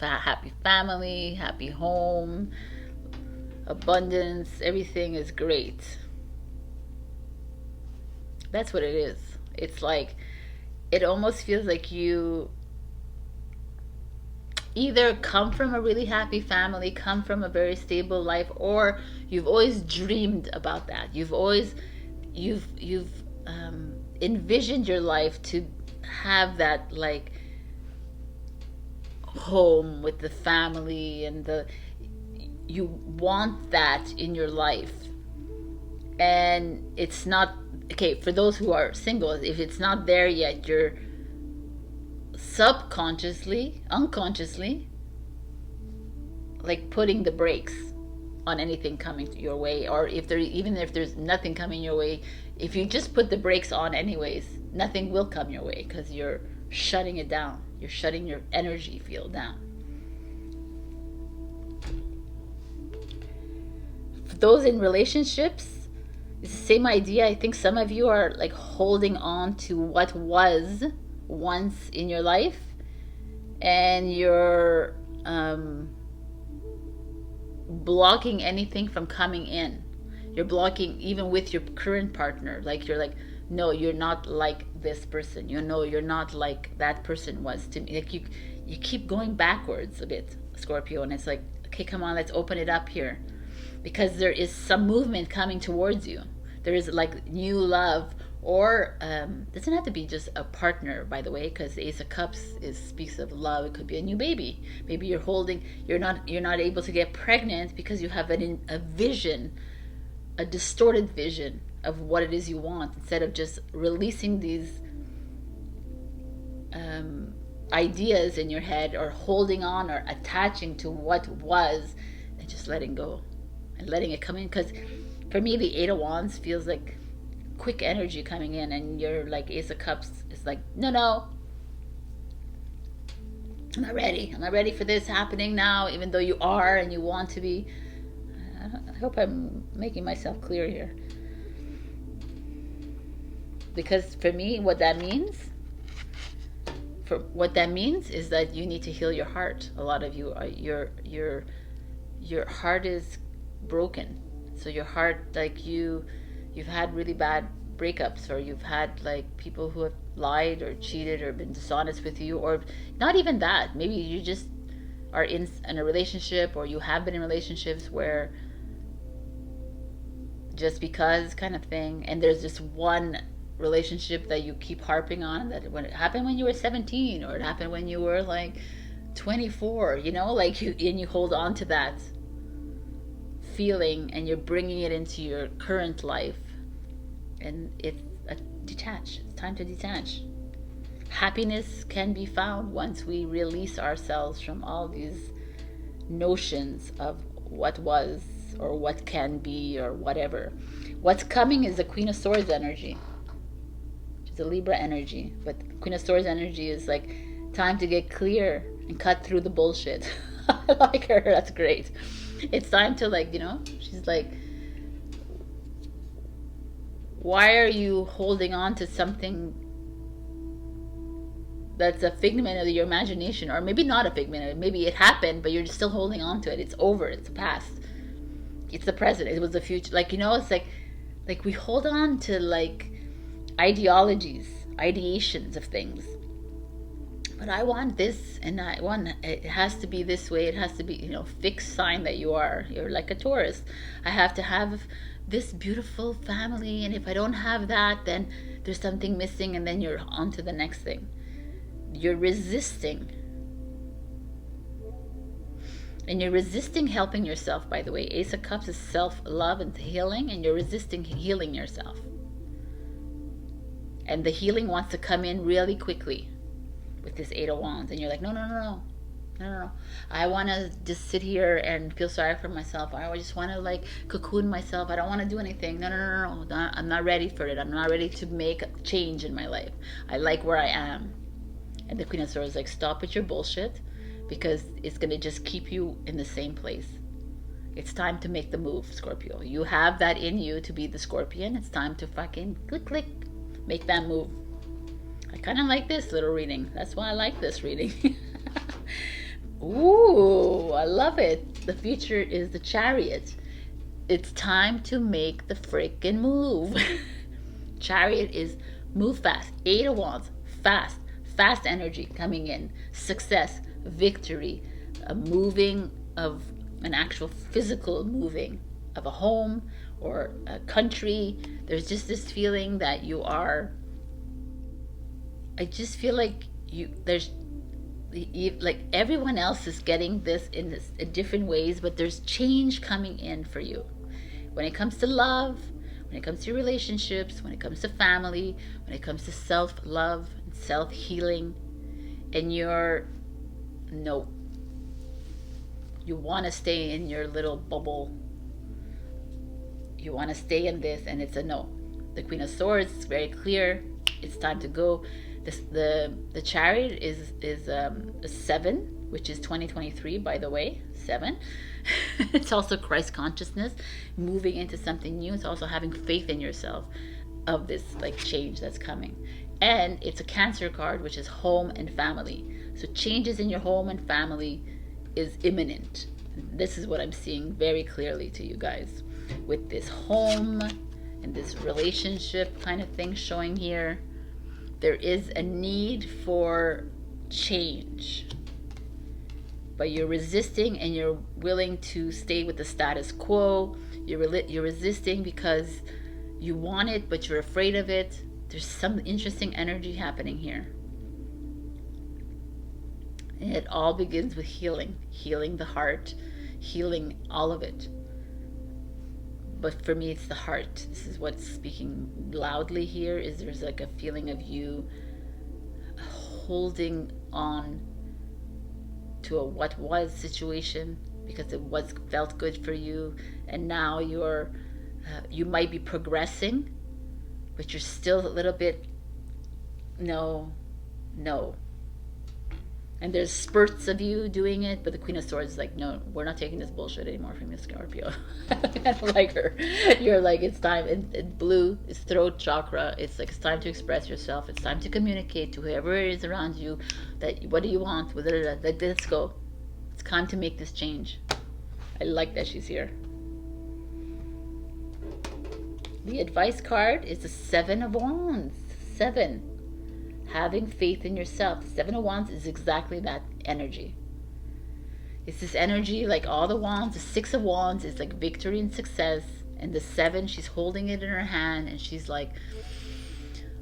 Speaker 1: Happy family, happy home, abundance, everything is great. That's what it is. It's like, it almost feels like you either come from a really happy family, come from a very stable life, or you've always dreamed about that. You've envisioned your life to have that like home with the family, and you want that in your life. And it's not, okay, for those who are single, if it's not there yet, you're subconsciously, unconsciously, like putting the brakes on anything coming your way. Or even if there's nothing coming your way, if you just put the brakes on anyways, nothing will come your way, because you're shutting it down. You're shutting your energy field down. For those in relationships, it's the same idea. I think some of you are like holding on to what was once in your life, and you're blocking anything from coming in. You're blocking even with your current partner. Like you're like, no, you're not like this person. You know, you're not like that person was to me. Like you keep going backwards a bit, Scorpio, and it's like, okay, come on, let's open it up here. because there is some movement coming towards you. There is like new love, or doesn't have to be just a partner, by the way, because the Ace of Cups speaks of love. It could be a new baby. Maybe you're not able to get pregnant because you have a vision, a distorted vision of what it is you want, instead of just releasing these ideas in your head, or holding on or attaching to what was, and just letting go and letting it come in. Because for me, the Eight of Wands feels like quick energy coming in, and you're like Ace of Cups is like, no, I'm not ready for this happening now, even though you are and you want to be. I hope I'm making myself clear here, because for me, what that means is that you need to heal your heart. A lot of you are, your heart is broken. So your heart, like you've had really bad breakups, or you've had like people who have lied or cheated or been dishonest with you, or not even that. Maybe you just are in a relationship, or you have been in relationships where just because kind of thing, and there's this one relationship that you keep harping on, that when it happened when you were 17, or it happened when you were like 24, like you hold on to that feeling, and you're bringing it into your current life, and it's detach. It's time to detach. Happiness can be found once we release ourselves from all these notions of what was, or what can be, or whatever. What's coming is the Queen of Swords energy, which is a Libra energy, but Queen of Swords energy is like time to get clear and cut through the bullshit. I like her. That's great. It's time to, like, she's like, why are you holding on to something that's a figment of your imagination? Or maybe not a figment, maybe it happened, but you're still holding on to it. It's over. It's the past. It's the present. It was the future. Like, it's like we hold on to like ideations of things. But I want this, and it has to be this way. It has to be, fixed sign that you're like a Taurus. I have to have this beautiful family, and if I don't have that, then there's something missing, and then you're on to the next thing. You're resisting. And you're resisting helping yourself, by the way. Ace of Cups is self-love and healing, and you're resisting healing yourself. And the healing wants to come in really quickly with this Eight of Wands, and you're like, no. I want to just sit here and feel sorry for myself. I just want to like cocoon myself. I don't want to do anything. No. I'm not ready for it. I'm not ready to make a change in my life. I like where I am. And the Queen of Swords is like, stop with your bullshit, because it's going to just keep you in the same place. It's time to make the move, Scorpio. You have that in you to be the Scorpion. It's time to fucking click, make that move. I kind of like this little reading. That's why I like this reading. Ooh, I love it. The future is the Chariot. It's time to make the freaking move. Chariot is move fast. Eight of Wands, fast energy coming in. Success, victory, a moving of an actual physical moving of a home or a country. There's just this feeling that you are, I just feel like like everyone else is getting this in different ways, but there's change coming in for you. When it comes to love, when it comes to relationships, when it comes to family, when it comes to self-love and self-healing, and you want to stay in your little bubble. You want to stay in this, and it's a no. The Queen of Swords is very clear. It's time to go. The Chariot is a 7, which is 2023, by the way. 7. It's also Christ consciousness, moving into something new. It's also having faith in yourself of this like change that's coming. And it's a Cancer card, which is home and family. So changes in your home and family is imminent. This is what I'm seeing very clearly to you guys with this home and this relationship kind of thing showing here. There is a need for change. but you're resisting and you're willing to stay with the status quo. You're resisting because you want it, but you're afraid of it. There's some interesting energy happening here. And it all begins with healing the heart, healing all of it. But for me, it's the heart. This is what's speaking loudly here, is there's like a feeling of you holding on to a what was situation because it was felt good for you, and now you might be progressing, but you're still a little bit no. And there's spurts of you doing it, but the Queen of Swords is like, no, we're not taking this bullshit anymore from the Scorpio. I don't like her. You're like, it's time. It's blue. It's throat chakra. It's like, it's time to express yourself. It's time to communicate to whoever it is around you that what do you want? Like, let's go. It's time to make this change. I like that she's here. The advice card is the Seven of Wands. 7. Having faith in yourself. The Seven of Wands is exactly that energy. It's this energy like all the wands. The Six of Wands is like victory and success. And the 7, she's holding it in her hand and she's like,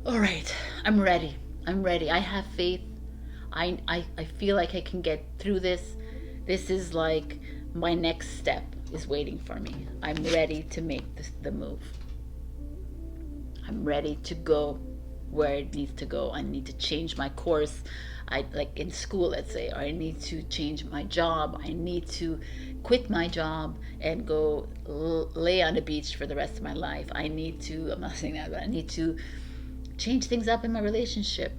Speaker 1: all right, I'm ready. I have faith. I feel like I can get through this. This is like my next step is waiting for me. I'm ready to make the move. I'm ready to go where it needs to go. I need to change my course. Like in school, let's say, or I need to change my job. I need to quit my job and go lay on the beach for the rest of my life. I'm not saying that, but I need to change things up in my relationship.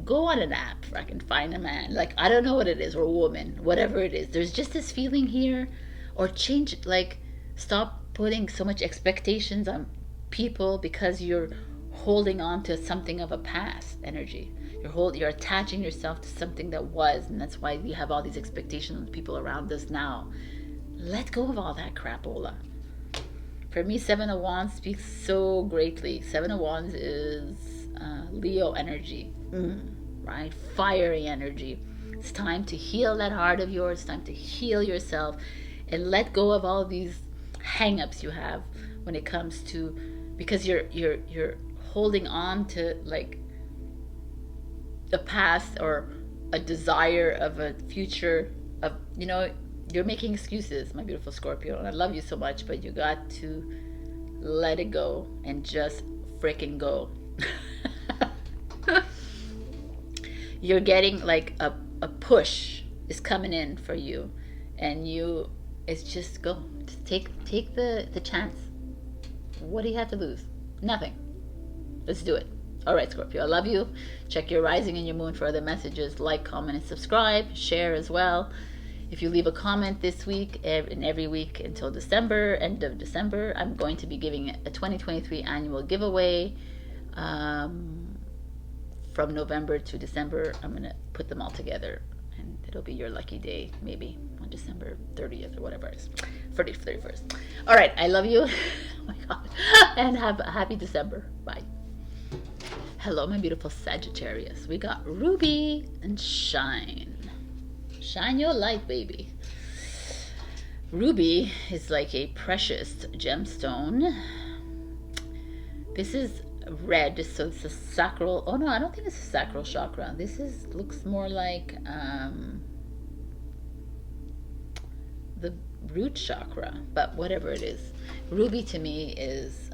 Speaker 1: Go on an app where I can find a man. Like, I don't know what it is, or a woman, whatever it is. There's just this feeling here. Or change, like, stop putting so much expectations on people because you're holding on to something of a past energy. You're attaching yourself to something that was, and that's why we have all these expectations of people around us now. Let go of all that crapola. For me, Seven of Wands speaks so greatly. Seven of Wands is Leo energy, right? Fiery energy. It's time to heal that heart of yours. It's time to heal yourself and let go of all these hang-ups you have when it comes to, because you're holding on to like a past or a desire of a future of, you're making excuses, my beautiful Scorpio, and I love you so much, but you got to let it go and just freaking go. You're getting like a push is coming in for you, and it's just go. Just take the chance. What do you have to lose? Nothing. Let's do it. All right, Scorpio, I love you. Check your rising and your moon for other messages. Like, comment, and subscribe. Share as well. If you leave a comment this week and every week until December, end of December, I'm going to be giving a 2023 annual giveaway. From November to December, I'm going to put them all together, and it'll be your lucky day, maybe on December 30th or whatever it is, 31st. All right, I love you. Oh my God. And have a happy December. Bye. Hello, my beautiful Sagittarius. We got Ruby and Shine. Shine your light, baby. Ruby is like a precious gemstone. This is red, so it's a sacral. Oh no, I don't think it's a sacral chakra. This looks more like the root chakra, but whatever it is. Ruby to me is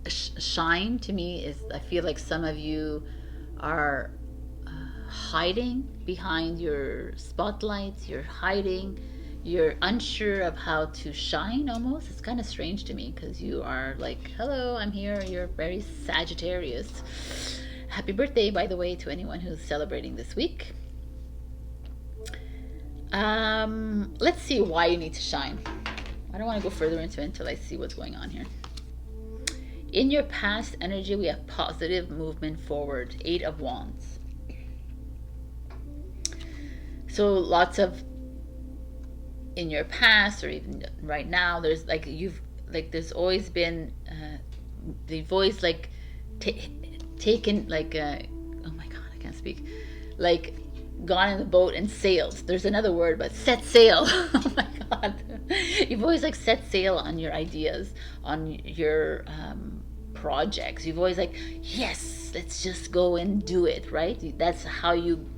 Speaker 1: shine. To me is, I feel like some of you are hiding behind your spotlights. You're unsure of how to shine almost. It's kind of strange to me because you are like, hello, I'm here. You're very Sagittarius. Happy birthday, by the way, to anyone who's celebrating this week. Let's see why you need to shine. I don't want to go further into it until I see what's going on here. In your past energy, we have positive movement forward. 8 of Wands. So lots of, in your past or even right now, there's like there's always been they've always like taken like oh my God, I can't speak, like gone in the boat and sailed. There's another word, but set sail. Oh my God. You've always like set sail on your ideas, on your projects. You've always like, yes, let's just go and do it, right? That's how you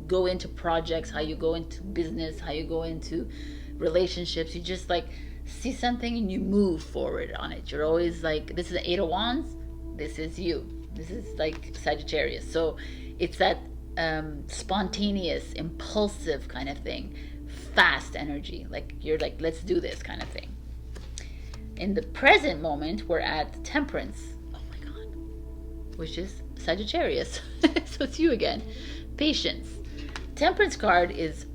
Speaker 1: go into projects, how you go into business, how you go into relationships. You just like see something and you move forward on it. You're always like, this is the Eight of Wands. This is you. This is like Sagittarius. So it's that spontaneous, impulsive kind of thing, fast energy. Like you're like, let's do this kind of thing. In the present moment, we're at Temperance. Oh my God. Which is Sagittarius. So it's you again. Patience. Temperance card is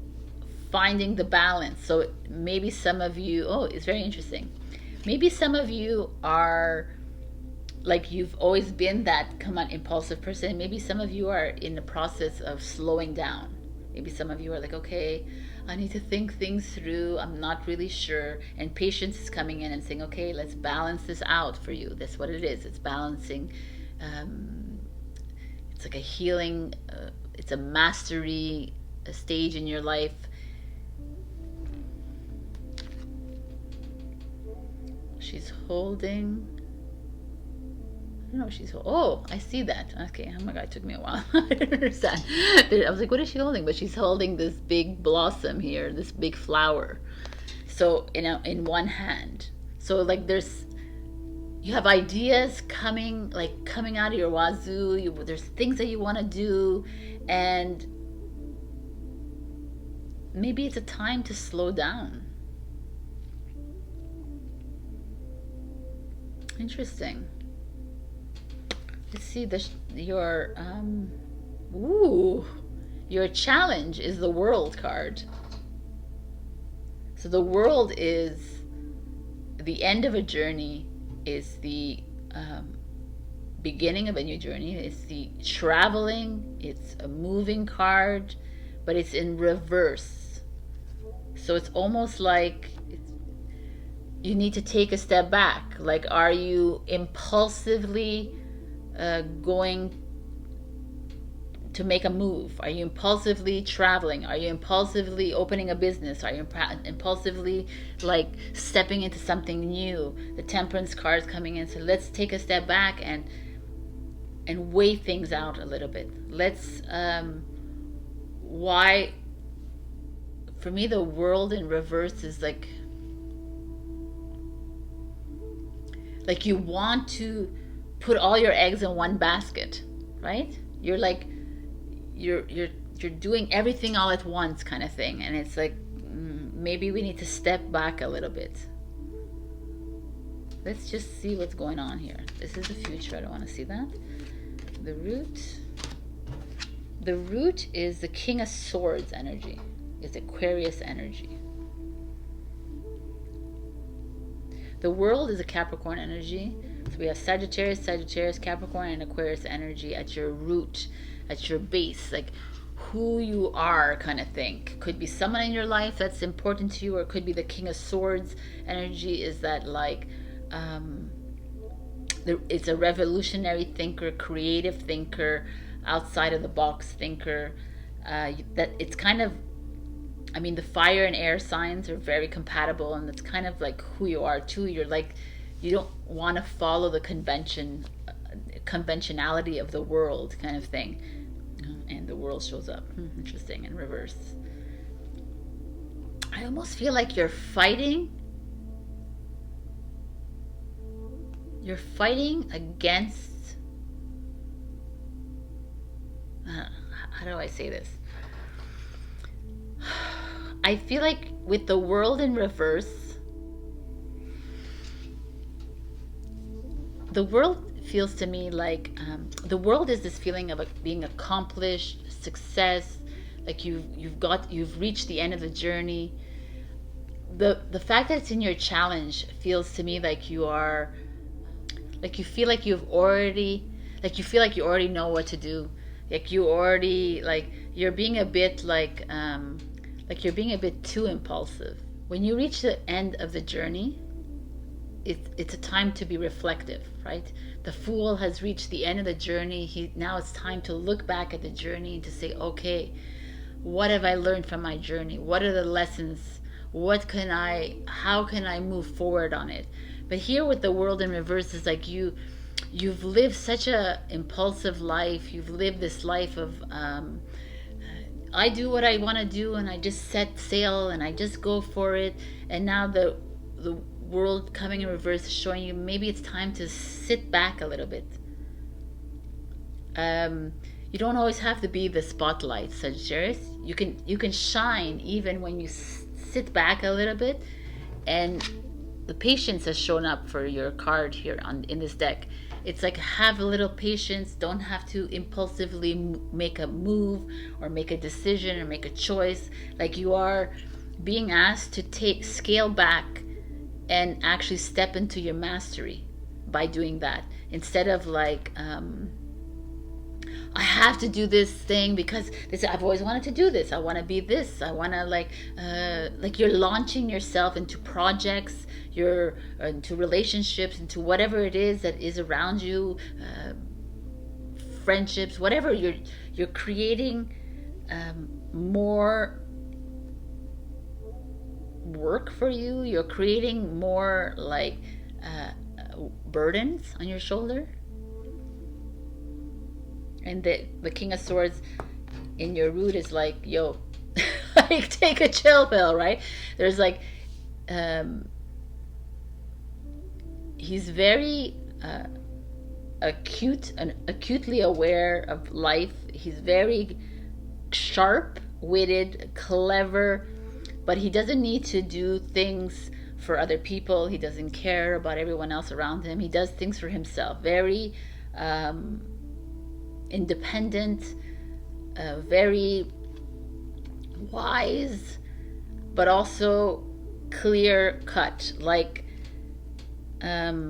Speaker 1: finding the balance. So maybe some of you, oh, it's very interesting. Maybe some of you are like, you've always been that impulsive person. Maybe some of you are in the process of slowing down. Maybe some of you are like, okay, I need to think things through. I'm not really sure. And patience is coming in and saying, okay, let's balance this out for you. That's what it is. It's balancing. It's like a healing. It's a mastery stage in your life. She's holding. I don't know, she's, oh, I see that. Okay, oh my God, it took me a while. I didn't understand. I was like, what is she holding? But she's holding this big blossom here, this big flower. So in one hand. So like you have ideas coming out of your wazoo. There's things that you want to do, and maybe it's a time to slow down. Interesting. Let's see your challenge is the World card. So the World is the end of a journey, is the beginning of a new journey. It's the traveling. It's a moving card, but it's in reverse. So it's almost like you need to take a step back. Like, are you impulsively going to make a move? Are you impulsively traveling? Are you impulsively opening a business? Are you impulsively like stepping into something new? The Temperance card is coming in, so let's take a step back and weigh things out a little bit. Let's why for me the World in reverse is like you want to put all your eggs in one basket, right? You're like, you're doing everything all at once kind of thing. And it's like, maybe we need to step back a little bit. Let's just see what's going on here. This is the future. I don't want to see that. The root. The root is the King of Swords energy. It's Aquarius energy. The World is a Capricorn energy. So we have Sagittarius, Capricorn, and Aquarius energy at your root, at your base, like who you are kind of thing. Could be someone in your life that's important to you, or it could be the King of Swords energy, is that like it's a revolutionary thinker, creative thinker, outside of the box thinker. That it's kind of, I mean, the fire and air signs are very compatible, and it's kind of like who you are too. You're like, you don't want to follow the conventionality of the world kind of thing. And the World shows up. Interesting, in reverse. I almost feel like you're fighting. You're fighting against, how do I say this? I feel like with the World in reverse, the World feels to me like the World is this feeling of being accomplished, success, like you've reached the end of the journey. The fact that it's in your challenge feels to me like you are, like you feel like you already know what to do. Like you already, like you're being a bit like you're being a bit too impulsive. When you reach the end of the journey, it's a time to be reflective, right? The Fool has reached the end of the journey. Now it's time to look back at the journey and to say, okay, What have I learned from my journey? What are the lessons? How can I move forward on it? But here with the world in reverse is like you've lived such a impulsive life. You've lived this life of I do what I want to do, and I just set sail and I just go for it. And now the world coming in reverse is showing you maybe it's time to sit back a little bit. You don't always have to be the spotlight, Sagittarius. You can shine even when you sit back a little bit. And the patience has shown up for your card here in this deck. It's like, have a little patience. Don't have to impulsively make a move or make a decision or make a choice. Like, you are being asked to scale back and actually step into your mastery by doing that, instead of like I have to do this thing because I've always wanted to do this. I want to be this. I want to like you're launching yourself into projects, into relationships, into whatever it is that is around you, friendships, whatever. You're creating more work for you. You're creating more like burdens on your shoulder. And the King of Swords in your root is like, yo, like, take a chill pill, right? There's like, he's very acute and acutely aware of life. He's very sharp-witted, clever, but he doesn't need to do things for other people. He doesn't care about everyone else around him. He does things for himself. Very independent, very wise, but also clear cut. Like, I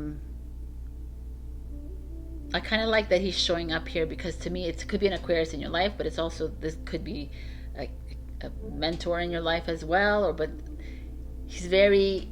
Speaker 1: kind of like that he's showing up here, because to me it could be an Aquarius in your life, but it's also, this could be a mentor in your life as well. But he's very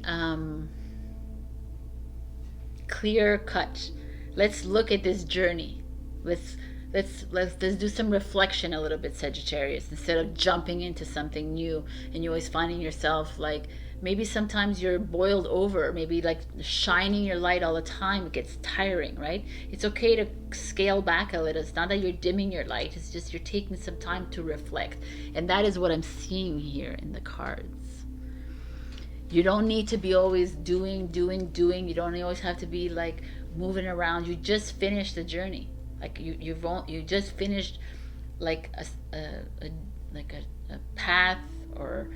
Speaker 1: clear cut. Let's look at this journey. Let's do some reflection a little bit, Sagittarius, instead of jumping into something new and you always finding yourself like, maybe sometimes you're boiled over, maybe like shining your light all the time, it gets tiring, right? It's okay to scale back a little. It's not that you're dimming your light, it's just you're taking some time to reflect. And that is what I'm seeing here in the cards. You don't need to be always doing. You don't always have to be like moving around. You just finished the journey. Like you just finished like a path or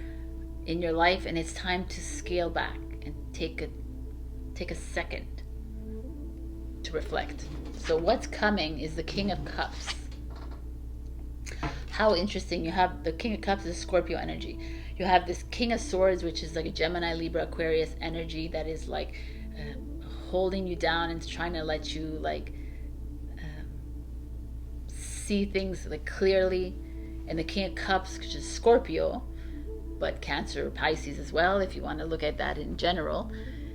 Speaker 1: in your life, and it's time to scale back and take a second to reflect. So what's coming is the King of Cups. How interesting. You have the King of Cups is Scorpio energy. You have this King of Swords, which is like a Gemini, Libra, Aquarius energy that is like holding you down and trying to let you like see things like clearly. And the King of Cups, which is Scorpio, but Cancer, Pisces as well, if you want to look at that in general.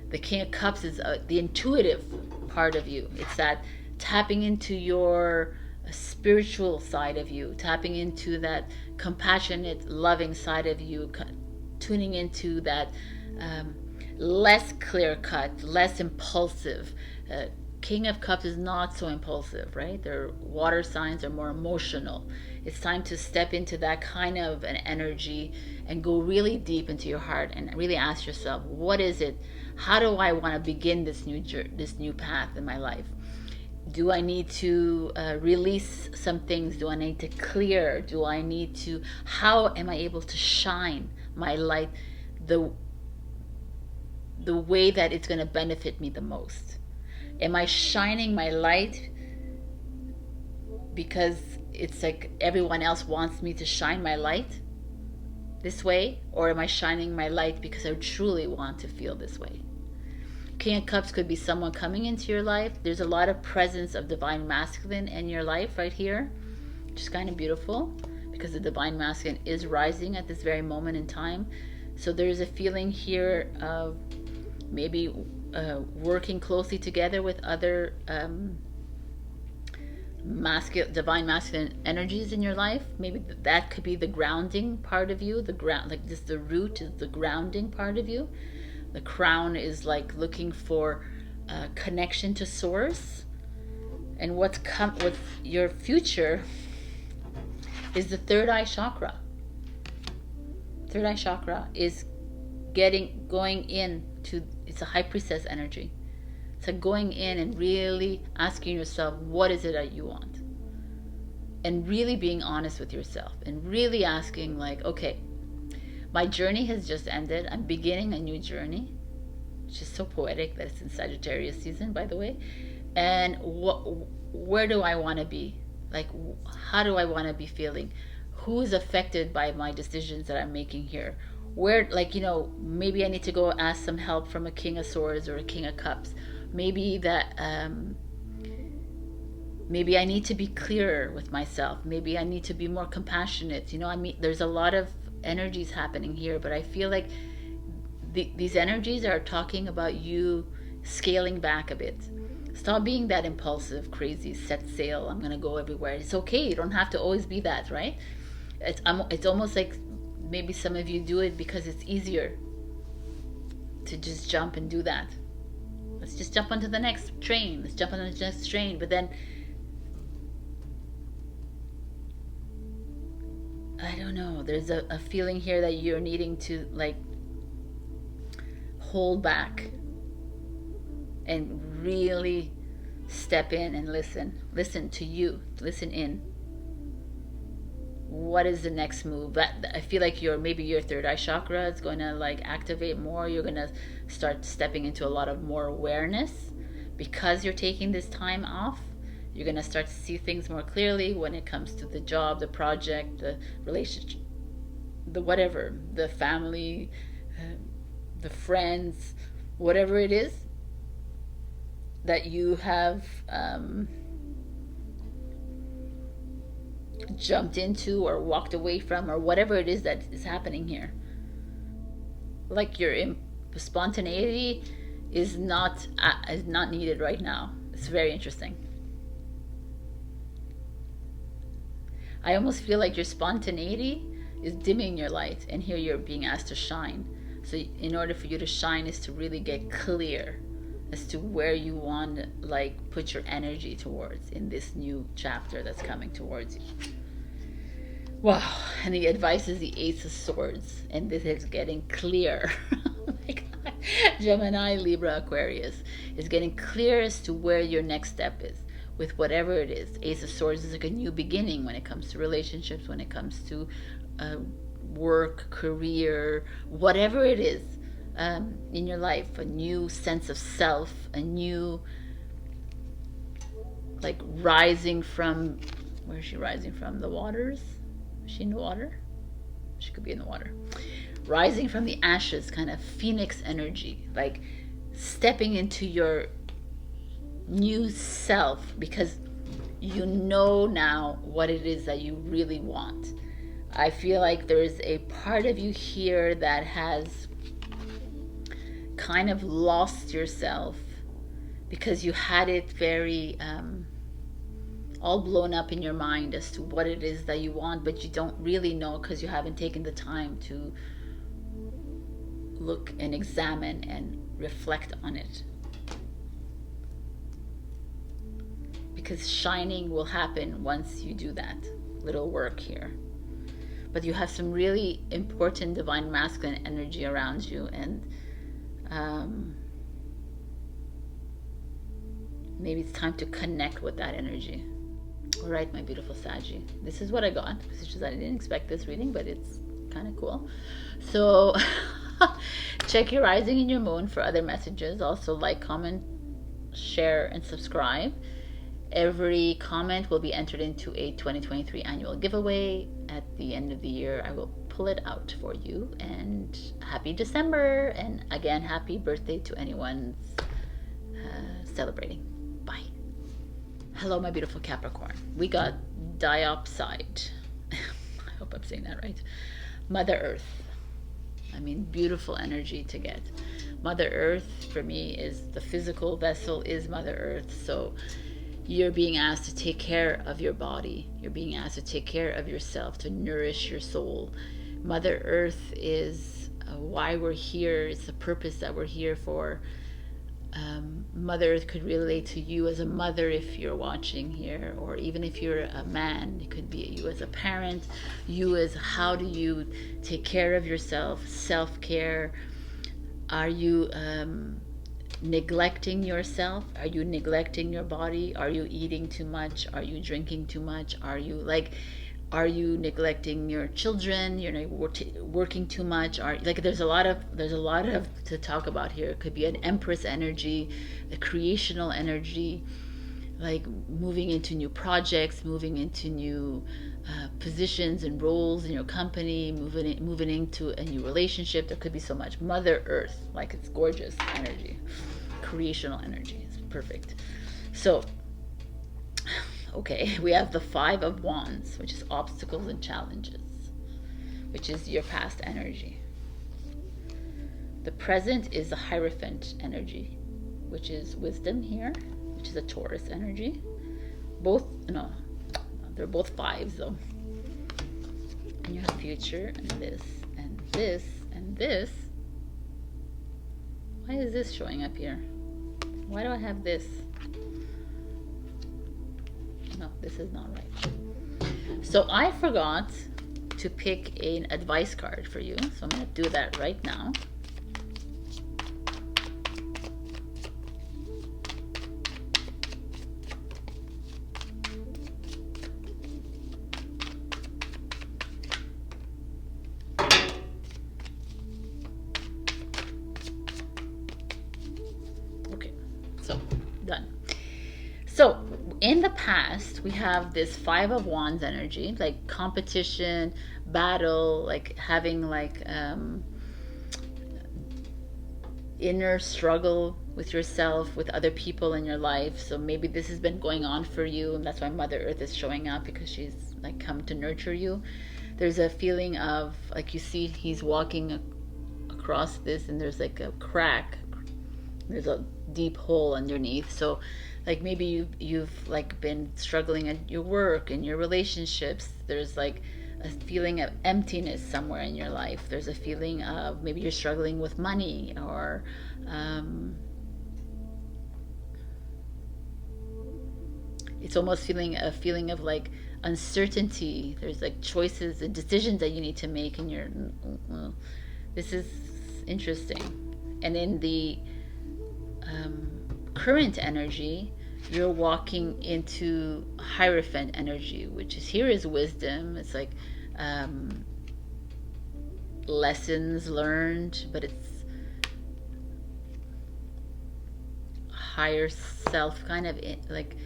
Speaker 1: The King of Cups is the intuitive part of you. It's that tapping into your spiritual side of you, tapping into that compassionate, loving side of you, tuning into that less clear-cut, less impulsive. King of Cups is not so impulsive, right? Their water signs are more emotional. It's time to step into that kind of an energy and go really deep into your heart and really ask yourself, what is it? How do I want to begin this new path in my life? Do I need to release some things? Do I need to clear? Do I need to, how am I able to shine my light the way that it's going to benefit me the most? Am I shining my light because it's like everyone else wants me to shine my light this way? Or am I shining my light because I truly want to feel this way? King of Cups could be someone coming into your life. There's a lot of presence of divine masculine in your life right here, which is kind of beautiful because the divine masculine is rising at this very moment in time. So there's a feeling here of maybe working closely together with other divine masculine energies in your life. Maybe that could be the grounding part of you. The ground, like this, the root is the grounding part of you. The crown is like looking for connection to source. And what's come with your future is the third eye chakra. Third eye chakra is going in to, it's a high priestess energy. It's like going in and really asking yourself, what is it that you want? And really being honest with yourself and really asking, like, okay, my journey has just ended. I'm beginning a new journey, which is so poetic that it's in Sagittarius season, by the way. And where do I want to be? Like, how do I want to be feeling? Who's affected by my decisions that I'm making here? Where, like, you know, maybe I need to go ask some help from a King of Swords or a King of Cups. Maybe that, maybe I need to be clearer with myself. Maybe I need to be more compassionate. You know, I mean, there's a lot of energies happening here, but I feel like these energies are talking about you scaling back a bit. Stop being that impulsive, crazy, set sail, I'm gonna go everywhere. It's okay, you don't have to always be that, right? It's almost like maybe some of you do it because it's easier to just jump and do that. Let's just jump onto the next train. Let's jump on the next train. But then, I don't know, there's a feeling here that you're needing to, like, hold back and really step in and listen to you, listen in. What is the next move? I feel like maybe your third eye chakra is going to, like, activate more. You're going to start stepping into a lot of more awareness because you're taking this time off. You're going to start to see things more clearly when it comes to the job, the project, the relationship, the whatever, the family, the friends, whatever it is that you have jumped into or walked away from, or whatever it is that is happening here. Like, your spontaneity is not needed right now. It's very interesting. I almost feel like your spontaneity is dimming your light, and here you're being asked to shine. So in order for you to shine is to really get clear as to where you want to, like, put your energy towards in this new chapter that's coming towards you. Wow. And the advice is the Ace of Swords, and this is getting clear. Oh my God. Gemini, Libra, Aquarius is getting clear as to where your next step is with whatever it is. Ace of Swords is like a new beginning when it comes to relationships, when it comes to work, career, whatever it is in your life. A new sense of self, a new, like, rising from, where is she rising from? The waters? Is she in the water? She could be in the water. Rising from the ashes, kind of phoenix energy, like stepping into your new self because you know now what it is that you really want. I feel like there's a part of you here that has kind of lost yourself because you had it very all blown up in your mind as to what it is that you want, but you don't really know because you haven't taken the time to look and examine and reflect on it. Because shining will happen once you do that little work here. But you have some really important divine masculine energy around you, and maybe it's time to connect with that energy. All right, my beautiful Saggy, this is what I got. It's just I didn't expect this reading, but it's kind of cool. So check your rising and your moon for other messages. Also, like, comment, share, and subscribe. Every comment will be entered into a 2023 annual giveaway. At the end of the year, I will pull it out for you. And happy December, and again, happy birthday to anyone celebrating. Bye. Hello, my beautiful Capricorn. We got diopside. I hope I'm saying that right. Mother Earth. I mean, beautiful energy to get. Mother Earth for me is the physical vessel, is Mother Earth. So You're being asked to take care of your body. You're being asked to take care of yourself, to nourish your soul. Mother Earth is why we're here. It's the purpose that we're here for. Mother Earth could relate to you as a mother if you're watching here, or even if you're a man. It could be you as a parent, you as how do you take care of yourself, self-care. Are you neglecting yourself? Are you neglecting your body? Are you eating too much? Are you drinking too much? Are you neglecting your children? You're not working too much? There's a lot of to talk about here. It could be an Empress energy, a creational energy, like moving into new projects, moving into new positions and roles in your company, moving into a new relationship. There could be so much. Mother Earth, like it's gorgeous energy, creational energy. It's perfect. So, okay, we have the Five of Wands, which is obstacles and challenges, which is your past energy. The present is the Hierophant energy, which is wisdom here, which is a Taurus energy. They're both fives though. And you have future and this and this and this. Why is this showing up here? Why do I have this? No, this is not right. So I forgot to pick an advice card for you. So I'm going to do that right now. So in the past, we have this Five of Wands energy, like competition, battle, like having like inner struggle with yourself, with other people in your life. So maybe this has been going on for you, and that's why Mother Earth is showing up, because she's like come to nurture you. There's a feeling of, like, you see he's walking across this and there's like a crack. There's a deep hole underneath. So like maybe you've like been struggling at your work and your relationships. There's like a feeling of emptiness somewhere in your life. There's a feeling of maybe you're struggling with money, or it's almost a feeling of like uncertainty. There's like choices and decisions that you need to make, and this is interesting. And in the current energy, you're walking into Hierophant energy, which is here is wisdom. It's like lessons learned, but it's higher self kind of like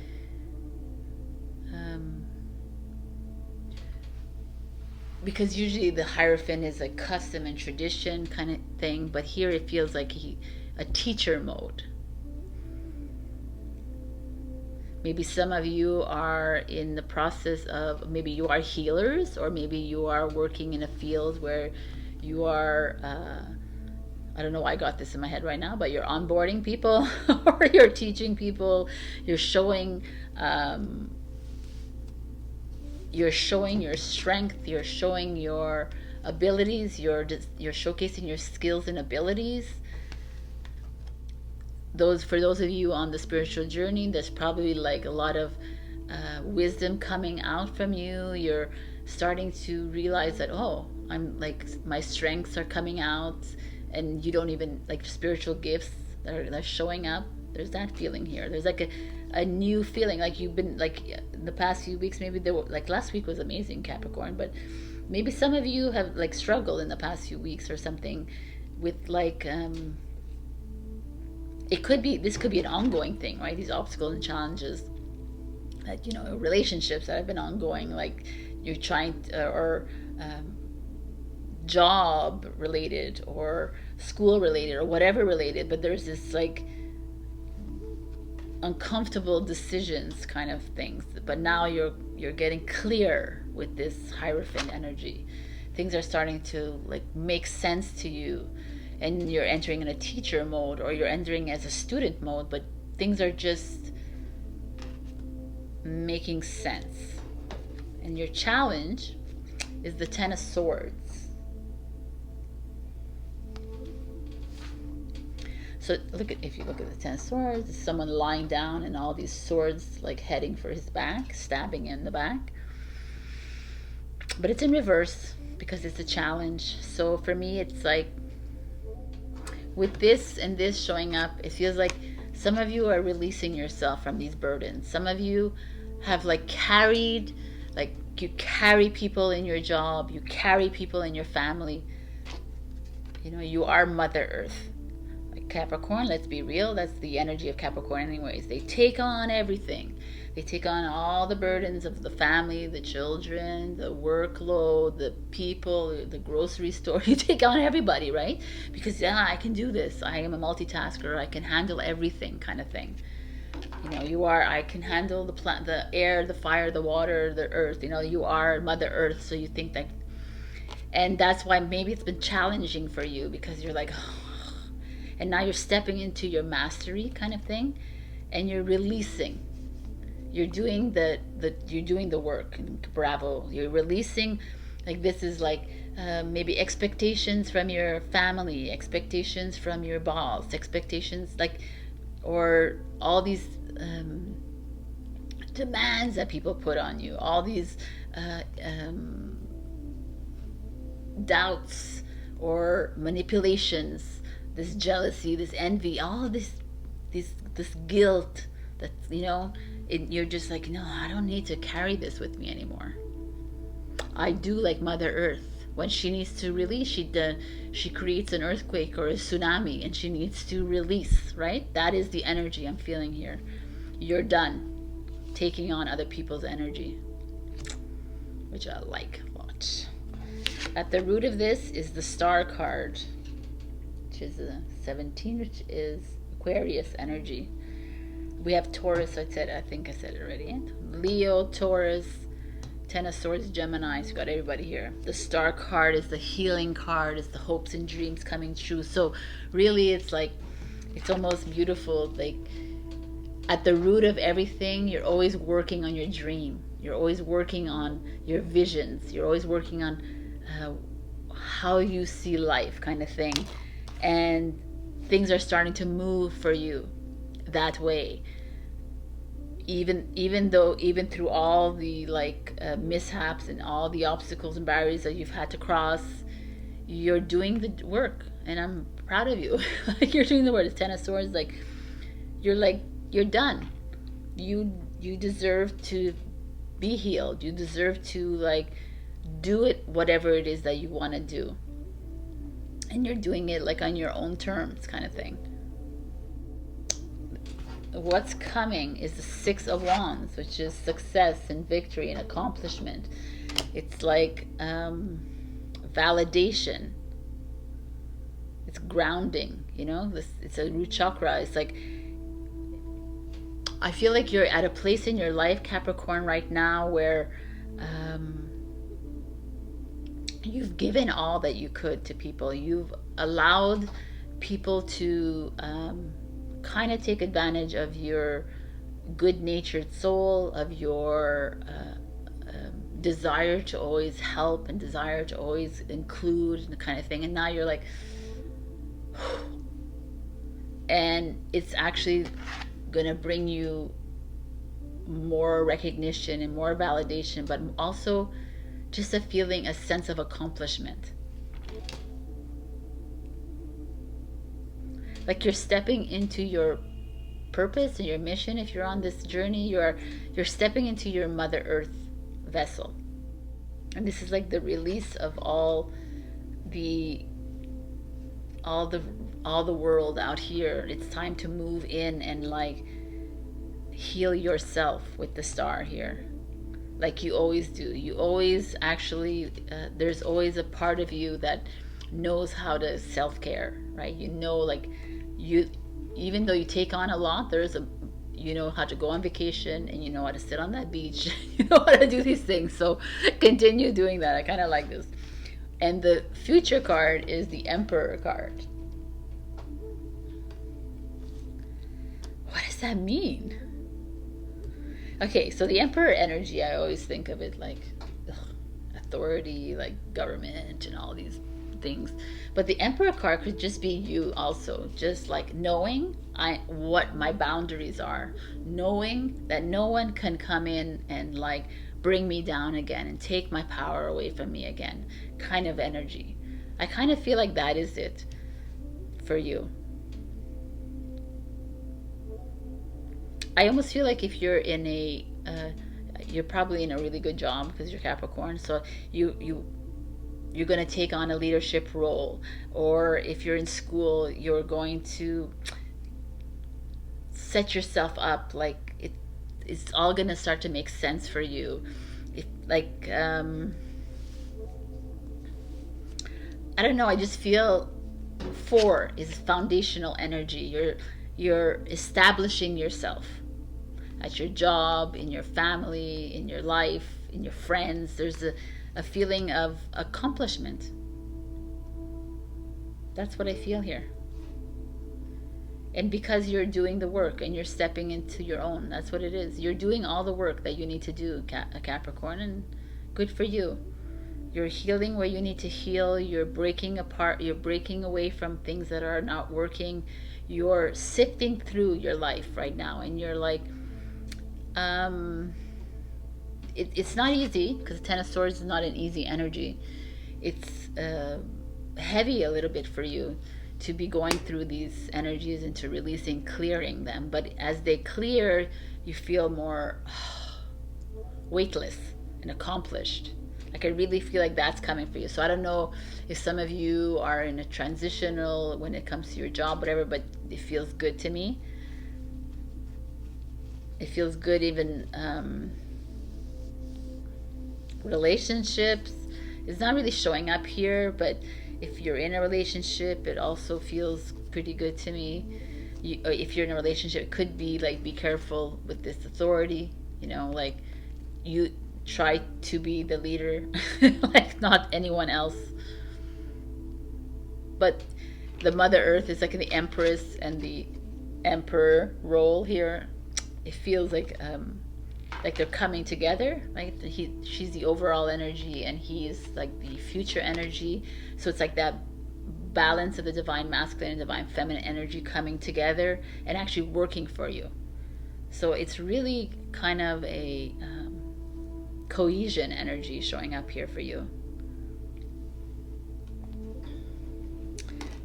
Speaker 1: because usually the Hierophant is like custom and tradition kind of thing, but here it feels like a teacher mode. Maybe some of you are in the process of, maybe you are healers, or maybe you are working in a field where you are, I don't know why I got this in my head right now, but you're onboarding people or you're teaching people, you're showing your strength, you're showing your abilities, you're showcasing your skills and abilities. For those of you on the spiritual journey, there's probably like a lot of wisdom coming out from you. You're starting to realize that, oh, I'm like, my strengths are coming out, and you don't even like spiritual gifts they're showing up. There's that feeling here. There's like a new feeling, like you've been like in the past few weeks, maybe there were, like last week was amazing, Capricorn, but maybe some of you have like struggled in the past few weeks or something with like this could be an ongoing thing, right? These obstacles and challenges that, relationships that have been ongoing, like you're trying to, or job related or school related or whatever related, but there's this like uncomfortable decisions kind of things. But now you're getting clear with this Hierophant energy. Things are starting to like make sense to you, and you're entering in a teacher mode, or you're entering as a student mode, but things are just making sense. And your challenge is the Ten of Swords. So if you look at the Ten of Swords, it's someone lying down and all these swords like heading for his back, stabbing in the back. But it's in reverse because it's a challenge. So for me, it's like with this and this showing up, it feels like some of you are releasing yourself from these burdens. Some of you have like carried, like you carry people in your job, you carry people in your family. You know, you are Mother Earth. Like Capricorn, let's be real, that's the energy of Capricorn anyways. They take on everything. They take on all the burdens of the family, the children, the workload, the people, the grocery store. You take on everybody, right? Because I can do this. I am a multitasker. I can handle everything, kind of thing. You know, I can handle the plant, the air, the fire, the water, the earth. You know, you are Mother Earth, so you think that. And that's why maybe it's been challenging for you because you're like, and now you're stepping into your mastery kind of thing, and you're releasing. You're doing you're doing the work. Bravo. You're releasing. Like this is like maybe expectations from your family, expectations from your boss, expectations like, or all these demands that people put on you, all these doubts or manipulations, this jealousy, this envy, all this guilt that, you know, you're just like, no, I don't need to carry this with me anymore. I do like Mother Earth. When she needs to release, she creates an earthquake or a tsunami, and she needs to release, right? That is the energy I'm feeling here. You're done taking on other people's energy, which I like a lot. At the root of this is the Star card, which is the 17, which is Aquarius energy. We have Taurus, I think I said it already. Leo, Taurus, Ten of Swords, Gemini. So you got everybody here. The Star card is the healing card, is the hopes and dreams coming true. So really it's like, it's almost beautiful. Like at the root of everything, you're always working on your dream. You're always working on your visions. You're always working on how you see life, kind of thing. And things are starting to move for you that way. Even through all the mishaps and all the obstacles and barriers that you've had to cross, you're doing the work, and I'm proud of you. You're doing the work. It's Ten of Swords. You're done. You deserve to be healed. You deserve to do it, whatever it is that you want to do, and you're doing it on your own terms, kind of thing. What's coming is the Six of Wands, which is success and victory and accomplishment. It's like validation. It's grounding, it's a root chakra. It's like, I feel like you're at a place in your life, Capricorn, right now where you've given all that you could to people. You've allowed people to kind of take advantage of your good-natured soul, of your desire to always help and desire to always include and the kind of thing. And now you're like, and it's actually gonna bring you more recognition and more validation, but also just a feeling, a sense of accomplishment. Like you're stepping into your purpose and your mission. If you're on this journey, you're stepping into your Mother Earth vessel. And this is like the release of all the world out here. It's time to move in and heal yourself with the Star here, like you always do. You always actually there's always a part of you that knows how to self-care, right? Even though you take on a lot, you know how to go on vacation, and you know how to sit on that beach. You know how to do these things. So continue doing that. I kind of like this. And the future card is the Emperor card. What does that mean? Okay, so the Emperor energy, I always think of it like authority, like government and all these things. But the Emperor card could just be you also, just like knowing what my boundaries are, knowing that no one can come in and like bring me down again and take my power away from me again, kind of energy. I kind of feel like that is it for you. I almost feel like if you're in a you're probably in a really good job because you're Capricorn, so you're going to take on a leadership role, or if you're in school, you're going to set yourself up like it's all going to start to make sense for you. If like I don't know, I just feel 4 is foundational energy. You're establishing yourself at your job, in your family, in your life, in your friends. There's a feeling of accomplishment. That's what I feel here. And because you're doing the work and you're stepping into your own, that's what it is. You're doing all the work that you need to do, Capricorn, and good for you. You're healing where you need to heal. You're breaking apart. You're breaking away from things that are not working. You're sifting through your life right now, and you're like, it's not easy because Ten of Swords is not an easy energy. It's heavy a little bit for you to be going through these energies and to releasing, clearing them. But as they clear, you feel more weightless and accomplished. Like I really feel like that's coming for you. So I don't know if some of you are in a transitional when it comes to your job, whatever, but it feels good to me. It feels good even relationships. It's not really showing up here, but if you're in a relationship, it also feels pretty good to me. If you're in a relationship, it could be like, be careful with this authority, you know, like you try to be the leader, like not anyone else. But the Mother Earth is like the Empress and the Emperor role here. It feels like they're coming together. Like she's the overall energy and he's like the future energy. So it's like that balance of the divine masculine and divine feminine energy coming together and actually working for you. So it's really kind of a cohesion energy showing up here for you.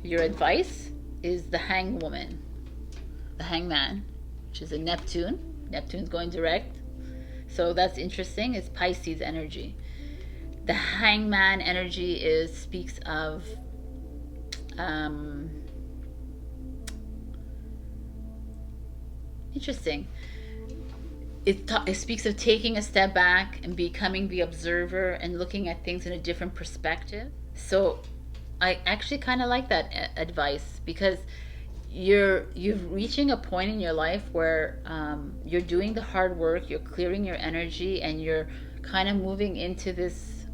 Speaker 1: Your advice is the Hangwoman, the Hangman, which is a Neptune. Neptune's going direct. So that's interesting. It's Pisces energy. The Hangman energy speaks of interesting. It speaks of taking a step back and becoming the observer and looking at things in a different perspective. So I actually kind of like that advice because you're reaching a point in your life where you're doing the hard work, you're clearing your energy, and you're kind of moving into this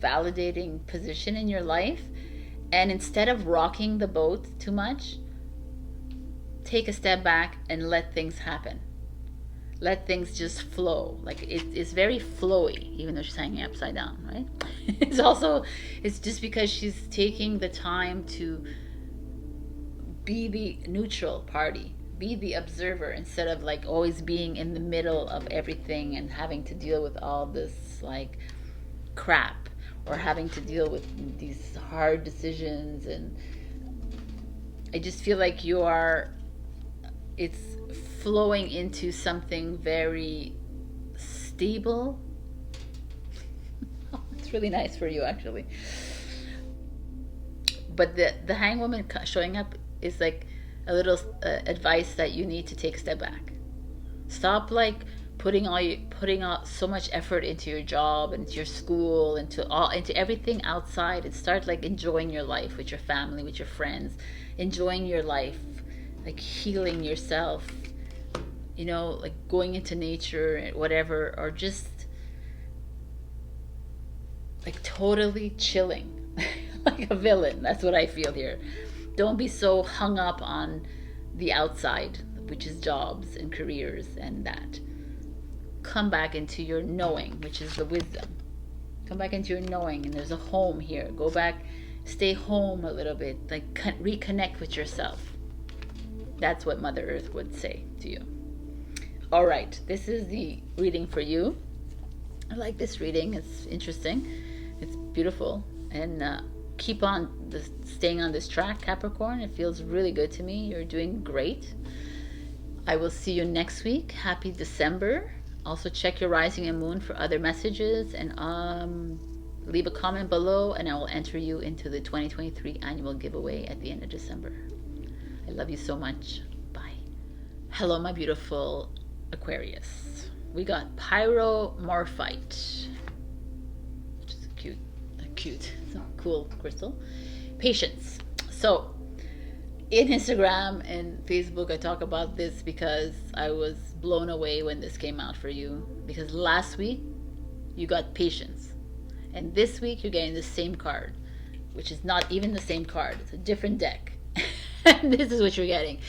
Speaker 1: validating position in your life. And instead of rocking the boat too much, take a step back and let things happen. Let things just flow. Like it's very flowy, even though she's hanging upside down, right? It's just because she's taking the time to be the neutral party, be the observer, instead of like always being in the middle of everything and having to deal with all this like crap, or having to deal with these hard decisions. And I just feel like it's flowing into something very stable. It's really nice for you actually. But the Hangwoman showing up is like a little advice that you need to take a step back. Stop like putting out so much effort into your job, into your school, into everything outside, and start like enjoying your life with your family, with your friends, enjoying your life, like healing yourself, you know, like going into nature, whatever, or just like totally chilling like a villain. That's what I feel here. Don't be so hung up on the outside, which is jobs and careers and that. come back into your knowing, which is the wisdom. Come back into your knowing, and there's a home here. Go back, stay home a little bit, like reconnect with yourself. That's what Mother Earth would say to you. All right, this is the reading for you. I like this reading. It's interesting. It's beautiful. And keep on staying on this track, Capricorn. It feels really good to me. You're doing great. I will see you next week. Happy December. Also check your rising and moon for other messages, and leave a comment below, and I will enter you into the 2023 annual giveaway at the end of December. I love you so much. Bye. Hello, my beautiful Aquarius. We got Pyromorphite, which is it's a cool crystal. Patience. So in Instagram and Facebook, I talk about this because I was blown away when this came out for you, because last week you got patience, and this week you're getting the same card, which is not even the same card. It's a different deck. And this is what you're getting.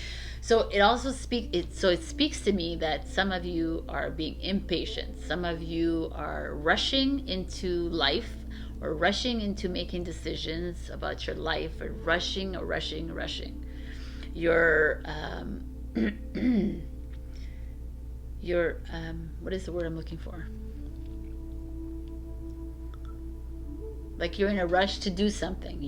Speaker 1: So it also speaks to me that some of you are being impatient. Some of you are rushing into life, or rushing into making decisions about your life, or rushing. You're what is the word I'm looking for? Like you're in a rush to do something.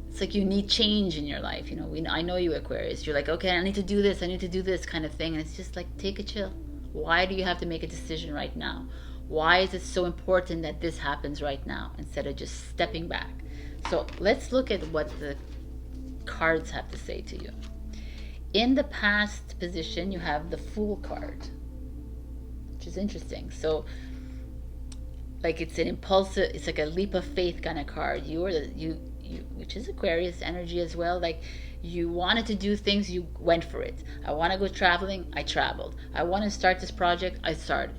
Speaker 1: It's like you need change in your life. You know, I know you, Aquarius. You're like, okay, I need to do this kind of thing. And it's just like, take a chill. Why do you have to make a decision right now? Why is it so important that this happens right now instead of just stepping back? So let's look at what the cards have to say to you. In the past position, you have the Fool card, which is interesting. So like it's an impulsive, it's like a leap of faith kind of card. You which is Aquarius energy as well. Like you wanted to do things, you went for it. I want to go traveling, I traveled. I want to start this project, I started.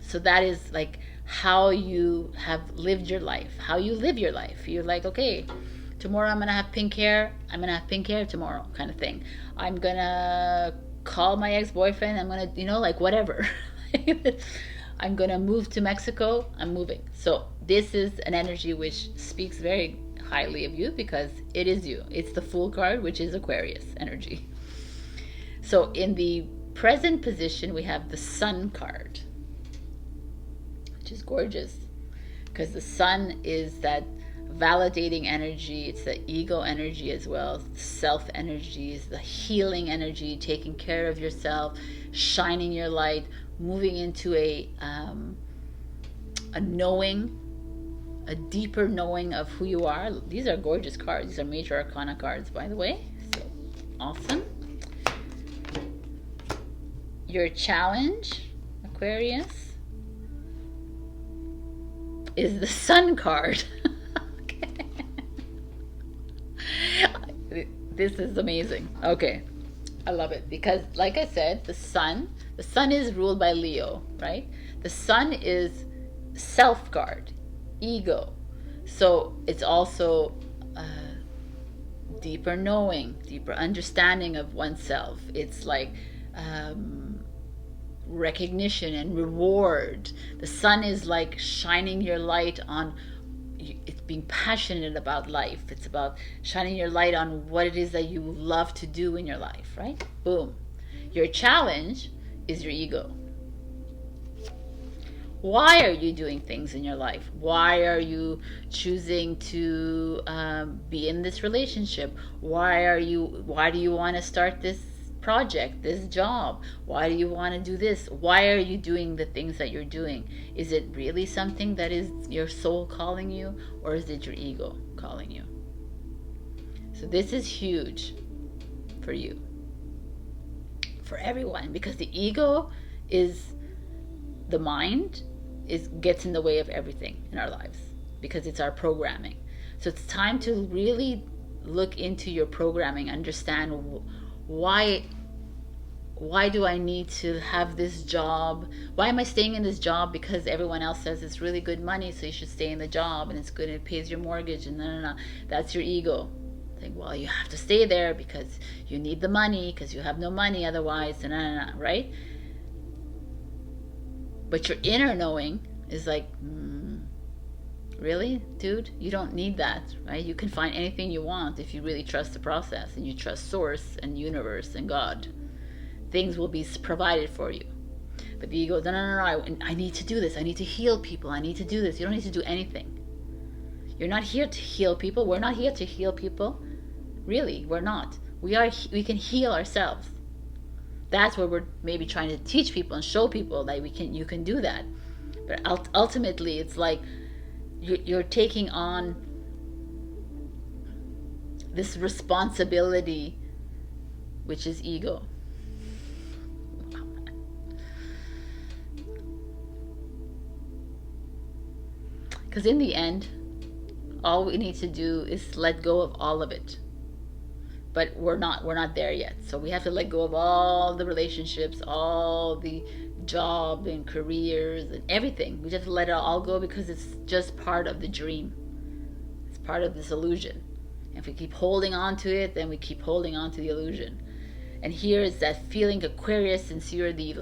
Speaker 1: So that is like how you have lived your life, how you live your life. You're like, okay, tomorrow I'm gonna have pink hair, tomorrow, kind of thing. I'm gonna call my ex-boyfriend, I'm gonna, like whatever. I'm gonna move to Mexico, I'm moving. So this is an energy which speaks very highly of you, because it is you. It's the Fool card, which is Aquarius energy. So in the present position, we have the Sun card, which is gorgeous, because the Sun is that validating energy. It's the ego energy as well. Self energy is the healing energy, taking care of yourself, shining your light, moving into a knowing, a deeper knowing of who you are. These are gorgeous cards. These are major arcana cards, by the way. So awesome. Your challenge, Aquarius, is the Sun card. This is amazing. Okay, I love it, because like I said, the sun is ruled by Leo, right? The Sun is self card, ego. So it's also deeper knowing, deeper understanding of oneself. It's like recognition and reward. The Sun is like shining your light on, it's being passionate about life. It's about shining your light on what it is that you love to do in your life, right? Boom. Your challenge is your ego. Why are you doing things in your life? Why are you choosing to be in this relationship? Why do you want to start this project, this job? Why do you want to do this? Why are you doing the things that you're doing? Is it really something that is your soul calling you, or is it your ego calling you? So this is huge for you, for everyone, because the ego is the mind, gets in the way of everything in our lives, because it's our programming. So it's time to really look into your programming, understand why do I need to have this job? Why am I staying in this job? Because everyone else says it's really good money, so you should stay in the job, and it's good, it pays your mortgage, and no. That's your ego. Like, well, you have to stay there because you need the money, because you have no money otherwise, and right? But your inner knowing is like, really, dude? You don't need that, right? You can find anything you want if you really trust the process and you trust source and universe and God. Things will be provided for you. But the ego, I need to do this. I need to heal people. I need to do this. You don't need to do anything. You're not here to heal people. We're not here to heal people. Really, we're not. We can heal ourselves. That's what we're maybe trying to teach people and show people that you can do that. But ultimately, it's like you're taking on this responsibility, which is ego. Because in the end, all we need to do is let go of all of it. But we're not there yet. So we have to let go of all the relationships, all the job and careers and everything. We just have to let it all go because it's just part of the dream. It's part of this illusion. And if we keep holding on to it, then we keep holding on to the illusion. And here is that feeling, Aquarius, since you're the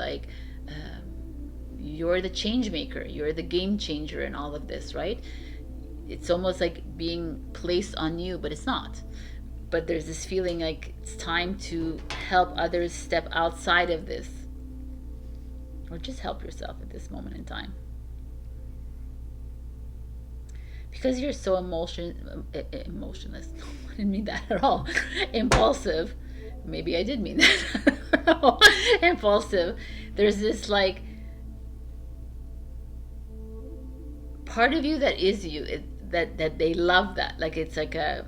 Speaker 1: you're the change maker, you're the game changer in all of this, right? It's almost like being placed on you, but it's not. But there's this feeling like it's time to help others step outside of this, or just help yourself at this moment in time, because you're so emotionless. No, I didn't mean that at all. Impulsive. Maybe I did mean that. Impulsive. There's this like part of you that is you, that they love that. Like it's like a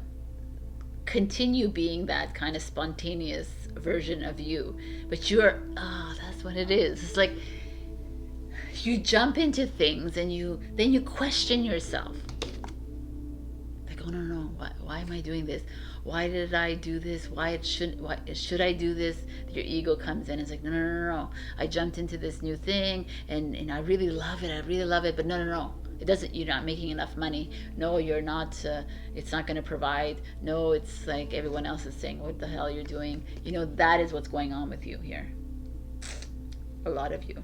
Speaker 1: continue being that kind of spontaneous version of you, but you're that's what it is. It's like you jump into things and then you question yourself, like, oh no, why am I doing this? Why did I do this? Why should I do this? Your ego comes in. It's like, no. I jumped into this new thing and I really love it. But no. It doesn't. You're not making enough money. No, you're not. It's not going to provide. No, it's like everyone else is saying, what the hell you're doing? That is what's going on with you here. A lot of you.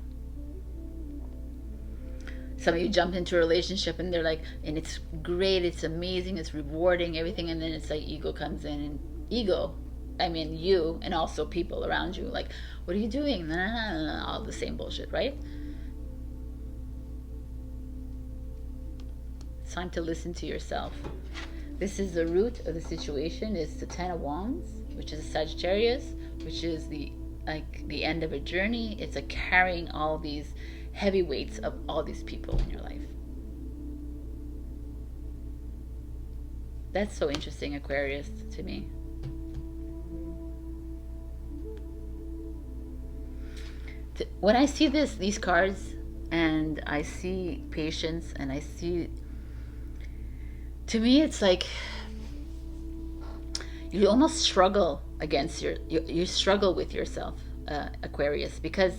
Speaker 1: Some of you jump into a relationship and they're like, and it's great, it's amazing, it's rewarding, everything, and then it's like ego comes in, and ego, I mean you, and also people around you, like, what are you doing? All the same bullshit, right? It's time to listen to yourself. This is the root of the situation. Is the Ten of Wands, which is a Sagittarius, which is the end of a journey. It's like carrying all these heavy weights of all these people in your life. That's so interesting, Aquarius, to me. When I see these cards, and I see patience, and I see, to me, it's like you almost struggle against you struggle with yourself, Aquarius, because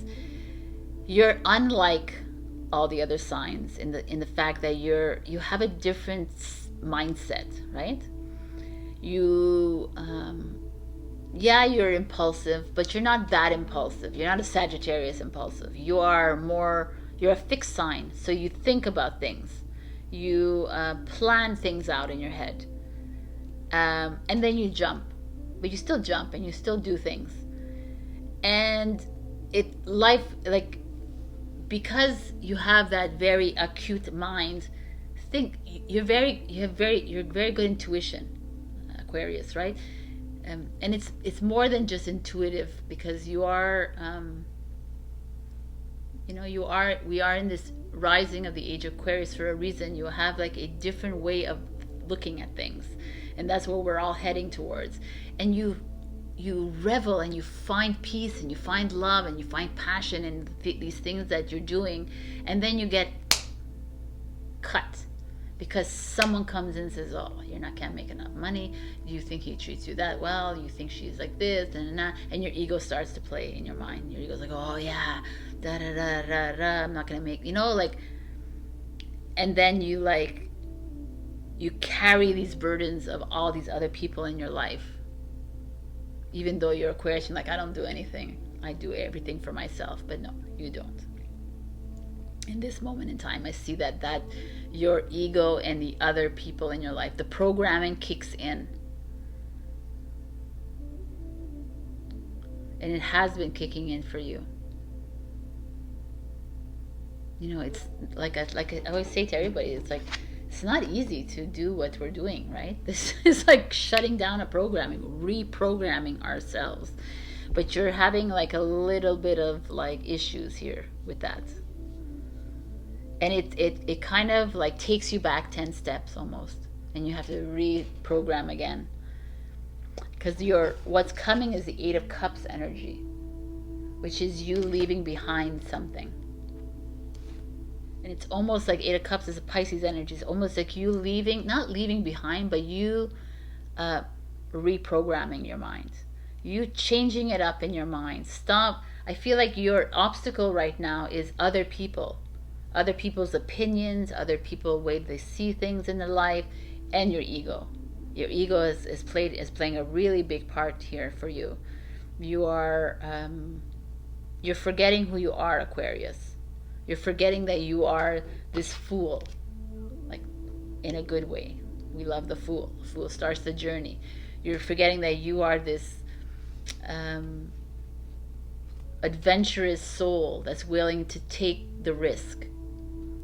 Speaker 1: you're unlike all the other signs in the fact that you have a different mindset, right? You're impulsive, but you're not that impulsive. You're not a Sagittarius impulsive. You're a fixed sign, so you think about things. You plan things out in your head, and then you jump, but you still jump and you still do things, and life, like, because you have that very acute mind, you're very good intuition, Aquarius, right? And it's more than just intuitive, because you are, we are in this rising of the age of Aquarius for a reason. You have like a different way of looking at things, and that's where we're all heading towards. And you revel and you find peace and you find love and you find passion in these things that you're doing, and then you get cut because someone comes in and says, oh, can't make enough money, you think he treats you that well, you think she's like this, and your ego starts to play in your mind. Your ego's like, oh yeah, I'm not gonna make, and then you carry these burdens of all these other people in your life. Even though you're Aquarius, you're like, I don't do anything. I do everything for myself. But no, you don't. in this moment in time. I see that your ego and the other people in your life, the programming kicks in. And it has been kicking in for you. You know, it's like I always say to everybody, it's like, it's not easy to do what we're doing, right? This is like shutting down a programming, reprogramming ourselves. But you're having like a little bit of like issues here with that. And it kind of like takes you back 10 steps almost. And you have to reprogram again. Because what's coming is the 8 of Cups energy, which is you leaving behind something. And it's almost like 8 of Cups is a Pisces energy. It's almost like you leaving, not leaving behind, but you reprogramming your mind. You changing it up in your mind. Stop. I feel like your obstacle right now is other people. Other people's opinions, other people's way they see things in their life, and your ego. Your ego is playing a really big part here for you. You're forgetting who you are, Aquarius. You're forgetting that you are this fool, like in a good way. We love the fool. The fool starts the journey. You're forgetting that you are this adventurous soul that's willing to take the risk,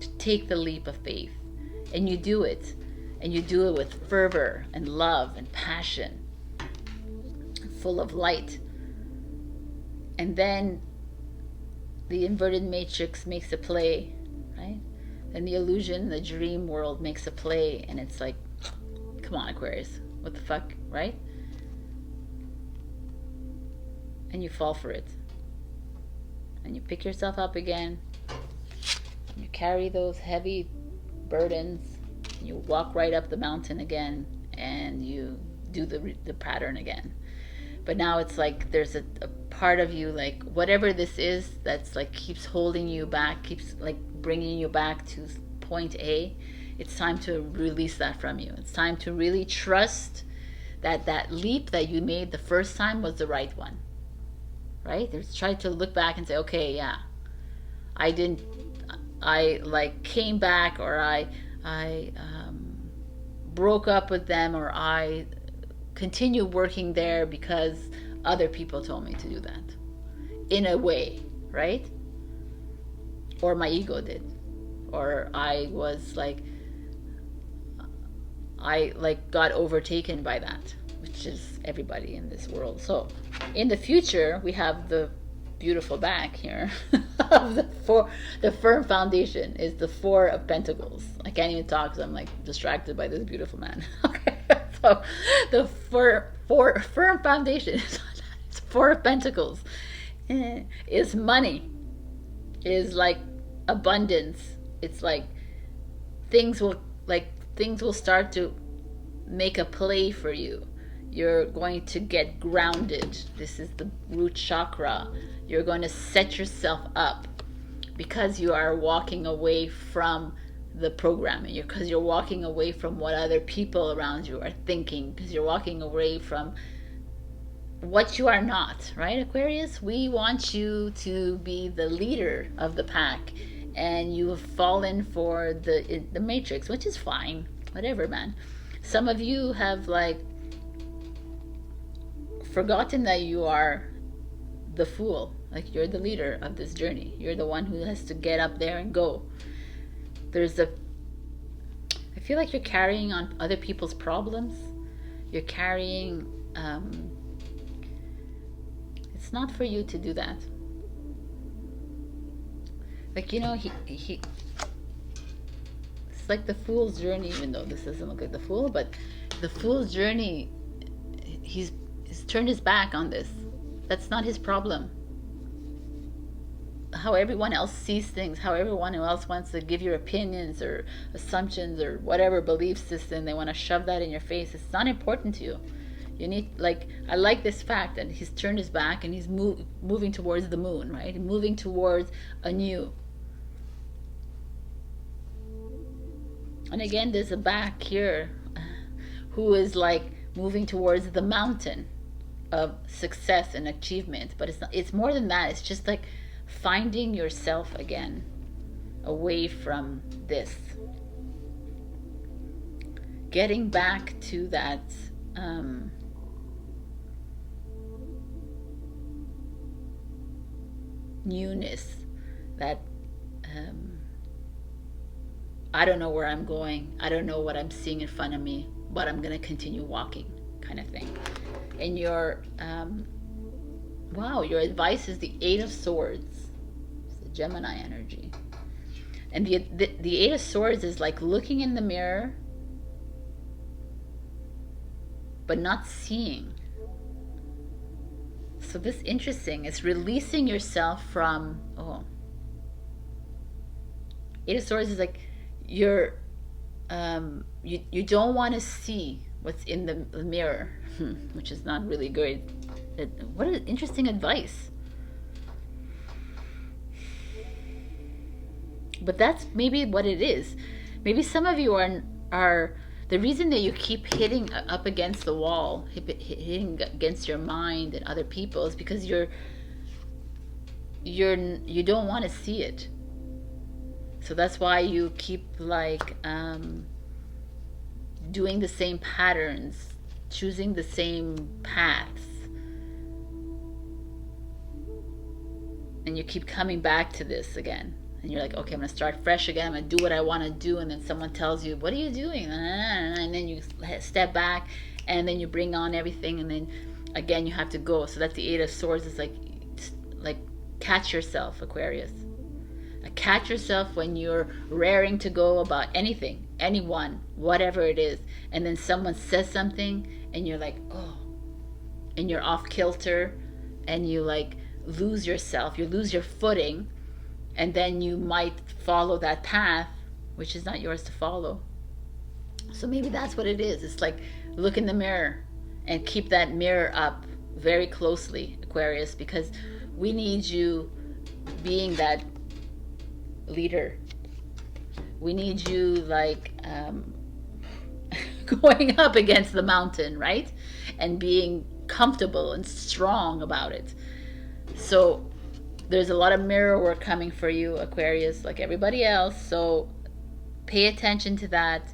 Speaker 1: to take the leap of faith. And you do it. And you do it with fervor and love and passion, full of light. And then the inverted matrix makes a play, right? And the illusion, the dream world makes a play, and it's like, come on, Aquarius, what the fuck, right? And you fall for it. And you pick yourself up again. And you carry those heavy burdens. And you walk right up the mountain again, and you do the pattern again. But now it's like there's a part of you, like whatever this is that's like keeps holding you back, keeps like bringing you back to point A. It's time to release that from you. It's time to really trust that that leap that you made the first time was the right one, right? There's try to look back and say, okay, yeah, I like came back, or I broke up with them, or I continue working there because other people told me to do that, in a way, right? Or my ego did, or I was like, I like got overtaken by that, which is everybody in this world. So in the future, we have the beautiful back here of the firm foundation is the 4 of Pentacles. I can't even talk because I'm like distracted by this beautiful man. Okay, so the firm foundation is 4 of Pentacles is money, is like abundance. It's like things will start to make a play for you. You're going to get grounded. This is the root chakra. You're going to set yourself up because you are walking away from the programming. Because you're walking away from what other people around you are thinking. Because you're walking away from what you are not, right, Aquarius? We want you to be the leader of the pack, and you have fallen for the matrix, which is fine. Whatever, man. Some of you have like forgotten that you are the fool. Like you're the leader of this journey. You're the one who has to get up there and go. I feel like you're carrying on other people's problems. You're carrying, it's not for you to do that. Like, you know, it's like the fool's journey, even though this doesn't look like the fool, but the fool's journey, he's turned his back on this. That's not his problem. How everyone else sees things, how everyone else wants to give your opinions or assumptions or whatever belief system, they want to shove that in your face. It's not important to you. You need, like, I like this fact that he's turned his back and he's moving towards the moon, right? Moving towards a new. And again, there's a back here who is like moving towards the mountain of success and achievement. But it's more than that. It's just like finding yourself again. away from this. Getting back to that newness, that I don't know where I'm going, I don't know what I'm seeing in front of me, but I'm gonna continue walking, kind of thing. And your wow, your advice is the Eight of Swords. It's the Gemini energy. And the Eight of Swords is like looking in the mirror but not seeing. So this is interesting. It's releasing yourself from, Eight of Swords is like you're you don't want to see what's in the mirror, which is not really good. What an interesting advice. But that's maybe what it is. Maybe some of you are the reason that you keep hitting up against the wall, hitting against your mind and other people, is because you don't want to see it. So that's why you keep like doing the same patterns, choosing the same paths, and you keep coming back to this again. And you're like, okay, I'm gonna start fresh again, I'm gonna do what I want to do. And then someone tells you, what are you doing? And then you step back, and then you bring on everything, and then again you have to go. So that's the Eight of Swords. It's like catch yourself, Aquarius. Catch yourself when you're raring to go about anything, anyone, whatever it is, and then someone says something and you're like, oh, and you're off kilter, and you like lose yourself, you lose your footing, and then you might follow that path which is not yours to follow. So maybe that's what it is. It's like, look in the mirror and keep that mirror up very closely, Aquarius, because we need you being that leader. We need you like going up against the mountain, right? And being comfortable and strong about it. So there's a lot of mirror work coming for you, Aquarius, like everybody else. So pay attention to that.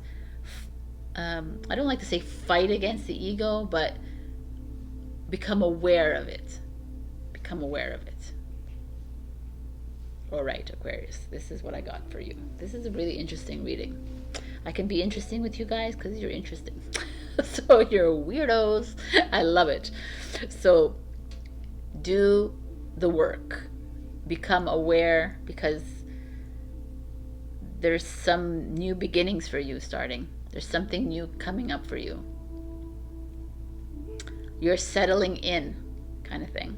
Speaker 1: I don't like to say fight against the ego, but become aware of it. Become aware of it. All right, Aquarius, this is what I got for you. This is a really interesting reading. I can be interesting with you guys because you're interesting. So you're weirdos. I love it. So do the work. Become aware, because there's some new beginnings for you starting. There's something new coming up for you. You're settling in, kind of thing.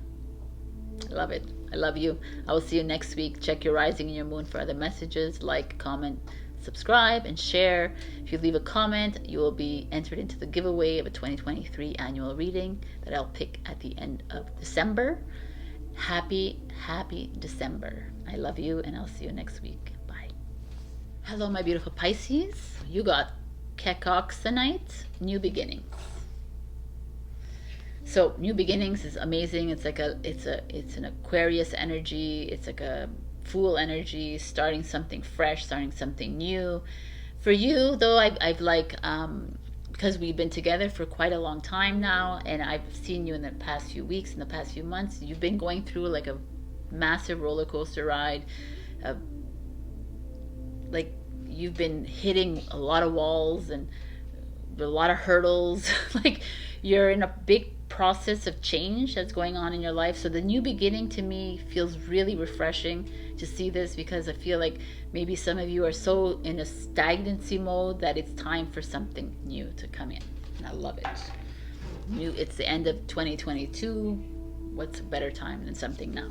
Speaker 1: I love it. I love you. I will see you next week. Check your rising and your moon for other messages. Like, comment, subscribe, and share. If you leave a comment, you will be entered into the giveaway of a 2023 annual reading that I'll pick at the end of December. Happy December. I love you, and I'll see you next week. Bye. Hello, my beautiful Pisces. You got Kekoxenite, new beginnings. So new beginnings is amazing. It's like it's an Aquarius energy. It's like a Fool energy, starting something fresh, starting something new. For you though, I've like because we've been together for quite a long time now, and I've seen you in the past few weeks, in the past few months, you've been going through like a massive roller coaster ride. Like you've been hitting a lot of walls and a lot of hurdles. Like you're in a big process of change that's going on in your life. So the new beginning to me feels really refreshing to see this, because I feel like maybe some of you are so in a stagnancy mode that it's time for something new to come in, and I love it. New, it's the end of 2022. What's a better time than something now?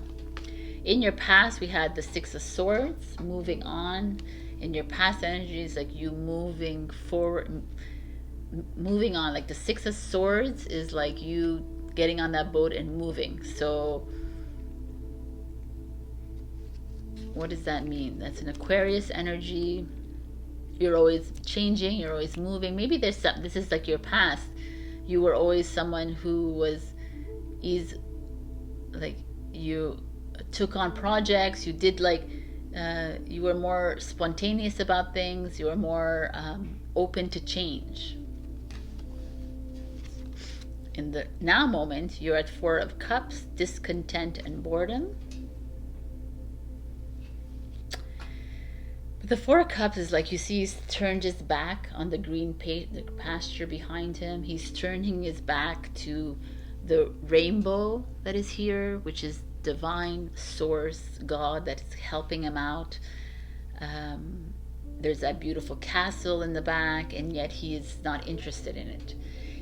Speaker 1: In your past, we had the Six of Swords, moving on. In your past energies, like you moving forward, moving on. Like the Six of Swords is like you getting on that boat and moving. So what does that mean? That's an Aquarius energy. You're always changing, you're always moving. Maybe there's some, this is like your past. You were always someone who like you took on projects, you did like You were more spontaneous about things. You were more open to change. In the now moment, you're at Four of Cups, discontent and boredom. But the Four of Cups is like, you see, he's turned his back on the green the pasture behind him. He's turning his back to the rainbow that is here, which is divine source, God, that is helping him out. There's that beautiful castle in the back, and yet he is not interested in it.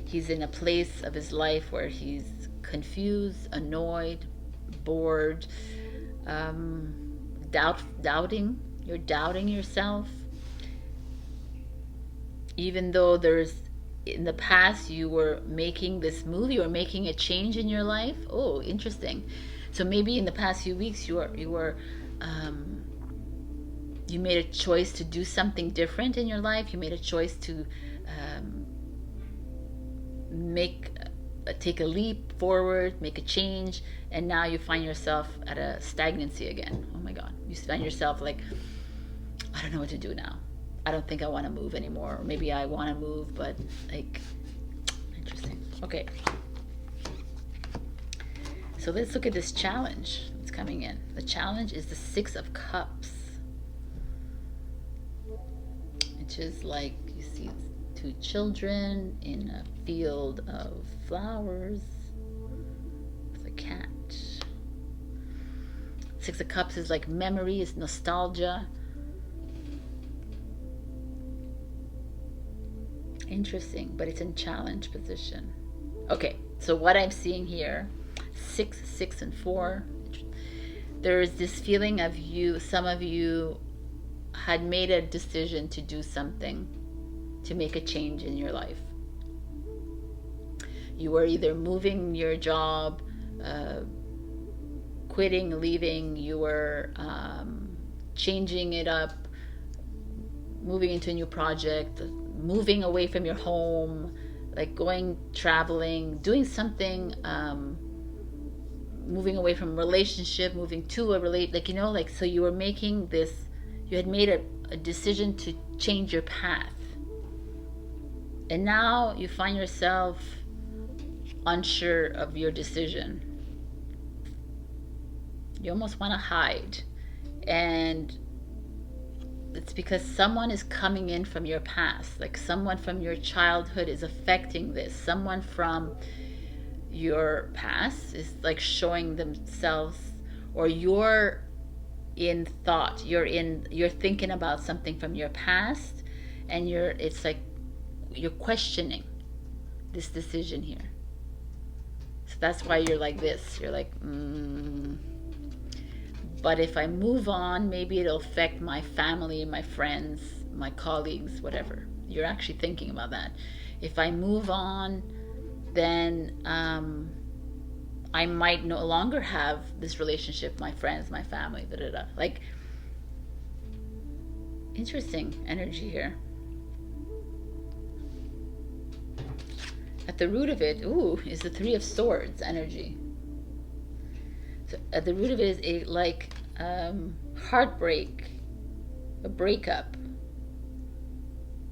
Speaker 1: He's in a place of his life where he's confused, annoyed, bored, doubting. You're doubting yourself. Even though in the past you were making this move, you were making a change in your life. Oh, interesting. So maybe in the past few weeks you made a choice to do something different in your life. You made a choice to take a leap forward, make a change, and now you find yourself at a stagnancy again. Oh my God. You find yourself like, I don't know what to do now. I don't think I want to move anymore. Or maybe I want to move, but like, interesting. Okay. So let's look at this challenge that's coming in. The challenge is the Six of Cups, which is like, you see two children in a field of flowers with a cat. Six of Cups is like memory, is nostalgia. Interesting, but it's in challenge position. Okay, so what I'm seeing here, 6, 6, and 4. There's this feeling of some of you had made a decision to do something, to make a change in your life. You were either moving your job, quitting, leaving, you were changing it up, moving into a new project, moving away from your home, like going traveling, doing something, moving away from a relationship, moving to a so you were making this, you had made a decision to change your path. And now you find yourself unsure of your decision. You almost want to hide. And it's because someone is coming in from your past, like someone from your childhood is affecting this. Someone from your past is like showing themselves, or you're in thought, you're thinking about something from your past, and it's like you're questioning this decision here. So that's why you're like this. You're like, but if I move on, maybe it'll affect my family, my friends, my colleagues, whatever. You're actually thinking about that. If I move on, then I might no longer have this relationship, my friends, my family, Like, interesting energy here. At the root of it, is the Three of Swords energy. So at the root of it is heartbreak, a breakup,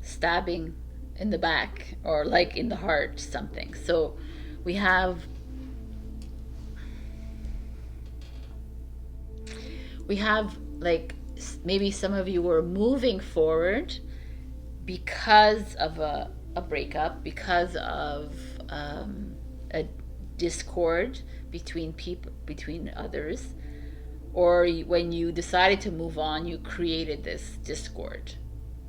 Speaker 1: stabbing in the back, or like in the heart, something. So we have like, maybe some of you were moving forward because of a breakup, because of a discord between others, or when you decided to move on, you created this discord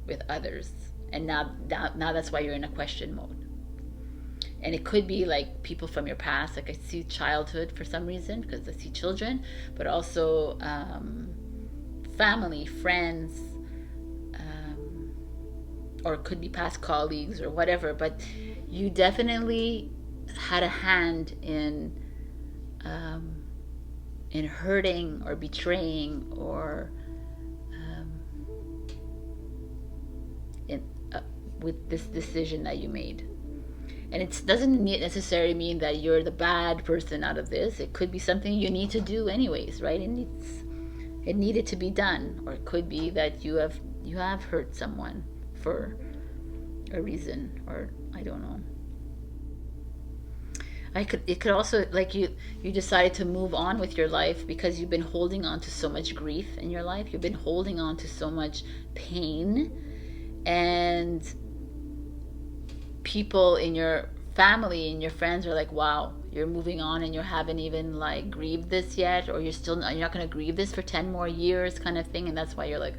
Speaker 1: with others, and now that's why you're in a question mode. And it could be like people from your past, like I see childhood for some reason, because I see children, but also family, friends, or it could be past colleagues or whatever. But you definitely had a hand in hurting or betraying, or with this decision that you made. And it doesn't necessarily mean that you're the bad person out of this. It could be something you need to do anyways, right? it needed to be done, or it could be that you have hurt someone for a reason, or I don't know. It could also, like, you decided to move on with your life because you've been holding on to so much grief in your life. You've been holding on to so much pain, and people in your family and your friends are like, wow, you're moving on and you haven't even like grieved this yet, or you're not going to grieve this for 10 more years kind of thing. And that's why you're like,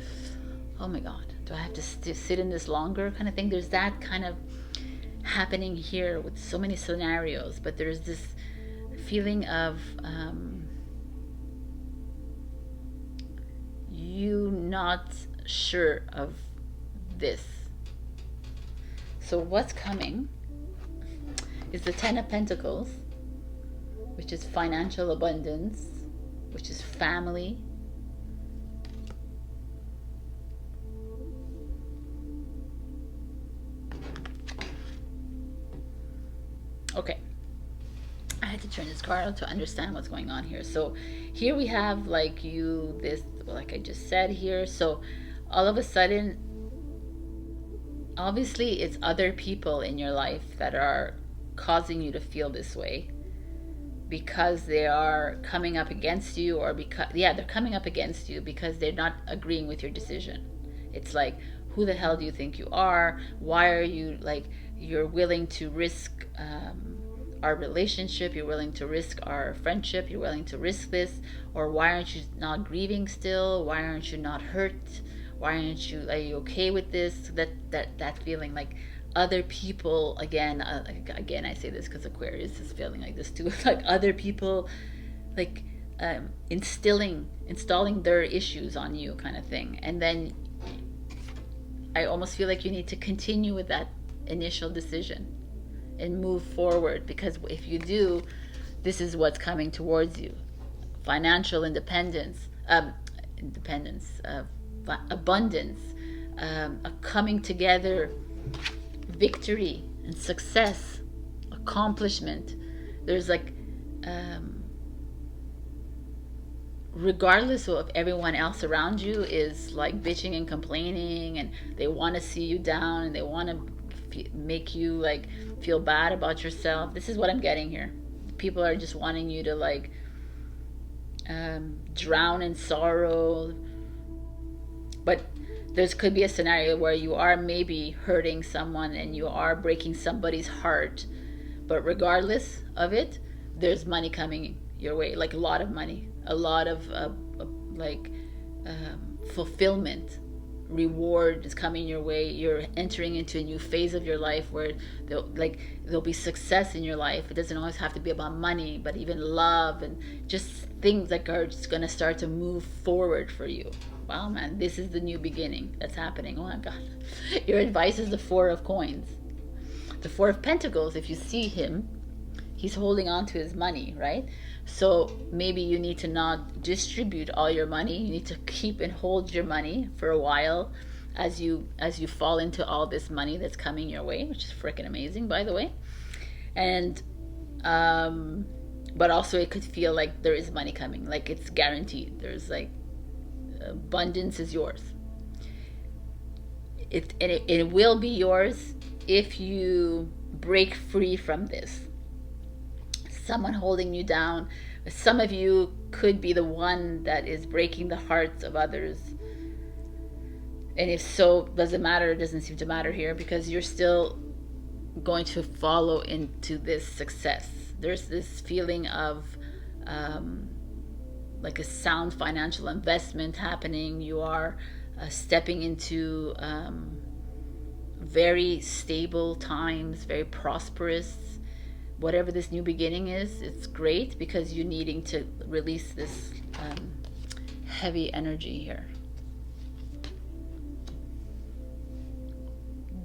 Speaker 1: oh my god, do I have to sit in this longer kind of thing. There's that kind of happening here with so many scenarios, but there's this feeling of you not sure of this. So what's coming is the Ten of Pentacles, which is financial abundance, which is family. Okay, I had to turn this card to understand what's going on here. So here we have like this, like I just said here. So all of a sudden, obviously it's other people in your life that are causing you to feel this way, because they are coming up against you, or because, yeah, they're coming up against you because they're not agreeing with your decision. It's like, who the hell do you think you are? Why are you, like, you're willing to risk our relationship, you're willing to risk our friendship, you're willing to risk this, or why aren't you not grieving still? Why aren't you not hurt? Why aren't you, are you okay with this? That feeling, like other people, again I say this because Aquarius is feeling like this too, like other people, like installing their issues on you kind of thing. And then I almost feel like you need to continue with that initial decision and move forward, because if you do, this is what's coming towards you. Financial independence, abundance, a coming together, victory and success, accomplishment. There's like, regardless of everyone else around you is like bitching and complaining, and they want to see you down, and they want to make you like feel bad about yourself. This is what I'm getting here. People are just wanting you to like drown in sorrow. But there could be a scenario where you are maybe hurting someone and you are breaking somebody's heart, but regardless of it, there's money coming your way, like a lot of money, a lot of fulfillment, reward is coming your way. You're entering into a new phase of your life where there'll be success in your life. It doesn't always have to be about money, but even love and just things that are just going to start to move forward for you. Wow, man, this is the new beginning that's happening. Oh my god. Your advice is the Four of Coins. The Four of Pentacles, if you see him, he's holding on to his money, right? So maybe you need to not distribute all your money. You need to keep and hold your money for a while as you fall into all this money that's coming your way, which is freaking amazing, by the way. And but also it could feel like there is money coming, like it's guaranteed. There's like abundance is yours. It will be yours if you break free from this. Someone holding you down. Some of you could be the one that is breaking the hearts of others. And if so, doesn't matter. It doesn't seem to matter here, because you're still going to follow into this success. There's this feeling of like a sound financial investment happening. You are stepping into very stable times, very prosperous. Whatever this new beginning is, it's great because you're needing to release this heavy energy here.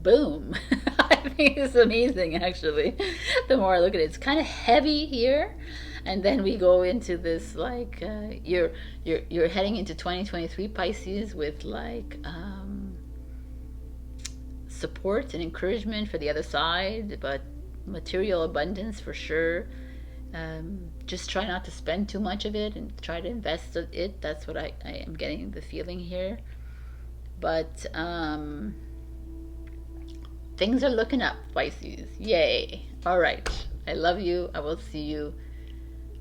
Speaker 1: Boom. I think it's amazing, actually. The more I look at it, it's kind of heavy here, and then we go into this like you're heading into 2023 Pisces with like support and encouragement for the other side, but material abundance for sure. Just try not to spend too much of it and try to invest it. That's what I am getting the feeling here. But things are looking up, Pisces. Yay. All right. I love you. I will see you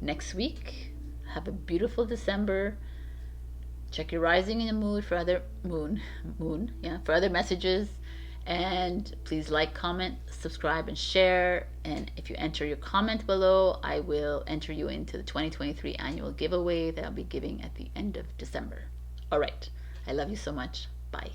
Speaker 1: next week. Have a beautiful December. Check your rising in the mood for other for other messages. And please like, comment, subscribe, and share. And if you enter your comment below, I will enter you into the 2023 annual giveaway that I'll be giving at the end of December. All right. I love you so much. Bye.